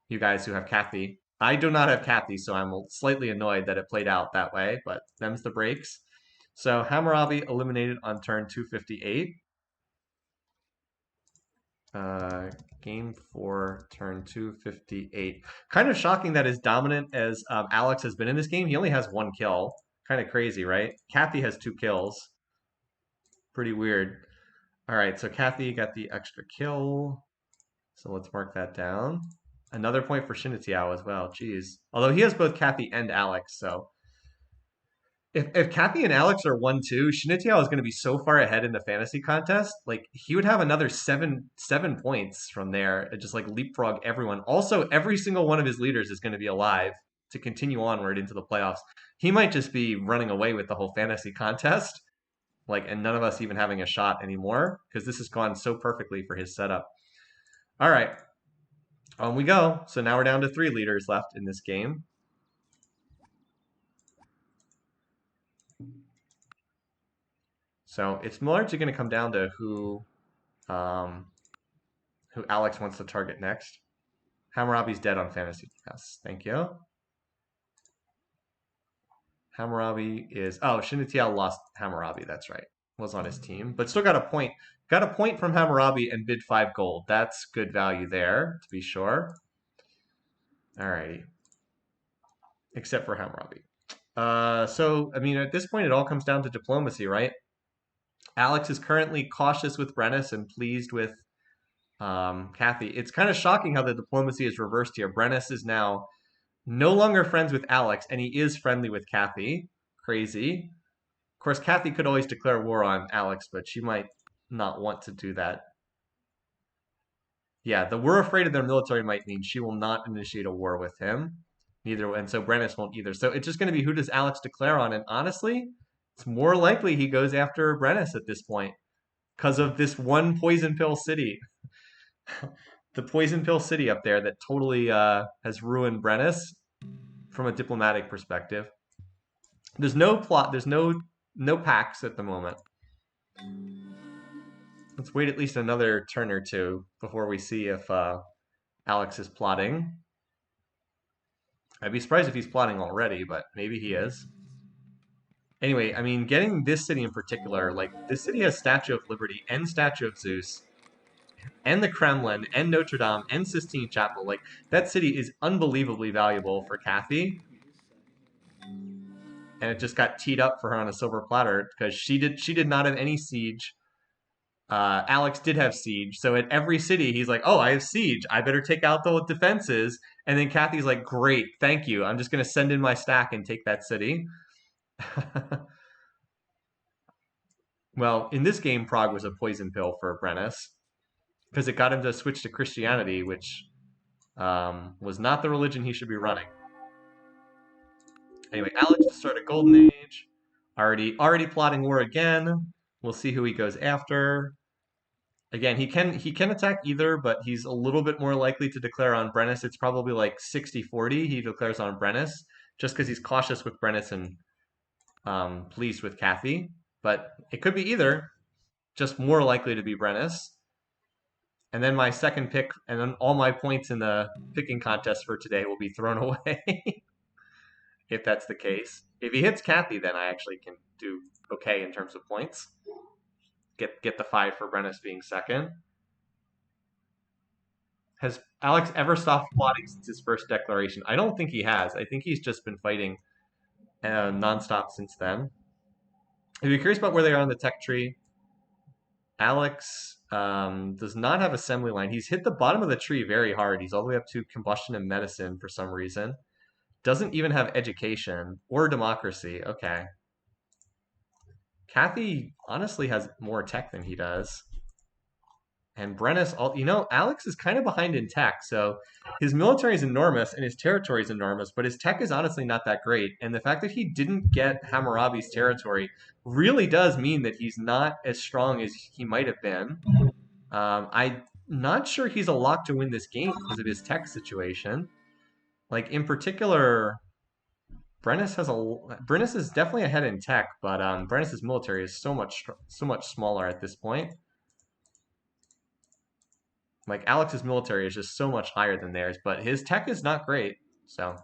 you guys who have Kathy. I do not have Kathy, so I'm slightly annoyed that it played out that way, but them's the breaks. So Hammurabi eliminated on turn 258. Game 4, turn 258. Kind of shocking that as dominant as Alex has been in this game, he only has one kill. Kind of crazy, right? Kathy has 2 kills. Pretty weird. All right, so Kathy got the extra kill. So let's mark that down. Another point for Shinatiao as well. Jeez. Although he has both Kathy and Alex, so if Kathy and Alex are 1-2, Shinatiao is going to be so far ahead in the fantasy contest. Like he would have another seven points from there, and just like leapfrog everyone. Also, every single one of his leaders is going to be alive to continue onward into the playoffs. He might just be running away with the whole fantasy contest, like, and none of us even having a shot anymore because this has gone so perfectly for his setup. All right, on we go. So now we're down to 3 leaders left in this game. So it's largely going to come down to who Alex wants to target next. Hammurabi's dead on fantasy. Yes, thank you. Hammurabi is... Oh, Shinatiao lost Hammurabi. That's right. Was on his team. But still got a point. Got a point from Hammurabi and bid 5 gold. That's good value there, to be sure. Alrighty. Except for Hammurabi. So, I mean, at this point, it all comes down to diplomacy, right? Alex is currently cautious with Brennus and pleased with Kathy. It's kind of shocking how the diplomacy is reversed here. Brennus is now no longer friends with Alex, and he is friendly with Kathy. Crazy. Of course, Kathy could always declare war on Alex, but she might not want to do that. Yeah, the we're afraid of their military might mean she will not initiate a war with him. Neither, and so Brennus won't either. So it's just going to be who does Alex declare on, and honestly, it's more likely he goes after Brennus at this point because of this one poison pill city. the poison pill city up there that totally has ruined Brennus from a diplomatic perspective. There's no plot. There's no packs at the moment. Let's wait at least another turn or two before we see if Alex is plotting. I'd be surprised if he's plotting already, but maybe he is. Anyway, I mean, getting this city in particular, like, this city has Statue of Liberty and Statue of Zeus, and the Kremlin, and Notre Dame, and Sistine Chapel. Like, that city is unbelievably valuable for Kathy. And it just got teed up for her on a silver platter because she did not have any siege. Alex did have siege, so at every city he's like, "Oh, I have siege. I better take out the defenses." And then Kathy's like, "Great, thank you. I'm just gonna send in my stack and take that city." Well, in this game, Prague was a poison pill for Brennus because it got him to switch to Christianity, which was not the religion he should be running. Anyway, Alex to start a golden age. Already plotting war again. We'll see who he goes after. Again, he can attack either, but he's a little bit more likely to declare on Brennus. It's probably like 60-40 he declares on Brennus, just because he's cautious with Brennus and pleased with Kathy. But it could be either, just more likely to be Brennus. And then my second pick, and then all my points in the picking contest for today will be thrown away, if that's the case. If he hits Kathy, then I actually can do okay in terms of points. Get the 5 for Brennus being second. Has Alex ever stopped plotting since his first declaration? I don't think he has. I think he's just been fighting nonstop since then. If you're curious about where they are on the tech tree, Alex does not have assembly line. He's hit the bottom of the tree very hard. He's all the way up to combustion and medicine for some reason. Doesn't even have education or democracy. Okay. Kathy honestly has more tech than he does. And Brennus, Alex is kind of behind in tech. So his military is enormous and his territory is enormous, but his tech is honestly not that great. And the fact that he didn't get Hammurabi's territory really does mean that he's not as strong as he might have been. I'm not sure he's a lock to win this game because of his tech situation. Like, in particular, Brennus is definitely ahead in tech, but Brennus's military is so much smaller at this point. Like, Alex's military is just so much higher than theirs, but his tech is not great. So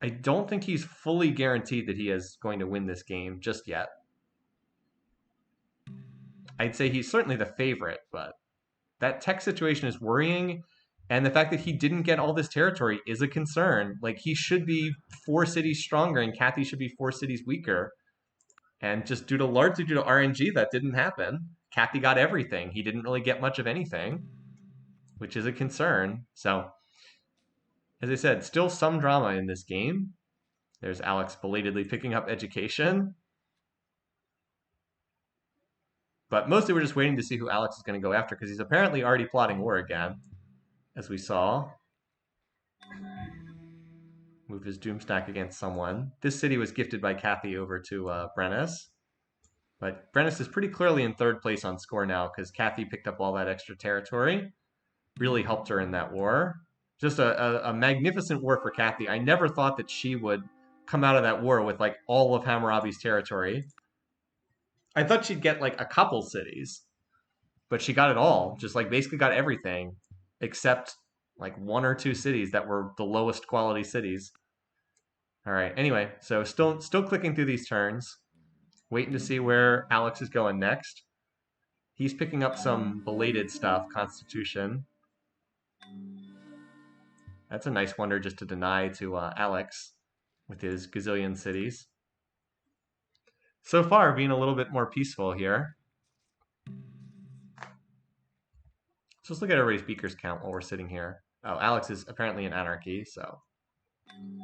I don't think he's fully guaranteed that he is going to win this game just yet. I'd say he's certainly the favorite, but that tech situation is worrying. And the fact that he didn't get all this territory is a concern. Like, he should be 4 cities stronger and Kathy should be 4 cities weaker. And just largely due to RNG, that didn't happen. Kathy got everything. He didn't really get much of anything, which is a concern. So, as I said, still some drama in this game. There's Alex belatedly picking up education. But mostly we're just waiting to see who Alex is going to go after because he's apparently already plotting war again, as we saw. Move his doom stack against someone. This city was gifted by Kathy over to Brennus. But Brennus is pretty clearly in 3rd place on score now because Kathy picked up all that extra territory. Really helped her in that war. Just a magnificent war for Kathy. I never thought that she would come out of that war with like all of Hammurabi's territory. I thought she'd get like a couple cities, but she got it all. Just like basically got everything except like 1 or 2 cities that were the lowest quality cities. All right. Anyway, so still clicking through these turns. Waiting to see where Alex is going next. He's picking up some belated stuff, Constitution. That's a nice wonder just to deny to Alex with his gazillion cities. So far, being a little bit more peaceful here. So let's look at everybody's beakers count while we're sitting here. Oh, Alex is apparently in anarchy, so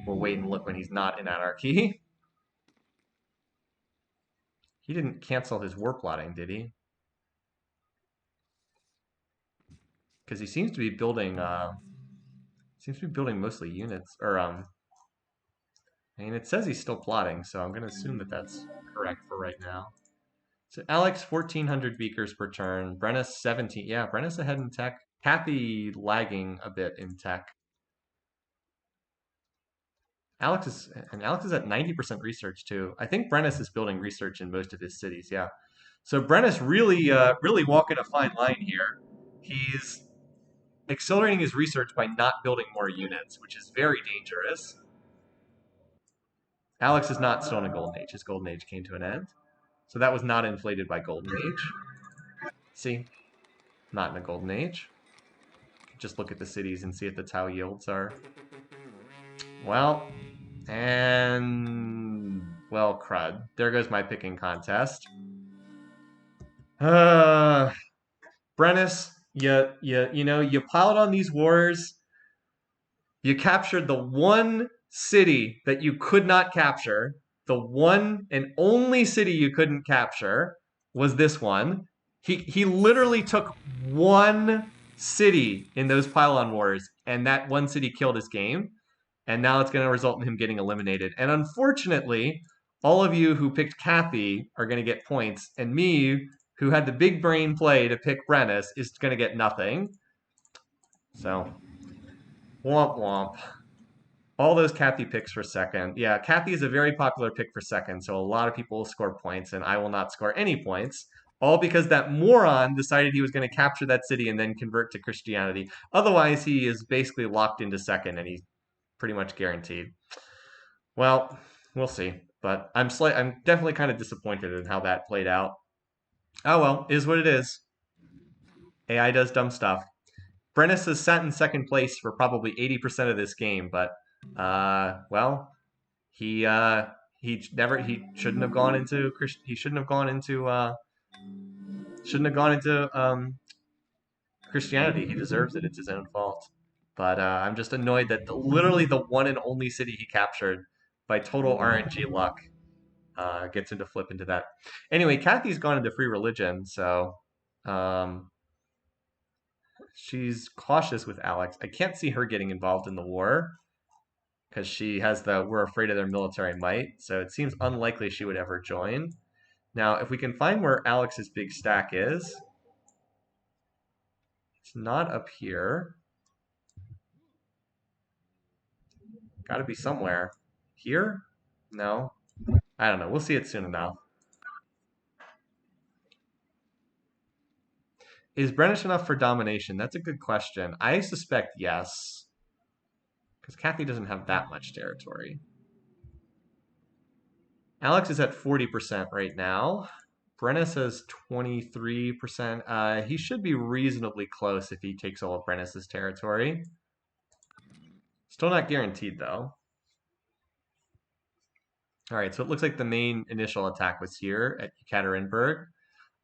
we'll wait and look when he's not in anarchy. He didn't cancel his war plotting, did he? Because he seems to be building mostly units, or I mean, it says he's still plotting, so I'm going to assume that that's correct for right now. So Alex, 1,400 beakers per turn. Brennus, 17. Yeah, Brennus ahead in tech. Kathy lagging a bit in tech. Alex is at 90% research too. I think Brennis is building research in most of his cities. Yeah. So Brennis really walking a fine line here. He's accelerating his research by not building more units, which is very dangerous. Alex is not still in a golden age. His golden age came to an end. So that was not inflated by golden age. See? Not in a golden age. Just look at the cities and see if that's how yields are. Well, and well, crud. There goes my picking contest. Brennis, you piled on these wars. You captured the one city that you could not capture. The one and only city you couldn't capture was this one. He literally took one city in those pylon wars, and that one city killed his game. And now it's going to result in him getting eliminated. And unfortunately, all of you who picked Kathy are going to get points, and me, who had the big brain play to pick Brennis, is going to get nothing. So, womp womp. All those Kathy picks for second. Yeah, Kathy is a very popular pick for second, so a lot of people will score points, and I will not score any points. All because that moron decided he was going to capture that city and then convert to Christianity. Otherwise, he is basically locked into second, and he's pretty much guaranteed. Well, we'll see. But I'm definitely kind of disappointed in how that played out. Oh well, is what it is. AI does dumb stuff. Brennis has sat in second place for probably 80% of this game, but well, he shouldn't have gone into Christianity. He deserves it. It's his own fault. But I'm just annoyed that literally the one and only city he captured by total RNG luck gets him to flip into that. Anyway, Kathy's gone into free religion, so she's cautious with Alex. I can't see her getting involved in the war because she has the "we're afraid of their military might," so it seems unlikely she would ever join. Now, if we can find where Alex's big stack is, it's not up here. Got to be somewhere. Here? No. I don't know. We'll see it soon enough. Is Brennish enough for domination? That's a good question. I suspect yes. Because Kathy doesn't have that much territory. Alex is at 40% right now. Brennis has 23%. He should be reasonably close if he takes all of Brennis's territory. Still not guaranteed, though. All right, so it looks like the main initial attack was here at Ekaterinburg.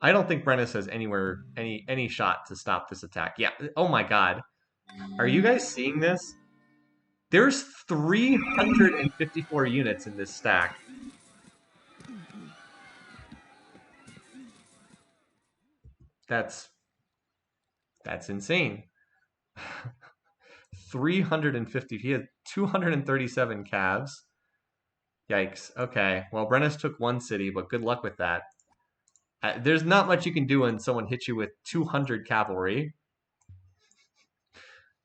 I don't think Brennis has any shot to stop this attack. Yeah. Oh my God. Are you guys seeing this? There's 354 units in this stack. That's insane. 350. He had 237 calves. Yikes. Okay. Well, Brennis took one city, but good luck with that. There's not much you can do when someone hits you with 200 cavalry.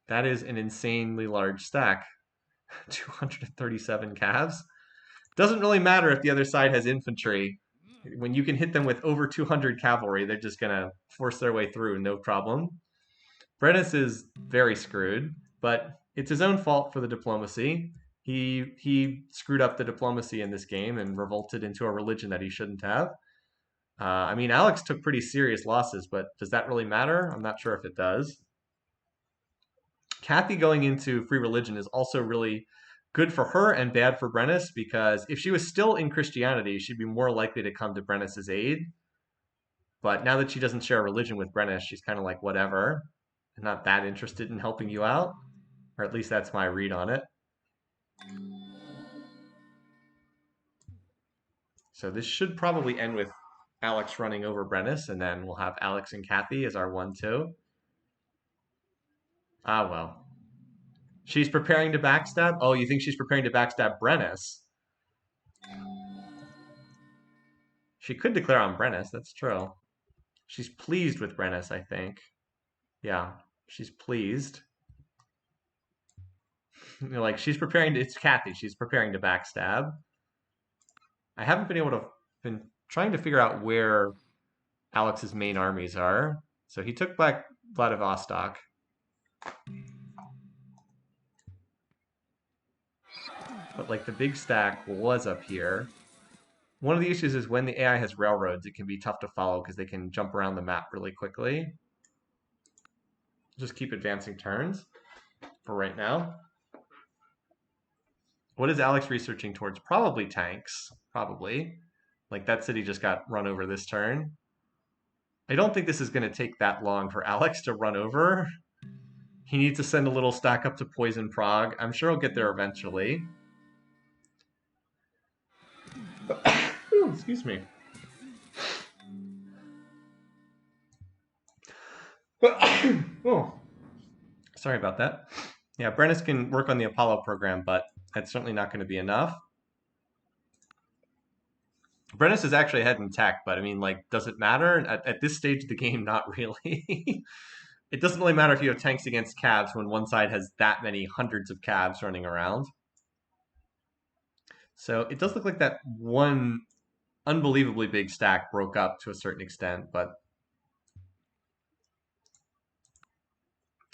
That is an insanely large stack. 237 calves. Doesn't really matter if the other side has infantry. When you can hit them with over 200 cavalry, they're just going to force their way through, no problem. Brennis is very screwed, but it's his own fault for the diplomacy. He screwed up the diplomacy in this game and revolted into a religion that he shouldn't have. I mean, Alex took pretty serious losses, but does that really matter? I'm not sure if it does. Kathy going into free religion is also really good for her and bad for Brennis because if she was still in Christianity, she'd be more likely to come to Brennis's aid. But now that she doesn't share a religion with Brennis, she's kind of like, whatever. I'm not that interested in helping you out. Or at least that's my read on it. So this should probably end with Alex running over Brennis, and then we'll have Alex and Kathy as our 1-2. Ah, well. She's preparing to backstab? Oh, you think she's preparing to backstab Brennis? She could declare on Brennis, that's true. She's pleased with Brennis, I think. Yeah. She's pleased. Like, she's preparing to, it's Kathy. She's preparing to backstab. I haven't been able to, been trying to figure out where Alex's main armies are. So he took back Vladivostok. But like the big stack was up here. One of the issues is when the AI has railroads, it can be tough to follow because they can jump around the map really quickly. Just keep advancing turns for right now. What is Alex researching towards? Probably tanks. Probably. Like that city just got run over this turn. I don't think this is going to take that long for Alex to run over. He needs to send a little stack up to Poison Prague. I'm sure he'll get there eventually. Ooh, excuse me. Oh, sorry about that. Yeah, Brennus can work on the Apollo program, but that's certainly not going to be enough. Brennus is actually ahead in tech, but I mean, like, does it matter? At this stage of the game, not really. It doesn't really matter if you have tanks against cabs when one side has that many hundreds of cabs running around. So it does look like that one unbelievably big stack broke up to a certain extent, but...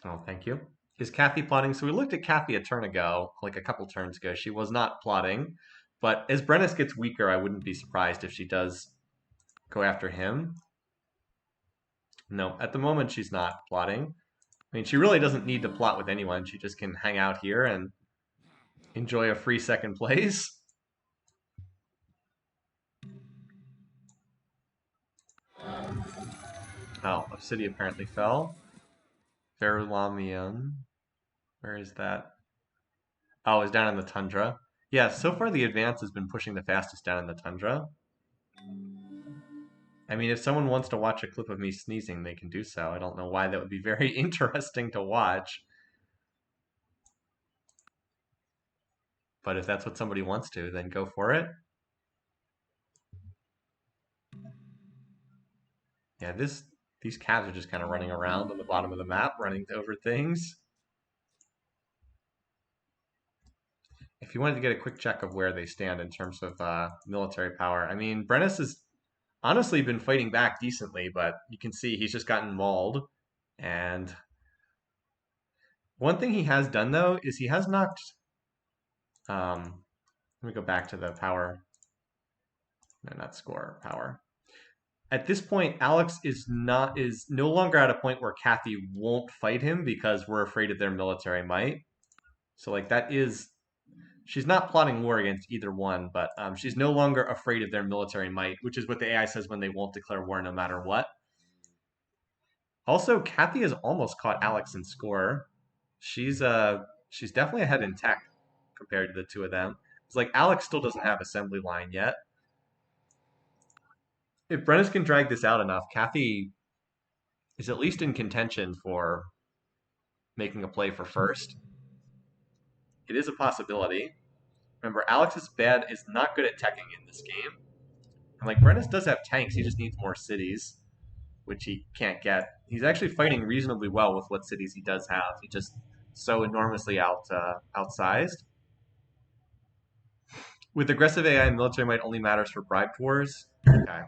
Oh, thank you. Is Kathy plotting? So we looked at Kathy a turn ago, like a couple turns ago. She was not plotting, but as Brennus gets weaker, I wouldn't be surprised if she does go after him. No, at the moment she's not plotting. I mean, she really doesn't need to plot with anyone. She just can hang out here and enjoy a free second place. Oh, a city apparently fell. Verulamium. Where is that? Oh, it's down in the tundra. Yeah, so far the advance has been pushing the fastest down in the tundra. I mean, if someone wants to watch a clip of me sneezing, they can do so. I don't know why that would be very interesting to watch. But if that's what somebody wants to, then go for it. Yeah, these calves are just kind of running around on the bottom of the map, running over things. If you wanted to get a quick check of where they stand in terms of military power, I mean, Brennus has honestly been fighting back decently, but you can see he's just gotten mauled. And one thing he has done, though, is he has knocked... let me go back to the power. No, not score, power. At this point, Alex is no longer at a point where Kathy won't fight him because we're afraid of their military might. So like that is, she's not plotting war against either one, but she's no longer afraid of their military might, which is what the AI says when they won't declare war no matter what. Also, Kathy has almost caught Alex in score. She's definitely ahead in tech compared to the two of them. It's like Alex still doesn't have assembly line yet. If Brennus can drag this out enough, Kathy is at least in contention for making a play for first. It is a possibility. Remember, Alex is not good at teching in this game. And like Brennus does have tanks, he just needs more cities, which he can't get. He's actually fighting reasonably well with what cities he does have. He just so enormously outsized. With aggressive AI, military might only matters for bribed wars. Okay.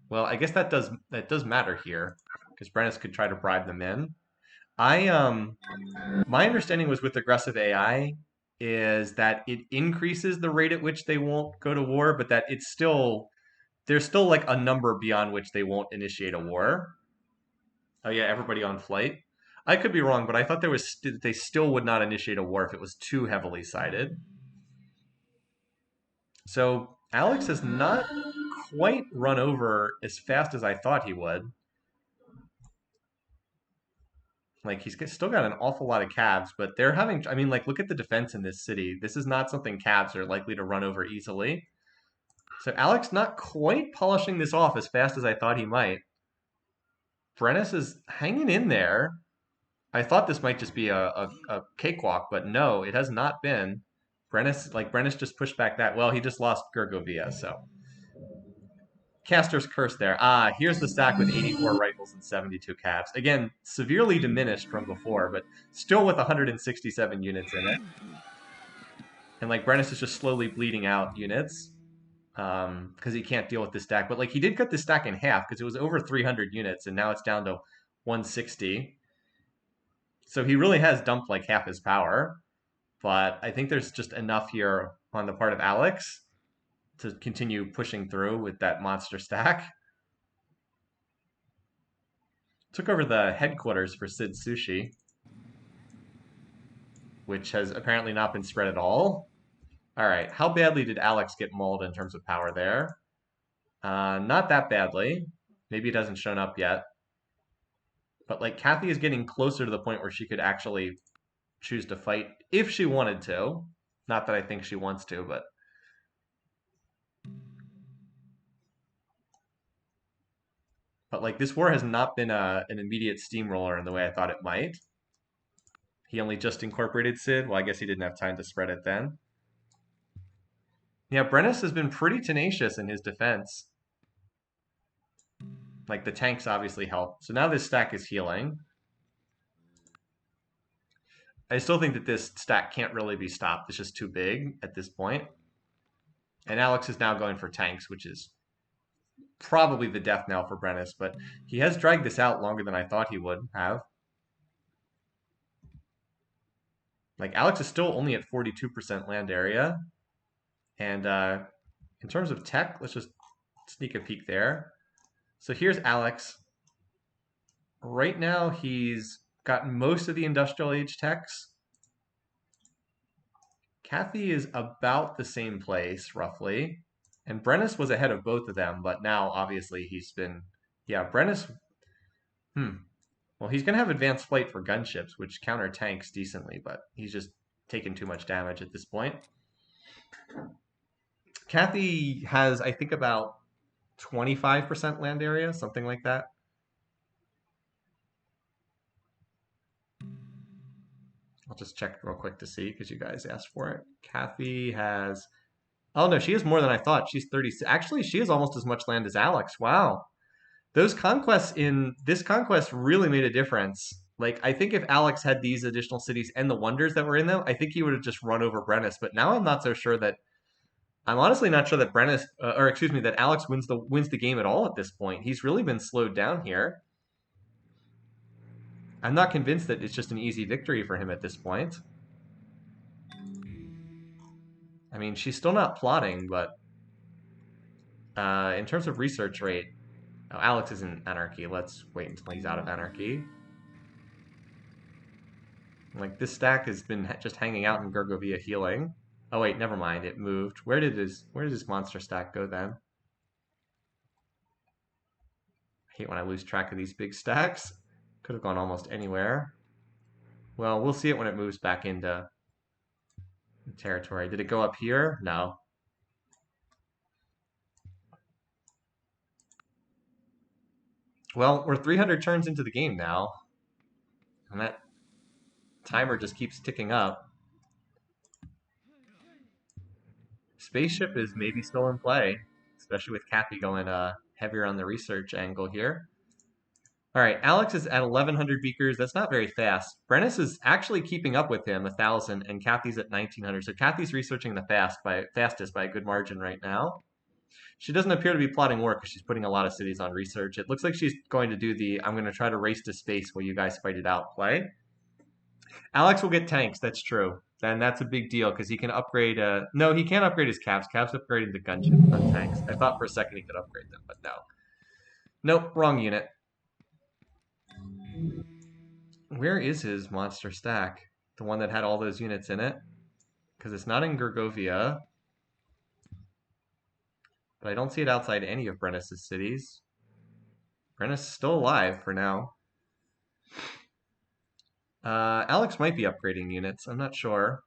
Well, I guess that does matter here, because Brennus could try to bribe them in. My understanding was with aggressive AI is that it increases the rate at which they won't go to war, but that there's still like a number beyond which they won't initiate a war. Oh yeah, everybody on flight. I could be wrong, but I thought they still would not initiate a war if it was too heavily sided. So Alex has not quite run over as fast as I thought he would. Like he's still got an awful lot of cabs, but they're having. I mean, like look at the defense in this city. This is not something cabs are likely to run over easily. So Alex not quite polishing this off as fast as I thought he might. Brennus is hanging in there. I thought this might just be a cakewalk, but no, it has not been. Brennus just pushed back that. Well, he just lost Gergovia, so Caster's Curse there. Ah, here's the stack with 84 rifles and 72 caps. Again, severely diminished from before, but still with 167 units in it. And like Brennus is just slowly bleeding out units because he can't deal with this stack. But like he did cut this stack in half because it was over 300 units and now it's down to 160. So he really has dumped like half his power. But I think there's just enough here on the part of Alex to continue pushing through with that monster stack. Took over the headquarters for Sid Sushi, which has apparently not been spread at all. All right, how badly did Alex get mauled in terms of power there? Not that badly. Maybe it hasn't shown up yet. But like Kathy is getting closer to the point where she could actually choose to fight if she wanted to. Not that I think she wants to, but like this war has not been an immediate steamroller in the way I thought it might. He only just incorporated Sid. Well, I guess he didn't have time to spread it then. Yeah, Brennus has been pretty tenacious in his defense. Like the tanks obviously help. So now this stack is healing. I still think that this stack can't really be stopped. It's just too big at this point. And Alex is now going for tanks, which is probably the death knell for Brennus, but he has dragged this out longer than I thought he would have. Like Alex is still only at 42% land area. And in terms of tech, let's just sneak a peek there. So here's Alex. Right now, he's got most of the industrial age techs. Kathy is about the same place, roughly. And Brennus was ahead of both of them, but now, obviously, he's been... Yeah, Brennus... Well, he's going to have advanced flight for gunships, which counter tanks decently, but he's just taken too much damage at this point. Kathy has, I think, about 25% land area, something like that. I'll just check real quick to see because you guys asked for it. Kathy has... Oh, no, she has more than I thought. She's 36. Actually, she has almost as much land as Alex. Wow. Those conquests in this conquest really made a difference. Like, I think if Alex had these additional cities and the wonders that were in them, I think he would have just run over Brennus. But now I'm not so sure that... I'm honestly not sure that Brennus, or excuse me, that Alex wins the game at all at this point. He's really been slowed down here. I'm not convinced that it's just an easy victory for him at this point. I mean, she's still not plotting, but in terms of research rate, oh, Alex is in anarchy. Let's wait until he's out of anarchy. Like, this stack has been just hanging out in Gergovia healing. Oh, wait, never mind. It moved. Where did his monster stack go then? I hate when I lose track of these big stacks. Could have gone almost anywhere. Well, we'll see it when it moves back into the territory. Did it go up here? No. Well, we're 300 turns into the game now. And that timer just keeps ticking up. Spaceship is maybe still in play, especially with Kathy going heavier on the research angle here. All right, Alex is at 1,100 beakers. That's not very fast. Brennus is actually keeping up with him, 1,000, and Kathy's at 1,900. So Kathy's researching the fastest by a good margin right now. She doesn't appear to be plotting war because she's putting a lot of cities on research. It looks like she's going to do the I'm going to try to race to space while you guys fight it out play. Alex will get tanks, that's true. Then that's a big deal because he can upgrade... No, he can't upgrade his caps. Caps upgrading the gunship, not tanks. I thought for a second he could upgrade them, but no. Nope, wrong unit. Where is his monster stack? The one that had all those units in it? Because it's not in Gergovia. But I don't see it outside any of Brennus' cities. Brennus is still alive for now. Alex might be upgrading units. I'm not sure.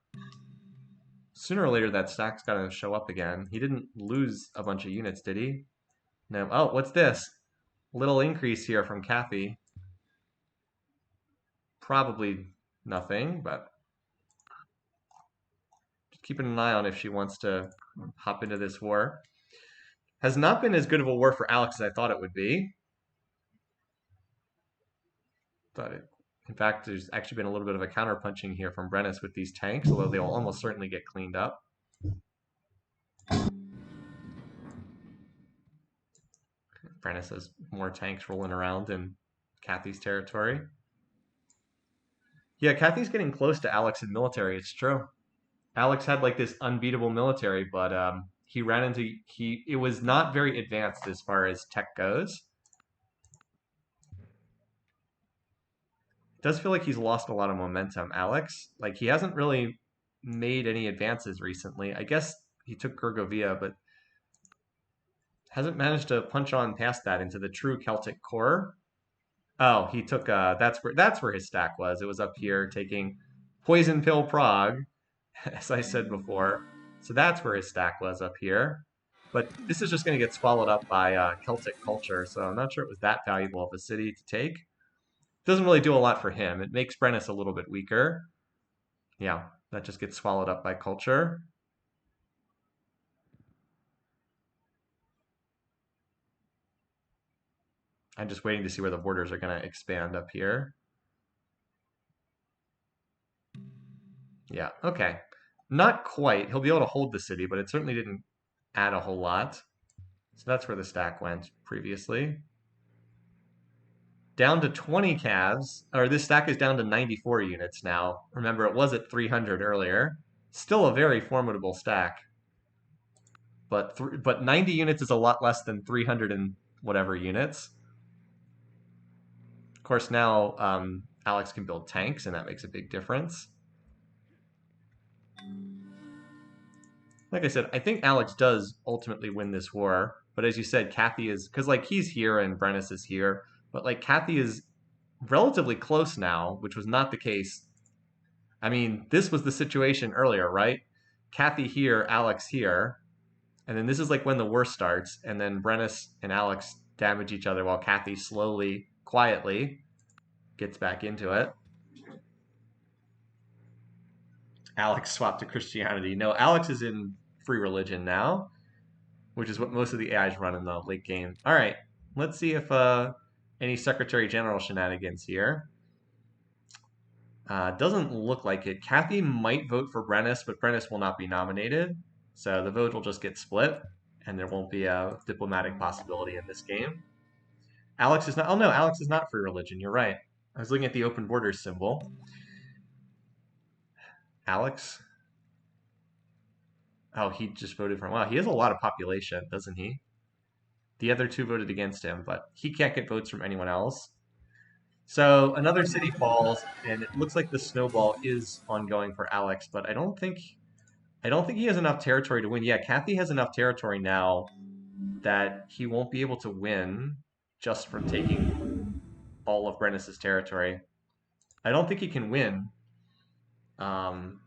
Sooner or later, that stack's got to show up again. He didn't lose a bunch of units, did he? No. Oh, what's this? Little increase here from Kathy. Probably nothing, but just keeping an eye on if she wants to hop into this war. Has not been as good of a war for Alex as I thought it would be. In fact, there's actually been a little bit of a counterpunching here from Brennus with these tanks, although they will almost certainly get cleaned up. Brennus has more tanks rolling around in Cathy's territory. Yeah, Cathy's getting close to Alex in military. It's true. Alex had like this unbeatable military, but he ran into it was not very advanced as far as tech goes. It does feel like he's lost a lot of momentum, Alex. Like he hasn't really made any advances recently. I guess he took Gergovia, but hasn't managed to punch on past that into the true Celtic core. Oh, he took that's where his stack was. It was up here taking Poison Pill Prague, as I said before. So that's where his stack was up here. But this is just going to get swallowed up by Celtic culture, so I'm not sure it was that valuable of a city to take. Doesn't really do a lot for him. It makes Brennus a little bit weaker. Yeah, that just gets swallowed up by culture. I'm just waiting to see where the borders are going to expand up here. Yeah, okay. Not quite. He'll be able to hold the city, but it certainly didn't add a whole lot. So that's where the stack went previously. Down to 20 calves, or this stack is down to 94 units now. Remember, it was at 300 earlier. Still a very formidable stack. But 90 units is a lot less than 300 and whatever units. Of course, now Alex can build tanks, and that makes a big difference. Like I said, I think Alex does ultimately win this war. But as you said, Cathy is, because like he's here and Brennus is here, but like Cathy is relatively close now, which was not the case. I mean, this was the situation earlier, right? Cathy here, Alex here, and then this is like when the war starts, and then Brennus and Alex damage each other while Cathy slowly, quietly gets back into it. Alex swapped to Christianity. No, Alex is in free religion now, which is what most of the AIs run in the late game. All right, let's see if any Secretary General shenanigans here. Doesn't look like it. Cathy might vote for Brennus, but Brennus will not be nominated. So the vote will just get split, and there won't be a diplomatic possibility in this game. Alex is not. Oh no, Alex is not free religion. You're right. I was looking at the open borders symbol. Alex. Oh, he just voted for him. Wow, he has a lot of population, doesn't he? The other two voted against him, but he can't get votes from anyone else. So another city falls, and it looks like the snowball is ongoing for Alex, but I don't think he has enough territory to win. Yeah, Cathy has enough territory now that he won't be able to win just from taking all of Brennus's territory. I don't think he can win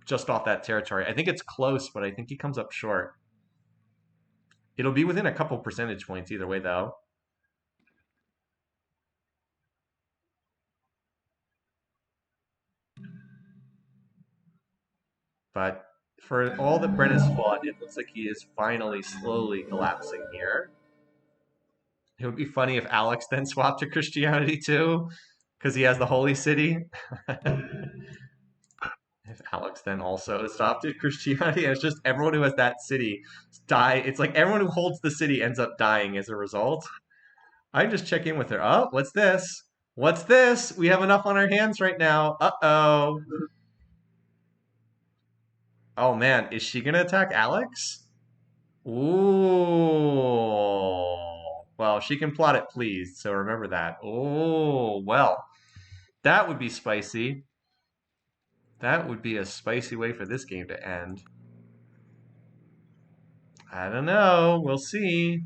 just off that territory. I think it's close, but I think he comes up short. It'll be within a couple percentage points either way, though. But for all that Brennus fought, it looks like he is finally slowly collapsing here. It would be funny if Alex then swapped to Christianity too, because he has the holy city. If Alex then also adopted Christianity, and it's just everyone who has that city die. It's like everyone who holds the city ends up dying as a result. I just check in with her. Oh, what's this? What's this? We have enough on our hands right now. Uh-oh. Oh man, is she gonna attack Alex? Ooh. Well, she can plot it pleased, so remember that. Oh, well. That would be spicy. That would be a spicy way for this game to end. I don't know. We'll see.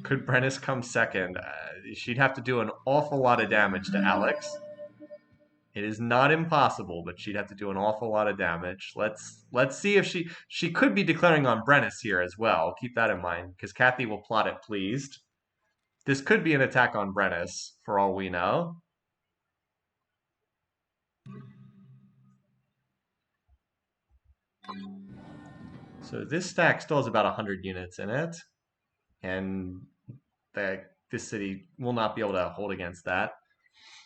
Could Brennus come second? She'd have to do an awful lot of damage to Alex. It is not impossible, but she'd have to do an awful lot of damage. Let's see if she could be declaring on Brennus here as well. Keep that in mind, because Cathy will plot it pleased. This could be an attack on Brennus, for all we know. So this stack still has about 100 units in it, and this city will not be able to hold against that.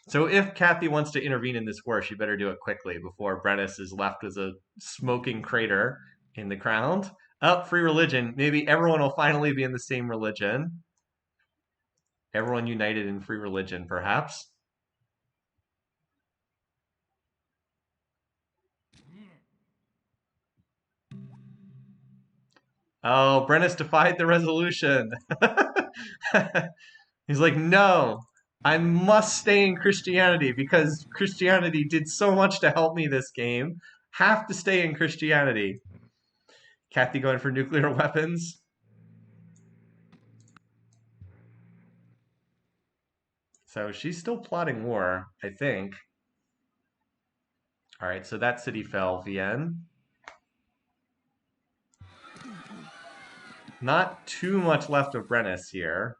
So if Kathy wants to intervene in this war, she better do it quickly before Brennus is left as a smoking crater in the ground. Up, free religion. Maybe everyone will finally be in the same religion. Everyone united in free religion, perhaps. Oh, Brennus defied the resolution. He's like, no, I must stay in Christianity because Christianity did so much to help me this game. Have to stay in Christianity. Kathy going for nuclear weapons. So she's still plotting war, I think. All right, so that city fell, Vienne. Not too much left of Brennus here.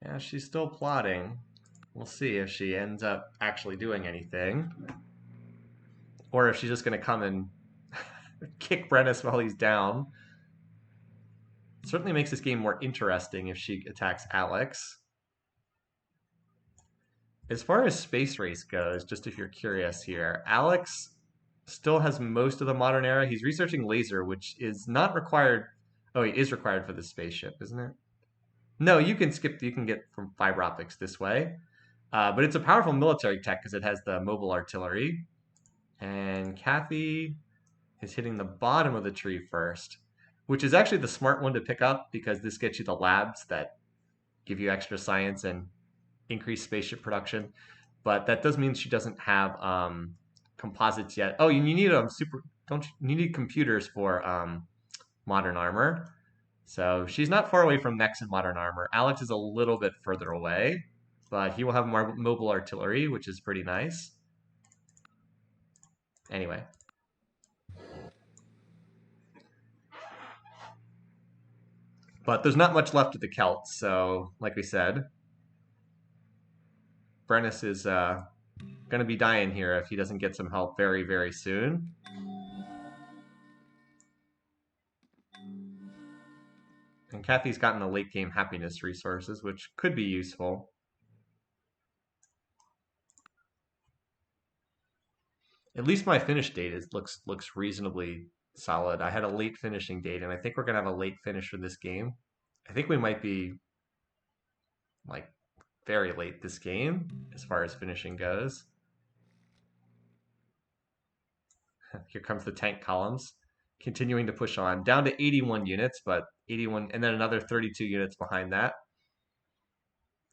Yeah, she's still plotting. We'll see if she ends up actually doing anything. Or if she's just going to come and kick Brennus while he's down. It certainly makes this game more interesting if she attacks Alex. As far as Space Race goes, just if you're curious here, Alex still has most of the modern era. He's researching laser, which is not required. Oh, he is required for the spaceship, isn't it? No, you can skip. You can get from fiber optics this way. But it's a powerful military tech because it has the mobile artillery. And Kathy is hitting the bottom of the tree first, which is actually the smart one to pick up because this gets you the labs that give you extra science and increase spaceship production. But that does mean she doesn't have composites yet. Oh, you need you need computers for modern armor. So she's not far away from mechs and modern armor. Alex is a little bit further away, but he will have more mobile artillery, which is pretty nice. Anyway. But there's not much left of the Celts, so like we said, Brennus is going to be dying here if he doesn't get some help very, very soon. And Kathy's gotten the late game happiness resources, which could be useful. At least my finish date looks reasonably solid. I had a late finishing date, and I think we're gonna have a late finish for this game. I think we might be like very late this game as far as finishing goes. Here comes the tank columns, continuing to push on down to 81 units, but 81, and then another 32 units behind that.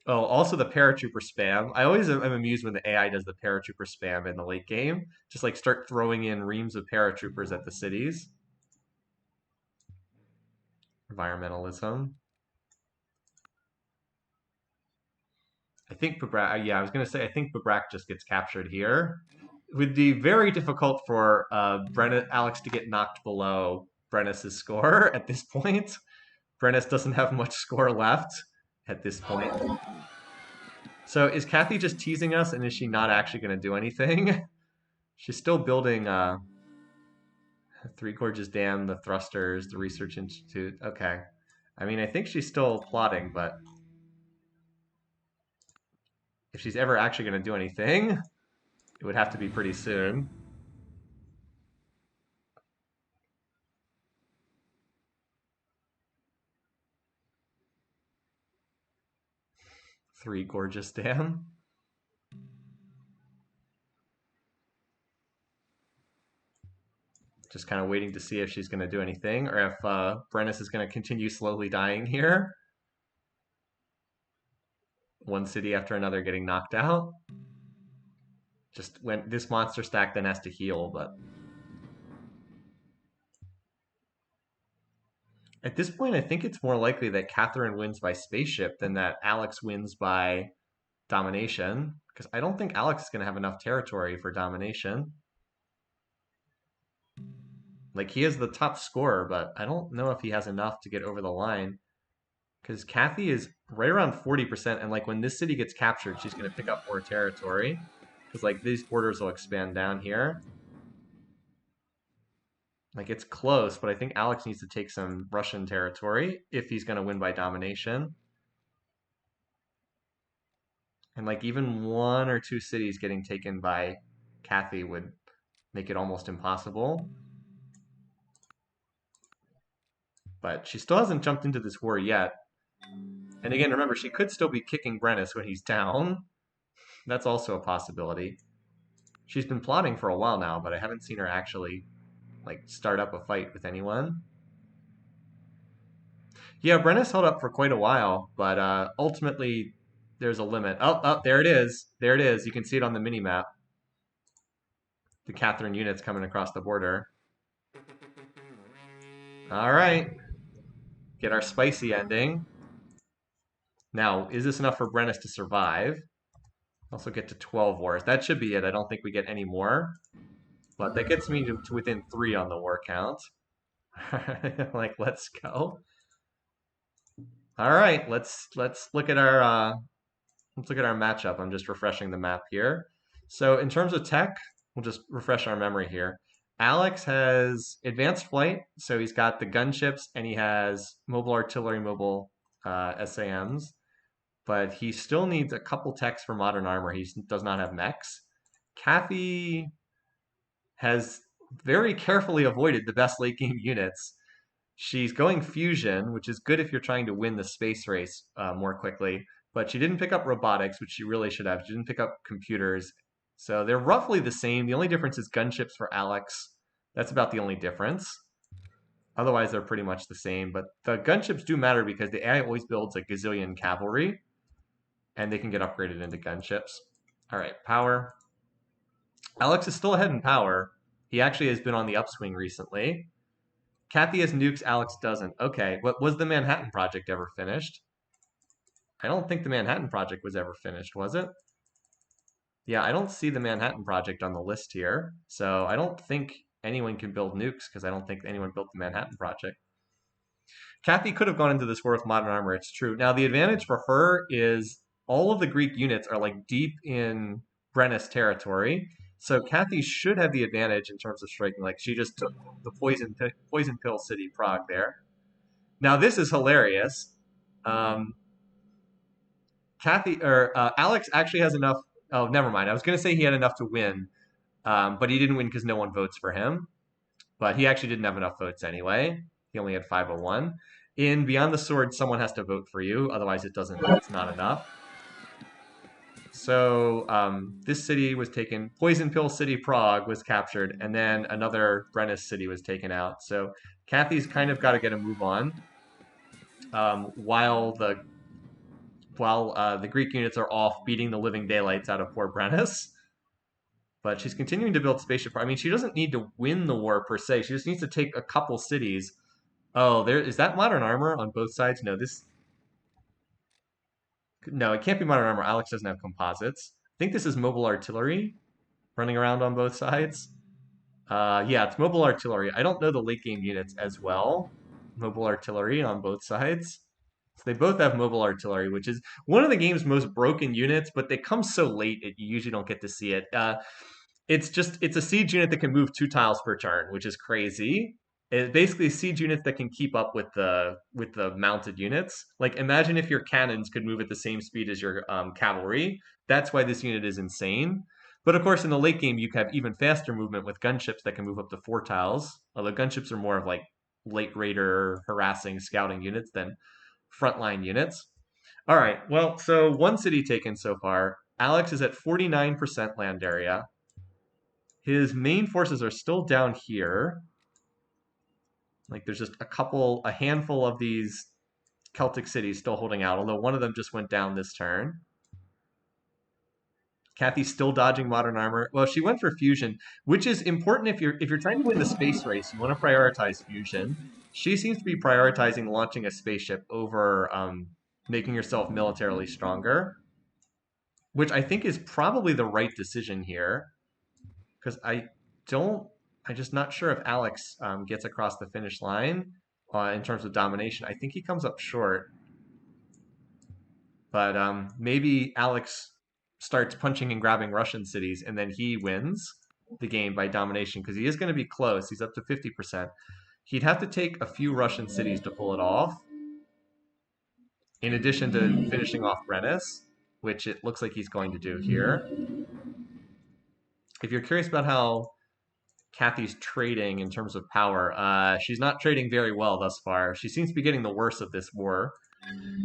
Oh, also the paratrooper spam. I always am amused when the AI does the paratrooper spam in the late game. Just like start throwing in reams of paratroopers at the cities. Environmentalism. I think Babrak, yeah, I was going to say, I think Babrak just gets captured here. It would be very difficult for Alex to get knocked below Brennus's score at this point. Brennus doesn't have much score left at this point. So is Kathy just teasing us, and is she not actually going to do anything? She's still building Three Gorges Dam, the thrusters, the Research Institute. Okay. I mean, I think she's still plotting, but if she's ever actually going to do anything, it would have to be pretty soon. Three Gorges Dam. Just kind of waiting to see if she's going to do anything, or if Brennus is going to continue slowly dying here. One city after another getting knocked out. Just when this monster stack then has to heal, but at this point, I think it's more likely that Catherine wins by spaceship than that Alex wins by domination, because I don't think Alex is going to have enough territory for domination. Like, he is the top scorer, but I don't know if he has enough to get over the line. Because Kathy is right around 40%, and like when this city gets captured, she's going to pick up more territory. Because like these borders will expand down here. Like, it's close, but I think Alex needs to take some Russian territory if he's going to win by domination. And, like, even one or two cities getting taken by Kathy would make it almost impossible. But she still hasn't jumped into this war yet. And again, remember, she could still be kicking Brennus when he's down. That's also a possibility. She's been plotting for a while now, but I haven't seen her actually, like, start up a fight with anyone. Yeah, Brennus held up for quite a while, but ultimately there's a limit. Oh, there it is. There it is. You can see it on the mini map. The Catherine units coming across the border. All right. Get our spicy ending. Now, is this enough for Brennus to survive? Also get to 12 wars. That should be it. I don't think we get any more. But that gets me to within 3 on the war count. Like, let's go. All right, let's look at our matchup. I'm just refreshing the map here. So in terms of tech, we'll just refresh our memory here. Alex has advanced flight, so he's got the gunships and he has mobile artillery, mobile SAMs, but he still needs a couple techs for modern armor. He does not have mechs. Kathy has very carefully avoided the best late game units. She's going fusion, which is good if you're trying to win the space race more quickly. But she didn't pick up robotics, which she really should have. She didn't pick up computers. So they're roughly the same. The only difference is gunships for Alex. That's about the only difference. Otherwise, they're pretty much the same. But the gunships do matter because the AI always builds a gazillion cavalry, and they can get upgraded into gunships. All right, power. Alex is still ahead in power. He actually has been on the upswing recently. Kathy has nukes, Alex doesn't. Okay, what was the Manhattan Project ever finished? I don't think the Manhattan Project was ever finished, was it? Yeah, I don't see the Manhattan Project on the list here. So I don't think anyone can build nukes because I don't think anyone built the Manhattan Project. Kathy could have gone into this war with modern armor, it's true. Now, the advantage for her is all of the Greek units are like deep in Brennus territory. So Kathy should have the advantage in terms of striking. Like, she just took the poison pill city, Prague, there. Now, this is hilarious. Um, Kathy or Alex actually has enough. Oh, never mind. I was going to say he had enough to win, but he didn't win because no one votes for him. But he actually didn't have enough votes anyway. He only had 501. In Beyond the Sword, someone has to vote for you, otherwise it doesn't. It's not enough. So this city was taken. Poison Pill City, Prague was captured, and then another Brennus city was taken out. So Kathy's kind of got to get a move on while the Greek units are off beating the living daylights out of poor Brennus. But she's continuing to build spaceship. I mean, she doesn't need to win the war per se. She just needs to take a couple cities. Oh, there is that modern armor on both sides. No, it can't be modern armor. Alex doesn't have composites. I think this is mobile artillery running around on both sides. Yeah, it's mobile artillery. I don't know the late game units as well. Mobile artillery on both sides. So they both have mobile artillery, which is one of the game's most broken units, but they come so late that you usually don't get to see it. It's a siege unit that can move 2 tiles per turn, which is crazy. It's basically siege units that can keep up with the mounted units. Like, imagine if your cannons could move at the same speed as your cavalry. That's why this unit is insane. But of course, in the late game, you have even faster movement with gunships that can move up to 4 tiles. Although gunships are more of like late raider harassing scouting units than frontline units. All right, well, so one city taken so far. Alex is at 49% land area. His main forces are still down here. Like, there's just a handful of these Celtic cities still holding out, although one of them just went down this turn. Kathy's still dodging modern armor. Well, she went for fusion, which is important if you're trying to win the space race. You want to prioritize fusion. She seems to be prioritizing launching a spaceship over making herself militarily stronger, which I think is probably the right decision here. Because I'm just not sure if Alex gets across the finish line in terms of domination. I think he comes up short. But maybe Alex starts punching and grabbing Russian cities and then he wins. the game by domination because he is going to be close. He's up to 50%. He'd have to take a few Russian cities to pull it off, in addition to finishing off Brennus, which it looks like he's going to do here. If you're curious about how Kathy's trading in terms of power, she's not trading very well thus far. She seems to be getting the worst of this war.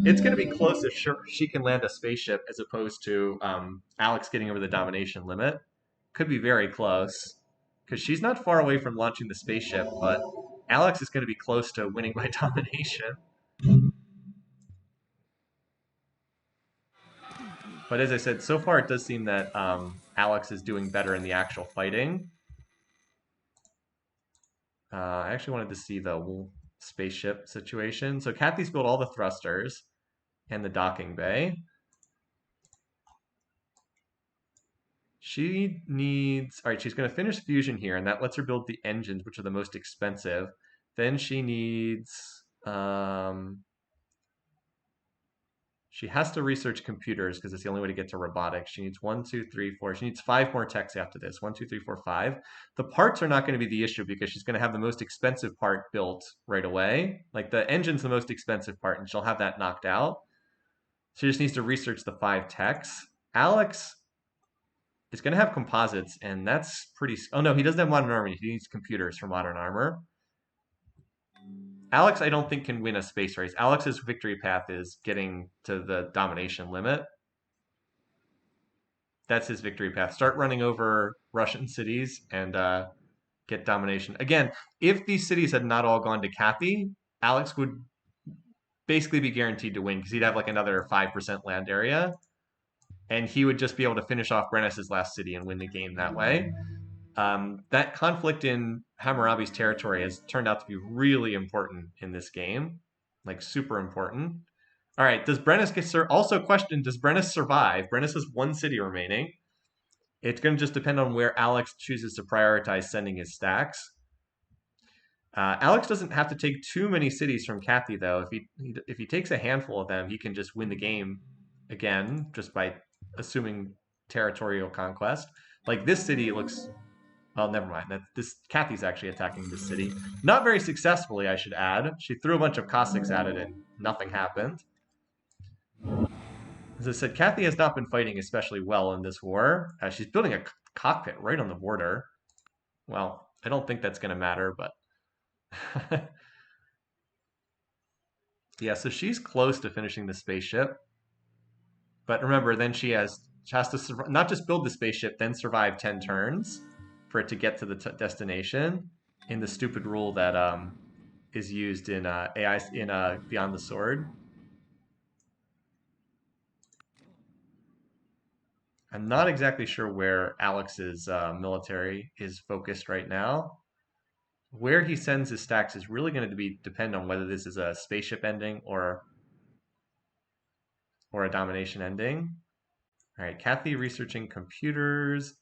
It's going to be close if she can land a spaceship as opposed to Alex getting over the domination limit. Could be very close because she's not far away from launching the spaceship, but Alex is going to be close to winning by domination. But as I said, so far it does seem that Alex is doing better in the actual fighting. I actually wanted to see the spaceship situation. So Kathy's built all the thrusters and the docking bay. She needs, all right, she's going to finish fusion here, and that lets her build the engines, which are the most expensive. Then she needs, she has to research computers because it's the only way to get to robotics. She needs 1, 2, 3, 4. She needs 5 more techs after this. 1, 2, 3, 4, 5. The parts are not going to be the issue because she's going to have the most expensive part built right away. Like the engine's the most expensive part, and she'll have that knocked out. She just needs to research the 5 techs. Alex is going to have composites, and that's pretty. Oh no, he doesn't have modern armor. He needs computers for modern armor. Alex, I don't think can win a space race. Alex's victory path is getting to the domination limit. That's his victory path. Start running over Russian cities and get domination. Again, if these cities had not all gone to Kathy, Alex would basically be guaranteed to win because he'd have like another 5% land area. And he would just be able to finish off Brennus's last city and win the game that way. That conflict in Hammurabi's territory has turned out to be really important in this game, like super important. All right, does Brennus get also question? Does Brennus survive? Brennus has 1 city remaining. It's going to just depend on where Alex chooses to prioritize sending his stacks. Alex doesn't have to take too many cities from Kathy though. If he takes a handful of them, he can just win the game again just by assuming territorial conquest. Like this city looks. Well, never mind. This Kathy's actually attacking this city. Not very successfully, I should add. She threw a bunch of Cossacks at it and nothing happened. As I said, Kathy has not been fighting especially well in this war. She's building a cockpit right on the border. Well, I don't think that's going to matter, but... yeah, so she's close to finishing the spaceship. But remember, then she has to not just build the spaceship, then survive 10 turns for it to get to the destination in the stupid rule that is used in AI in Beyond the Sword. I'm not exactly sure where Alex's military is focused right now. Where he sends his stacks is really going to depend on whether this is a spaceship ending or a domination ending. All right, Kathy researching computers.